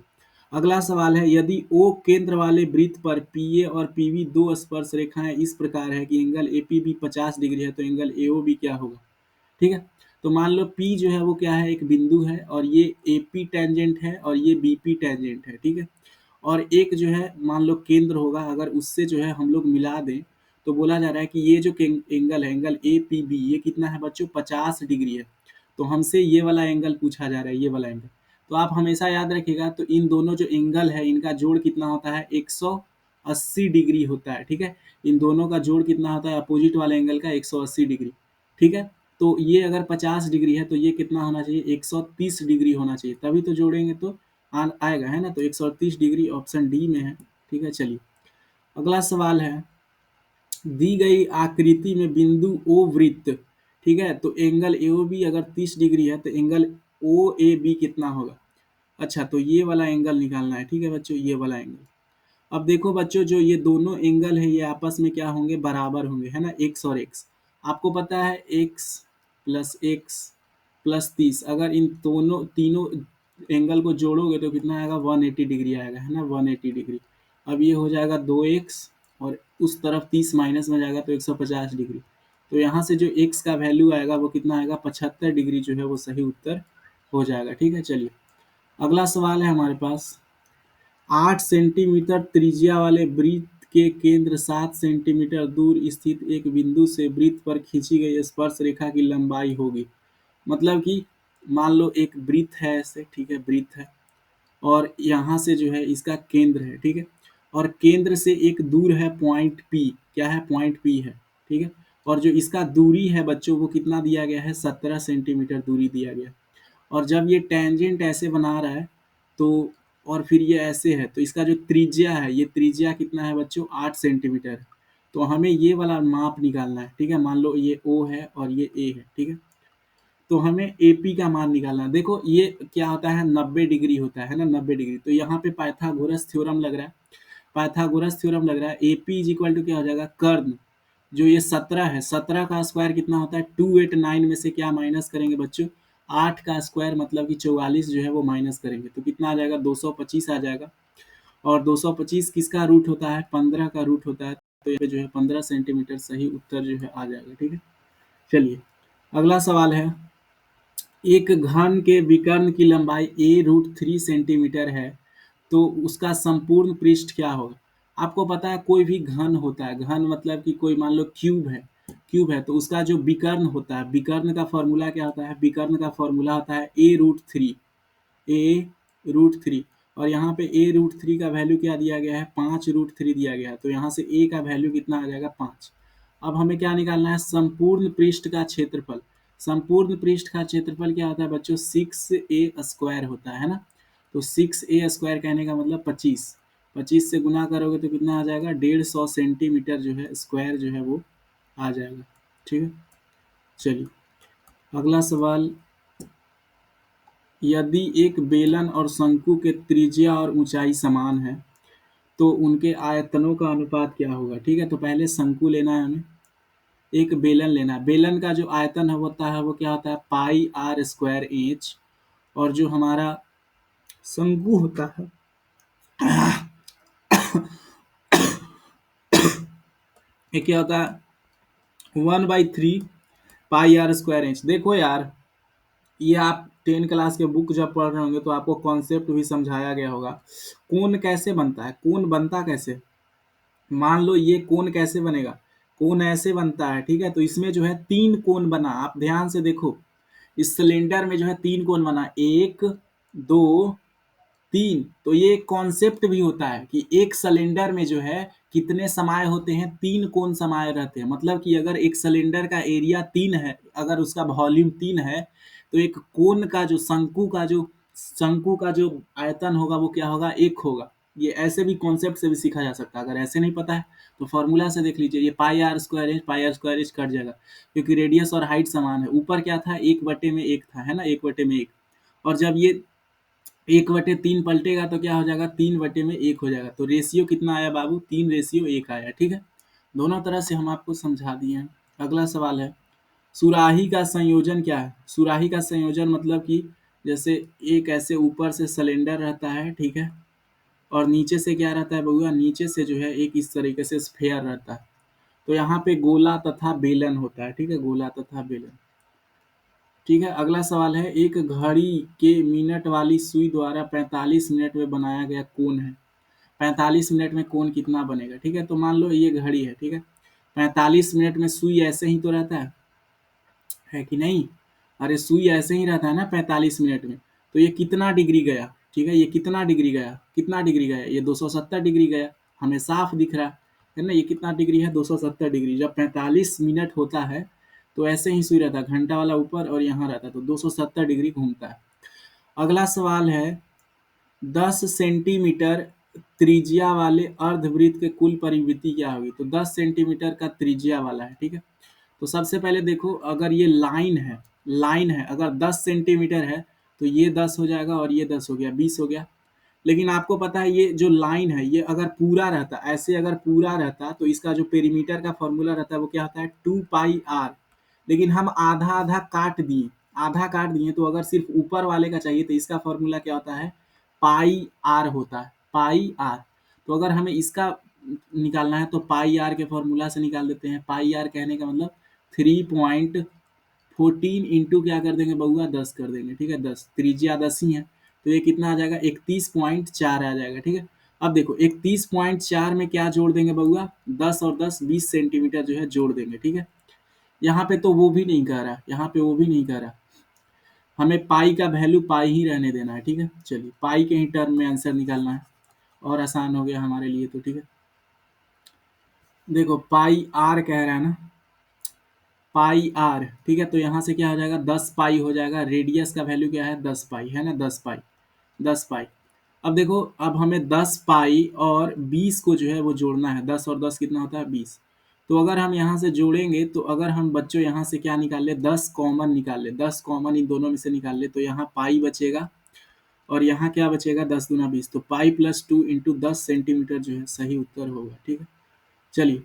अगला सवाल है, यदि ओ केंद्र वाले वृत्त पर पीए और पीबी दो स्पर्श रेखाएं इस प्रकार है कि एंगल एपीबी 50 डिग्री है, तो एंगल एओबी क्या होगा। ठीक है, तो मान लो P जो है वो क्या है, एक बिंदु है, और ये AP टेंजेंट है और ये BP टेंजेंट है। ठीक है, और एक जो है मान लो केंद्र होगा, अगर उससे जो है हम लोग मिला दें तो बोला जा रहा है कि ये जो एंगल है, एंगल APB, ये कितना है बच्चों, 50 डिग्री है। तो हमसे ये वाला एंगल पूछा जा रहा है, ये वाला एंगल। तो आप हमेशा याद रखिएगा, तो इन दोनों जो एंगल है इनका जोड़ कितना होता है, 180 डिग्री होता है। ठीक है, इन दोनों का जोड़ कितना होता है, अपोजिट वाले एंगल का 180 डिग्री। ठीक है, तो ये अगर 50 डिग्री है तो ये कितना होना चाहिए, 130 डिग्री होना चाहिए, तभी तो जोड़ेंगे तो आएगा, है ना। तो 130 डिग्री ऑप्शन डी में है। ठीक है, चलिए अगला सवाल है, दी गई आकृति में बिंदु ओ वृत्त, ठीक है, तो एंगल ए बी अगर 30 डिग्री है तो एंगल ओ ए बी कितना होगा। अच्छा, तो ये वाला एंगल निकालना है। ठीक है बच्चों, ये वाला एंगल। अब देखो बच्चों, जो ये दोनों एंगल है ये आपस में क्या होंगे, बराबर होंगे, है ना, एक्स और एक्स। आपको पता है x + 30, अगर इन दोनों तीनों एंगल को जोड़ोगे तो कितना आएगा, 180 डिग्री आएगा, है ना, 180 डिग्री। अब ये हो जाएगा 2x, और उस तरफ 30 माइनस में जाएगा तो 150 डिग्री। तो यहाँ से जो x का वैल्यू आएगा वो कितना आएगा, 75 डिग्री जो है वो सही उत्तर हो जाएगा। ठीक है, चलिए अगला सवाल है हमारे पास, 8 सेंटीमीटर त्रिज्या वाले वृत्त के केंद्र 7 सेंटीमीटर दूर स्थित एक बिंदु से वृत्त पर खींची गई स्पर्श रेखा की लंबाई होगी। मतलब कि मान लो एक वृत्त है ऐसे, ठीक है, वृत्त है, और यहाँ से जो है इसका केंद्र है। ठीक है, और केंद्र से एक दूर है पॉइंट पी, क्या है, पॉइंट पी है। ठीक है, और जो इसका दूरी है बच्चों वो कितना दिया गया है, 17 सेंटीमीटर दूरी दिया गया है। और जब ये टेंजेंट ऐसे बना रहा है तो, और फिर ये ऐसे है, तो इसका जो त्रिज्या है, ये त्रिज्या कितना है बच्चों, 8 सेंटीमीटर है। तो हमें ये वाला माप निकालना है। ठीक है, मान लो ये O है और ये A है। ठीक है, तो हमें AP का मान निकालना है। देखो ये क्या होता है, 90 डिग्री होता है ना, 90 डिग्री। तो यहाँ पे पाइथागोरस थ्योरम लग रहा है। पाइथागोरस थ्योरम लग रहा है। AP इज इक्वल टू क्या हो जाएगा, कर्ण, जो ये 17 है, 17 का स्क्वायर कितना होता है, 289 में से क्या माइनस करेंगे बच्चों, 8 का स्क्वायर मतलब कि 44 जो है वो माइनस करेंगे, तो कितना आ जाएगा, 225 आ जाएगा। और 225 किसका रूट होता है, 15 का रूट होता है, तो ये जो है 15 सेंटीमीटर सही उत्तर जो है आ जाएगा। ठीक है, चलिए अगला सवाल है, एक घन के विकर्ण की लंबाई a√3 सेंटीमीटर है, तो उसका संपूर्ण पृष्ठ क्या होगा। आपको पता है कोई भी घन होता है, घन मतलब कि कोई मान लो क्यूब है, क्यूब है तो उसका जो विकर्ण होता है, विकर्ण का फॉर्मूला क्या होता है, विकर्ण का फॉर्मूला होता है a√3, a√3, और यहाँ पे a√3 का वैल्यू क्या दिया गया है, 5√3 दिया गया है, तो यहाँ से a का वैल्यू कितना आ जाएगा, 5। अब हमें क्या निकालना है, संपूर्ण पृष्ठ का क्षेत्रफल। संपूर्ण पृष्ठ का क्षेत्रफल क्या होता है बच्चों, 6a² होता है ना, तो 6a² कहने का मतलब 25, 25 से गुना करोगे तो कितना आ जाएगा, 150 सेंटीमीटर जो है स्क्वायर जो है वो आ जाएगा। ठीक है, चलिए अगला सवाल, यदि एक बेलन और शंकु के त्रिज्या और ऊंचाई समान है तो उनके आयतनों का अनुपात क्या होगा। ठीक है, तो पहले शंकु लेना है हमें, एक बेलन लेना है, बेलन का जो आयतन है होता है वो क्या होता है, πr²h, और जो हमारा शंकु होता है ये क्या होता है, 1/3 πr²h। देखो यार, ये आप 10 क्लास के बुक जब पढ़ रहे होंगे तो आपको कॉन्सेप्ट भी समझाया गया होगा। कोण कैसे बनता है, कोण बनता कैसे, मान लो ये कोण कैसे बनेगा, कोण ऐसे बनता है। ठीक है, तो इसमें जो है 3 कोण बना, आप ध्यान से देखो, इस सिलेंडर में जो है 3 कोण बना, 1 2 3, तो ये एक कॉन्सेप्ट भी होता है कि एक सिलेंडर में जो है कितने समाये होते हैं, 3 कोण समाये रहते हैं। मतलब कि अगर एक सिलेंडर का एरिया 3 है, अगर उसका वॉल्यूम 3 है, तो एक कोण का जो शंकु का जो आयतन होगा वो क्या होगा, 1 होगा। ये ऐसे भी कॉन्सेप्ट से भी सीखा जा सकता है, अगर ऐसे नहीं पता है तो फॉर्मूला से देख लीजिए, ये πr²h कट जाएगा, क्योंकि रेडियस और हाइट समान है। ऊपर क्या था, 1/1 था, है ना, 1/1, और जब ये 1/3 पलटेगा तो क्या हो जाएगा, 3/1 हो जाएगा। तो रेशियो कितना आया बाबू, 3:1 आया। ठीक है, दोनों तरह से हम आपको समझा दिए हैं। अगला सवाल है, सुराही का संयोजन क्या है। सुराही का संयोजन मतलब कि जैसे एक ऐसे ऊपर से सिलेंडर रहता है, ठीक है, और नीचे से क्या रहता है बउआ, नीचे से जो है एक इस तरीके से स्फेयर रहता है। तो यहाँ पे गोला तथा बेलन होता है। ठीक है, गोला तथा बेलन। ठीक है, अगला सवाल है, एक घड़ी के मिनट वाली सुई द्वारा 45 मिनट में बनाया गया कोण है। 45 मिनट में कोण कितना बनेगा। ठीक है, तो मान लो ये घड़ी है, ठीक है, 45 मिनट में सुई ऐसे ही तो रहता है कि नहीं, अरे सुई ऐसे ही रहता है ना 45 मिनट में, तो ये कितना डिग्री गया। ठीक है, ये कितना डिग्री गया, कितना डिग्री गया, ये 270 डिग्री गया, हमें साफ दिख रहा है ना, ये कितना डिग्री है, 270 डिग्री। जब 45 मिनट होता है तो ऐसे ही सुई रहता है, घंटा वाला ऊपर और यहाँ रहता है, तो 270 डिग्री घूमता है। अगला सवाल है, 10 सेंटीमीटर त्रिज्या वाले अर्धवृत्त के कुल परिवृत्ति क्या होगी। तो 10 सेंटीमीटर का त्रिज्या वाला है। ठीक है, तो सबसे पहले देखो, अगर ये लाइन है, लाइन है, अगर 10 सेंटीमीटर है तो ये 10 हो जाएगा और ये 10 हो गया, 20 हो गया। लेकिन आपको पता है ये जो लाइन है ये अगर पूरा रहता, ऐसे अगर पूरा रहता तो इसका जो पेरीमीटर का फॉर्मूला रहता है वो क्या होता है, 2πr। लेकिन हम आधा आधा काट दिए, आधा काट दिए, तो अगर सिर्फ ऊपर वाले का चाहिए तो इसका फॉर्मूला क्या होता है, πr होता है, πr। तो अगर हमें इसका निकालना है तो πr के फॉर्मूला से निकाल देते हैं। πr कहने का मतलब 3.14 इंटू क्या कर देंगे बउआ, 10 कर देंगे। ठीक है, 10, त्रिज्या 10 ही है, तो ये कितना आ जाएगा, 31.4 आ जाएगा। ठीक है, अब देखो 31.4 में क्या जोड़ देंगे बउआ, 10 और 10 20 सेंटीमीटर जो है जोड़ देंगे। ठीक है, यहाँ पे तो वो भी नहीं कह रहा, यहाँ पे वो भी नहीं कह रहा, हमें पाई का वैल्यू पाई ही रहने देना है। ठीक है, चलिए पाई के ही टर्म में आंसर निकालना है, और आसान हो गया हमारे लिए। तो ठीक है, देखो पाई आर कह रहा है ना, पाई आर। ठीक है, तो यहाँ से क्या हो जाएगा, 10 पाई हो जाएगा, रेडियस का वैल्यू क्या है, 10 पाई है ना, 10 पाई, 10 पाई। अब देखो, अब हमें 10 पाई और 20 को जो है वो जोड़ना है, 10 और 10 कितना होता है, 20। तो अगर हम यहाँ से जोड़ेंगे, तो अगर हम बच्चों यहाँ से क्या निकाल ले, 10 कॉमन निकाल ले, 10 कॉमन इन दोनों में से निकाल ले, तो यहाँ पाई बचेगा और यहाँ क्या बचेगा 10 दूना 20, तो पाई प्लस 2 इंटू 10 सेंटीमीटर जो है सही उत्तर होगा। ठीक है, चलिए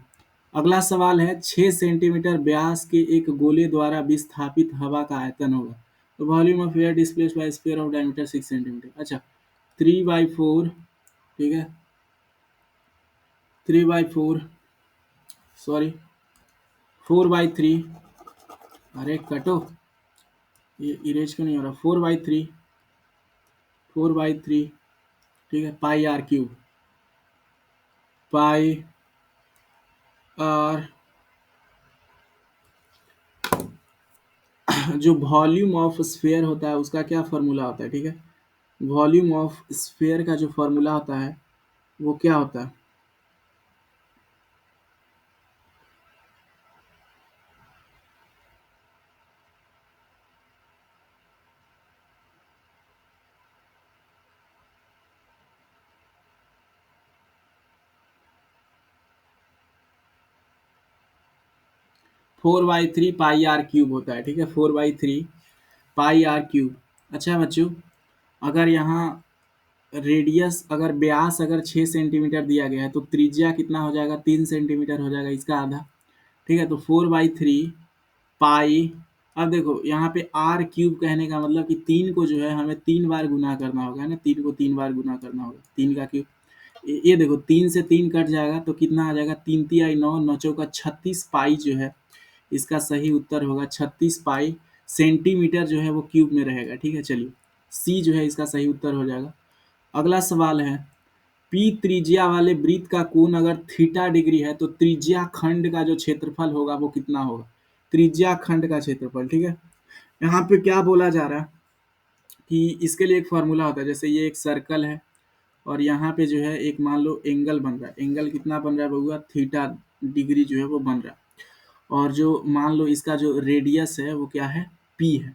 अगला सवाल है 6 सेंटीमीटर व्यास के एक गोले द्वारा विस्थापित हवा का आयतन होगा। तो volume of air displaced by sphere of diameter 6 centimetre. अच्छा 3/4, ठीक है 3/4 सॉरी 4/3, अरे कटो, ये इरेज क्यों नहीं हो रहा, 4/3, 4/3, ठीक है पाई आर क्यूब, पाई आर जो वॉल्यूम ऑफ स्फीयर होता है उसका क्या फार्मूला होता है, ठीक है वॉल्यूम ऑफ स्फीयर का जो फार्मूला होता है वो क्या होता है, 4/3 पाई आर क्यूब होता है। ठीक है 4/3 पाई आर क्यूब। अच्छा बच्चों, अगर यहाँ रेडियस अगर व्यास अगर 6 सेंटीमीटर दिया गया है तो त्रिज्या कितना हो जाएगा, 3 सेंटीमीटर हो जाएगा, इसका आधा। ठीक है तो 4/3 पाई, अब देखो यहाँ पे आर क्यूब कहने का मतलब कि 3 को जो है हमें 3 बार गुना करना होगा, है ना, 3 को 3 बार गुना करना होगा, 3 का क्यूब। ये देखो 3 से 3 कट जाएगा तो कितना आ जाएगा, 3 तिहाई 9, 9 चौका 36 पाई जो है इसका सही उत्तर होगा। 36 पाई सेंटीमीटर जो है वो क्यूब में रहेगा। ठीक है चलिए सी जो है इसका सही उत्तर हो जाएगा। अगला सवाल है पी त्रिज्या वाले वृत्त का कोण अगर थीटा डिग्री है तो त्रिज्या खंड का जो क्षेत्रफल होगा वो कितना होगा, त्रिज्या खंड का क्षेत्रफल। ठीक है यहाँ पे क्या बोला जा रहा है कि इसके लिए एक फार्मूला होता है, जैसे ये एक सर्कल है और यहाँ पे जो है एक मान लो एंगल बन रहा है, एंगल कितना बन रहा है बउआ, थीटा डिग्री जो है वो बन रहा है, और जो मान लो इसका जो रेडियस है वो क्या है, पी है।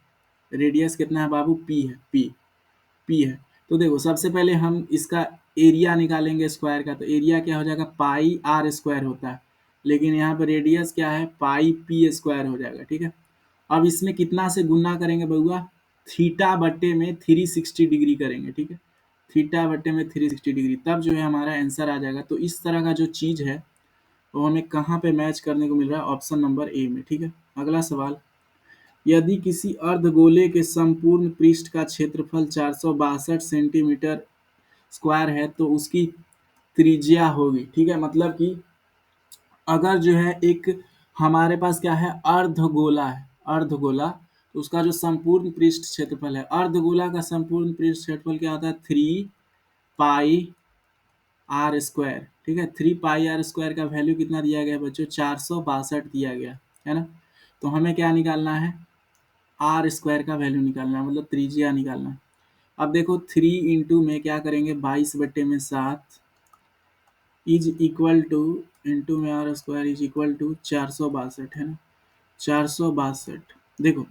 रेडियस कितना है बाबू, पी है, पी है। तो देखो सबसे पहले हम इसका एरिया निकालेंगे स्क्वायर का, तो एरिया क्या हो जाएगा, पाई आर स्क्वायर होता है, लेकिन यहाँ पे रेडियस क्या है, पाई पी स्क्वायर हो जाएगा। ठीक है अब इसमें कितना से गुना करेंगे बउआ, थीटा बट्टे में 360 डिग्री करेंगे। ठीक है थीटा बट्टे में 360 डिग्री, तब जो है हमारा आंसर आ जाएगा। तो इस तरह का जो चीज़ है वो हमें कहाँ पे मैच करने को मिल रहा है, ऑप्शन नंबर ए में। ठीक है अगला सवाल, यदि किसी अर्धगोले के संपूर्ण पृष्ठ का क्षेत्रफल 462 सेंटीमीटर स्क्वायर है तो उसकी त्रिज्या होगी। ठीक है मतलब कि अगर जो है एक हमारे पास क्या है, अर्धगोला है, अर्धगोला, तो उसका जो संपूर्ण पृष्ठ क्षेत्रफल है, अर्धगोला का संपूर्ण पृष्ठ क्षेत्रफल क्या होता है, 3 पाई आर स्क्वायर। ठीक है 3 पाई आर स्क्वायर का वैल्यू कितना दिया गया है बच्चों, 462 दिया गया है ना। तो हमें क्या निकालना है, आर स्क्वायर का वैल्यू निकालना है, मतलब त्रिज्या निकालना है। अब देखो 3 इंटू में क्या करेंगे, 22/7 इज इक्वल टू, इंटू में r square is equal to 462 है ना, 462। देखो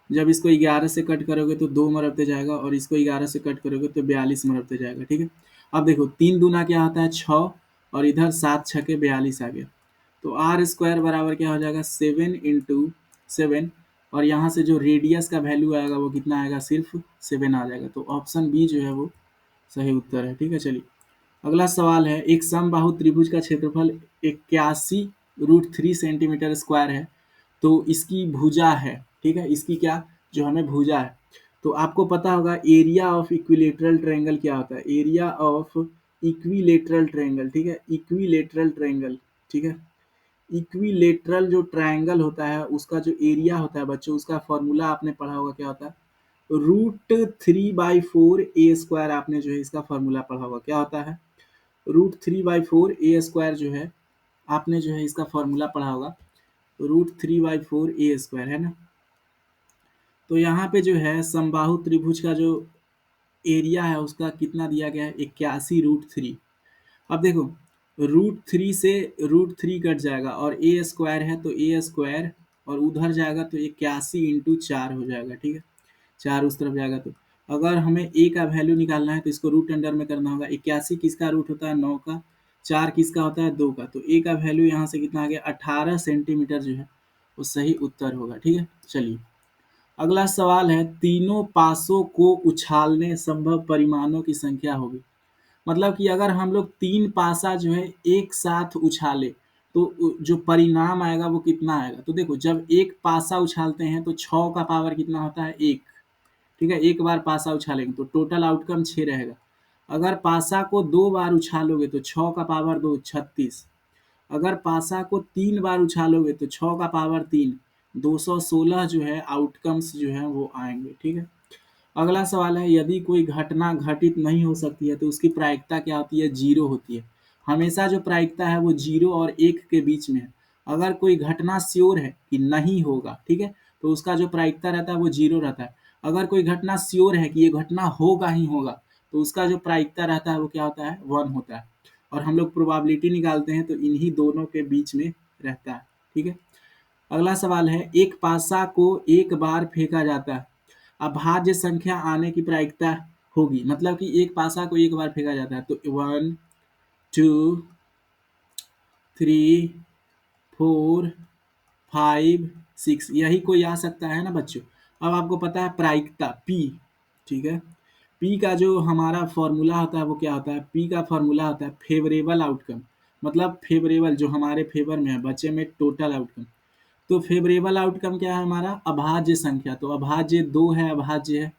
जब इसको 11 से कट करोगे तो 2 मरबते जाएगा और इसको 11 से कट करोगे तो 42 मरबते जाएगा। ठीक है अब देखो 3 दूना क्या होता है 6, और इधर 7 छके 42 आ गया, तो आर स्क्वायर बराबर क्या हो जाएगा 7 इंटू 7, और यहाँ से जो रेडियस का वैल्यू आएगा वो कितना आएगा, सिर्फ 7 आ जाएगा। तो ऑप्शन बी जो है वो सही उत्तर है। ठीक है चलिए अगला सवाल है, एक समबाहु त्रिभुज का क्षेत्रफल 81√3 सेंटीमीटर स्क्वायर है, तो इसकी भुजा है। ठीक है इसकी क्या, जो हमें भुजा है, तो आपको पता होगा एरिया ऑफ इक्विलेटरल ट्रायंगल क्या होता है, एरिया ऑफ इक्विलेटरल ट्रायंगल। ठीक है इक्विलेटरल ट्रायंगल, ठीक है इक्विलेटरल जो ट्रायंगल होता है उसका जो एरिया होता है बच्चों, उसका फॉर्मूला आपने पढ़ा होगा क्या होता है, √3/4 a² आपने जो है इसका फॉर्मूला पढ़ा होगा, क्या होता है, √3/4 a² जो है आपने जो है इसका फॉर्मूला पढ़ा होगा, √3/4 a² है ना। तो यहाँ पे जो है समबाहु त्रिभुज का जो एरिया है उसका कितना दिया गया है, 81√3। अब देखो √3 से √3 कट जाएगा और ए स्क्वायर है तो ए स्क्वायर, और उधर जाएगा तो 81 × 4 हो जाएगा। ठीक है 4 उस तरफ जाएगा, तो अगर हमें ए का वैल्यू निकालना है तो इसको रूट अंडर में करना होगा। 81 किसका रूट होता है, 9 का, 4 किसका होता है, 2 का, तो ए का वैल्यू यहाँ से कितना आ गया, 18 सेंटीमीटर जो है वो सही उत्तर होगा। ठीक है चलिए अगला सवाल है, तीनों पासों को उछालने संभव परिमाणों की संख्या होगी। मतलब कि अगर हम लोग 3 पासा जो है एक साथ उछाले तो जो परिणाम आएगा वो कितना आएगा। तो देखो, जब एक पासा उछालते हैं तो 6 का पावर कितना होता है, 1। ठीक है, एक बार पासा उछालेंगे तो टोटल आउटकम 6 रहेगा। अगर पासा को 2 बार उछालोगे तो 6 का पावर 2, 36। अगर पासा को 3 बार उछालोगे तो 6 का पावर 3, 216 जो है आउटकम्स जो है वो आएंगे। ठीक है। अगला सवाल है, यदि कोई घटना घटित नहीं हो सकती है तो उसकी प्रायिकता क्या होती है, 0 होती है। हमेशा जो प्रायिकता है वो 0 और 1 के बीच में है। अगर कोई घटना श्योर है कि नहीं होगा, ठीक है, तो उसका जो प्रायिकता रहता है वो 0 रहता है। अगर कोई घटना श्योर है कि ये घटना होगा ही होगा, तो उसका जो प्रायिकता रहता है वो क्या होता है, 1 होता है। और हम लोग प्रोबेबिलिटी निकालते हैं तो इन्हीं दोनों के बीच में रहता है। ठीक है। अगला सवाल है, एक पासा को एक बार फेंका जाता है, अभाज्य संख्या आने की प्रायिकता होगी। मतलब कि एक पासा को एक बार फेंका जाता है तो 1, 2, 3, 4, 5, 6 यही कोई आ सकता है ना बच्चों। अब आपको पता है प्रायिकता P। ठीक है। P का जो हमारा फॉर्मूला होता है वो क्या होता है, P का फॉर्मूला होता है फेवरेबल आउटकम। मतलब फेवरेबल जो हमारे फेवर में है, बचे में टोटल आउटकम। तो फेवरेबल आउटकम क्या है हमारा, अभाज्य संख्या। तो अभाज्य 2 है, अभाज्य है,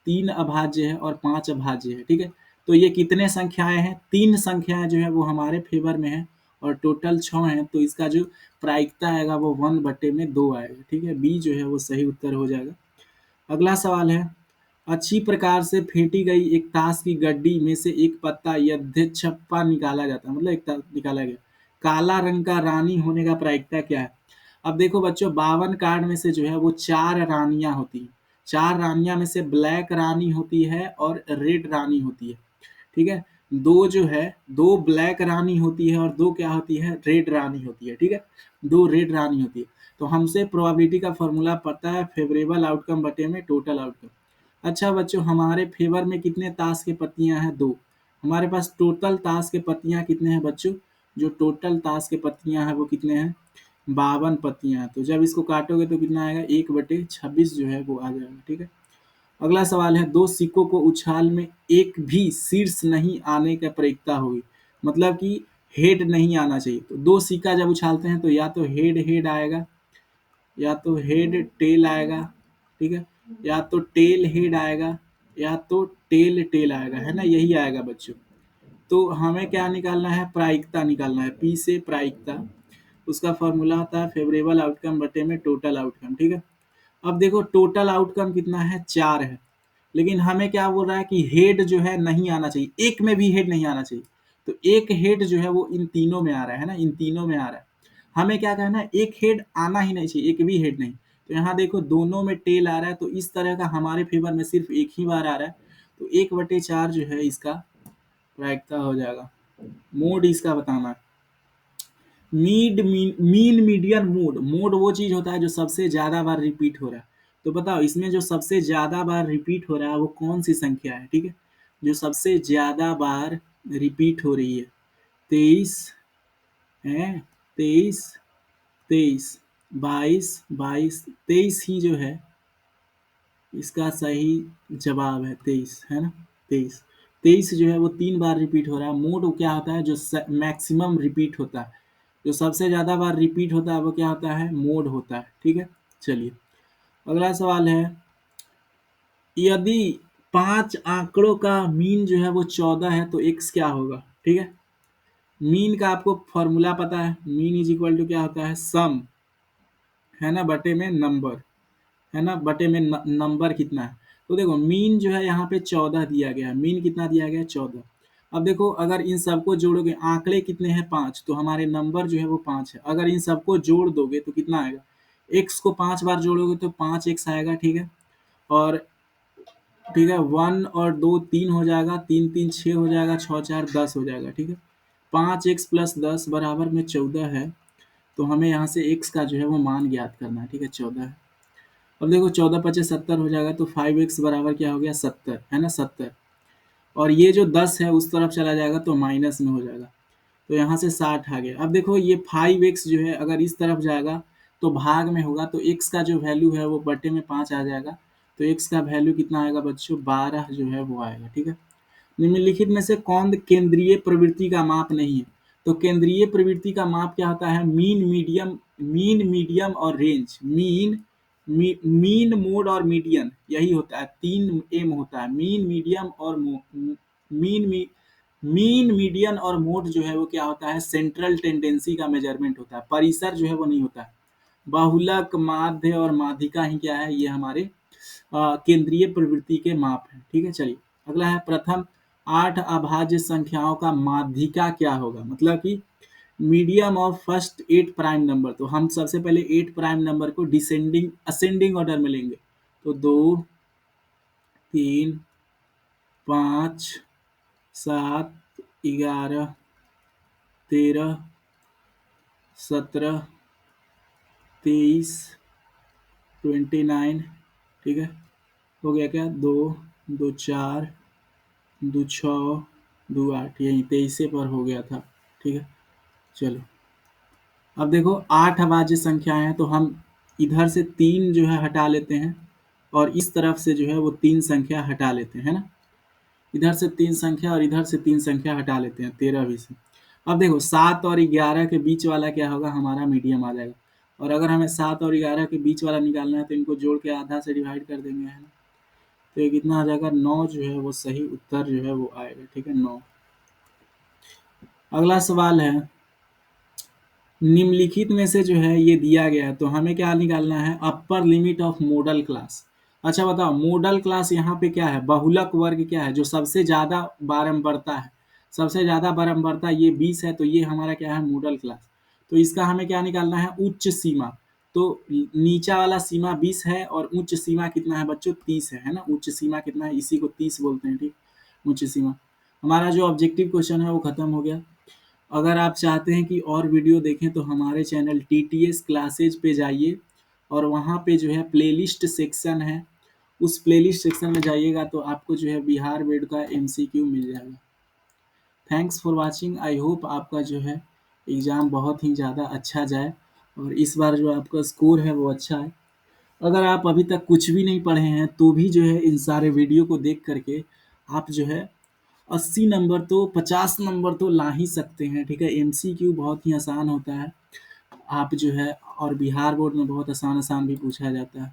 3 अभाज्य है और 5 अभाज्य है। ठीक है। तो ये कितने संख्याएं हैं, 3 संख्याएं जो है वो हमारे फेवर में है और टोटल 6 हैं। तो इसका जो प्रायिकता आएगा वो 1/2 आएगा। ठीक है, बी जो है वो सही उत्तर हो जाएगा। अगला सवाल है, अच्छी प्रकार से फेंटी गई एक ताश की गड्डी में से एक पत्ता यथेच्छप्पा निकाला जाता है। मतलब एक निकाला गया, काला रंग का रानी होने का प्रायिकता क्या है। अब देखो बच्चों, 52 कार्ड में से जो है वो 4 रानियां होती हैं। 4 रानियां में से ब्लैक रानी होती है और रेड रानी होती है। ठीक है। दो जो है, 2 ब्लैक रानी होती है और 2 क्या होती है, रेड रानी होती है। ठीक है, 2 रेड रानी होती है। तो हमसे प्रोबेबिलिटी का फॉर्मूला पता है, फेवरेबल आउटकम बटे में टोटल आउटकम। अच्छा बच्चों, हमारे फेवर में कितने ताश के पत्तियां हैं, 2। हमारे पास टोटल ताश के पत्तियां कितने हैं बच्चों, जो टोटल ताश के पत्तियां हैं वो कितने हैं, 52 पत्तियां हैं। तो जब इसको काटोगे तो कितना आएगा, 1/26 जो है वो आ जाएगा। ठीक है। अगला सवाल है, 2 सिक्कों को उछाल में एक भी शीर्ष नहीं आने का प्रायिकता होगी। मतलब कि हेड नहीं आना चाहिए। तो 2 सिक्का जब उछालते हैं तो या तो हेड हेड आएगा, या तो हेड टेल आएगा। ठीक है, या तो टेल हेड आएगा, या तो टेल टेल आएगा, है ना, यही आएगा बच्चों। तो हमें क्या निकालना है, प्रायिकता निकालना है, पी से प्रायिकता। उसका फॉर्मूला होता है फेवरेबल आउटकम बटे में टोटल आउटकम। ठीक है। अब देखो, टोटल आउटकम कितना है, 4 है। लेकिन हमें क्या बोल रहा है कि हेड जो है नहीं आना चाहिए, एक में भी हेड नहीं आना चाहिए। तो एक हेड जो है वो इन तीनों में आ रहा है ना, इन तीनों में आ रहा है। हमें क्या कहना है, एक हेड आना ही नहीं चाहिए, एक भी हेड नहीं। तो यहाँ देखो, दोनों में टेल आ रहा है, तो इस तरह का हमारे फेवर में सिर्फ एक ही बार आ रहा है। तो 1/4 जो है इसका प्रायिकता हो जाएगा। मोड इसका बताना है, मीन मीडियन मोड। मोड वो चीज होता है जो सबसे ज्यादा बार रिपीट हो रहा है। तो बताओ, इसमें जो सबसे ज्यादा बार रिपीट हो रहा है वो कौन सी संख्या है। ठीक है, जो सबसे ज्यादा बार रिपीट हो रही है, 23 है, 23, 23, 22, 22, 23 ही जो है इसका सही जवाब है, 23 है ना। 23, 23 जो है वो 3 बार रिपीट हो रहा है। मोड वो क्या होता है, जो मैक्सिमम रिपीट होता है, जो सबसे ज्यादा बार रिपीट होता है वो क्या होता है, मोड होता है। ठीक है। चलिए, अगला सवाल है, यदि 5 आंकड़ों का मीन जो है वो 14 है तो एक्स क्या होगा। ठीक है। मीन का आपको फॉर्मूला पता है, मीन इज इक्वल टू क्या होता है, सम, है ना, बटे में नंबर, है ना, बटे में नंबर कितना है। तो देखो, मीन जो है यहाँ पे 14 दिया गया है, मीन कितना दिया गया है, 14। अब देखो, अगर इन सबको जोड़ोगे, आंकड़े कितने हैं, 5, तो हमारे नंबर जो है वो 5 है। अगर इन सबको जोड़ दोगे तो कितना आएगा, एक्स को 5 बार जोड़ोगे तो 5x आएगा। ठीक है। और ठीक है, 1 और 2 3 हो जाएगा, 3 3 6 हो जाएगा, 6 4 10 हो जाएगा। ठीक है। 5x + 10 बराबर में 14 है। तो हमें यहाँ से x का जो है वो मान ज्ञात करना है। ठीक है, 14 है। अब देखो, 14 × 5 = 70 हो जाएगा। तो 5x बराबर क्या हो गया, 70, है ना, 70। और ये जो 10 है उस तरफ चला जाएगा तो माइनस में हो जाएगा। तो यहाँ से 60 आ गया। अब देखो, ये 5x जो है अगर इस तरफ जाएगा तो भाग में होगा, तो x का जो वैल्यू है वो बटे में 5 आ जाएगा। तो x का वैल्यू कितना आएगा बच्चों, 12 जो है वो आएगा। ठीक है, निम्नलिखित में से कौन केंद्रीय प्रवृत्ति का माप नहीं है? तो केंद्रीय प्रवृत्ति का माप क्या होता है, मीन मीडियम और रेंज। मीन मोड और मीडियन, यही होता है, 3 एम होता है, मीन मीडियम और मीन मीन मीडियन और मोड जो है वो क्या होता है, सेंट्रल टेंडेंसी का मेजरमेंट होता है, परिसर जो है वो नहीं होता है। बाहुलक, माध्य और माध्यिका ही क्या है, ये हमारे केंद्रीय प्रवृत्ति के माप है। ठीक है, चलिए अगला है, प्रथम 8 अभाज्य संख्याओं का माध्यिका क्या होगा, मतलब कि medium of first 8 prime number. तो हम सबसे पहले 8 प्राइम नंबर को डिसेंडिंग असेंडिंग ऑर्डर में लेंगे, तो 2, 3, 5, 7, 11, 13, 17, 23, 29। ठीक है, हो गया क्या, 2, 2 4, 2 6, 2 8, यही 23 पर हो गया था। ठीक है, चलो अब देखो 8 अभाज्य संख्या है, तो हम इधर से 3 जो है हटा लेते हैं और इस तरफ से जो है वो 3 संख्या हटा लेते हैं ना, इधर से 3 संख्या और इधर से 3 संख्या हटा लेते हैं 13 भी से। अब देखो 7 और 11 के बीच वाला क्या होगा, हमारा मीडियम आ जाएगा। और अगर हमें 7 और 11 के बीच वाला निकालना है तो इनको जोड़ के आधा से डिवाइड कर देंगे, है ना, तो ये कितना आ जाएगा, 9 जो है वो सही उत्तर जो है वो आएगा। ठीक है, 9। अगला सवाल है, निम्नलिखित में से जो है ये दिया गया है, तो हमें क्या निकालना है, upper limit of model class. अच्छा बताओ, मॉडल क्लास यहाँ पे क्या है, बहुलक वर्ग क्या है, जो सबसे ज्यादा बारंबारता है, सबसे ज्यादा बारंबारता ये 20 है, तो ये हमारा क्या है, मॉडल क्लास। तो इसका हमें क्या निकालना है, उच्च सीमा। तो नीचा वाला सीमा 20 है और उच्च सीमा कितना है बच्चों, 30 है ना, उच्च सीमा कितना है, इसी को 30 बोलते हैं। ठीक, उच्च सीमा। हमारा जो ऑब्जेक्टिव क्वेश्चन है वो खत्म हो गया। अगर आप चाहते हैं कि और वीडियो देखें तो हमारे चैनल टीटीएस क्लासेज पे जाइए और वहाँ पे जो है प्लेलिस्ट सेक्शन है, उस प्लेलिस्ट सेक्शन में जाइएगा तो आपको जो है बिहार बोर्ड का एमसीक्यू मिल जाएगा। Thanks for watching, I hope आपका जो है एग्ज़ाम बहुत ही ज़्यादा अच्छा जाए और इस बार जो आपका स्कोर है वो अच्छा है। अगर आप अभी तक कुछ भी नहीं पढ़े हैं तो भी जो है इन सारे वीडियो को देख करके आप जो है 80 नंबर तो 50 नंबर तो ला ही सकते हैं। ठीक है, एमसीक्यू बहुत ही आसान होता है, आप जो है, और बिहार बोर्ड में बहुत आसान आसान भी पूछा जाता है।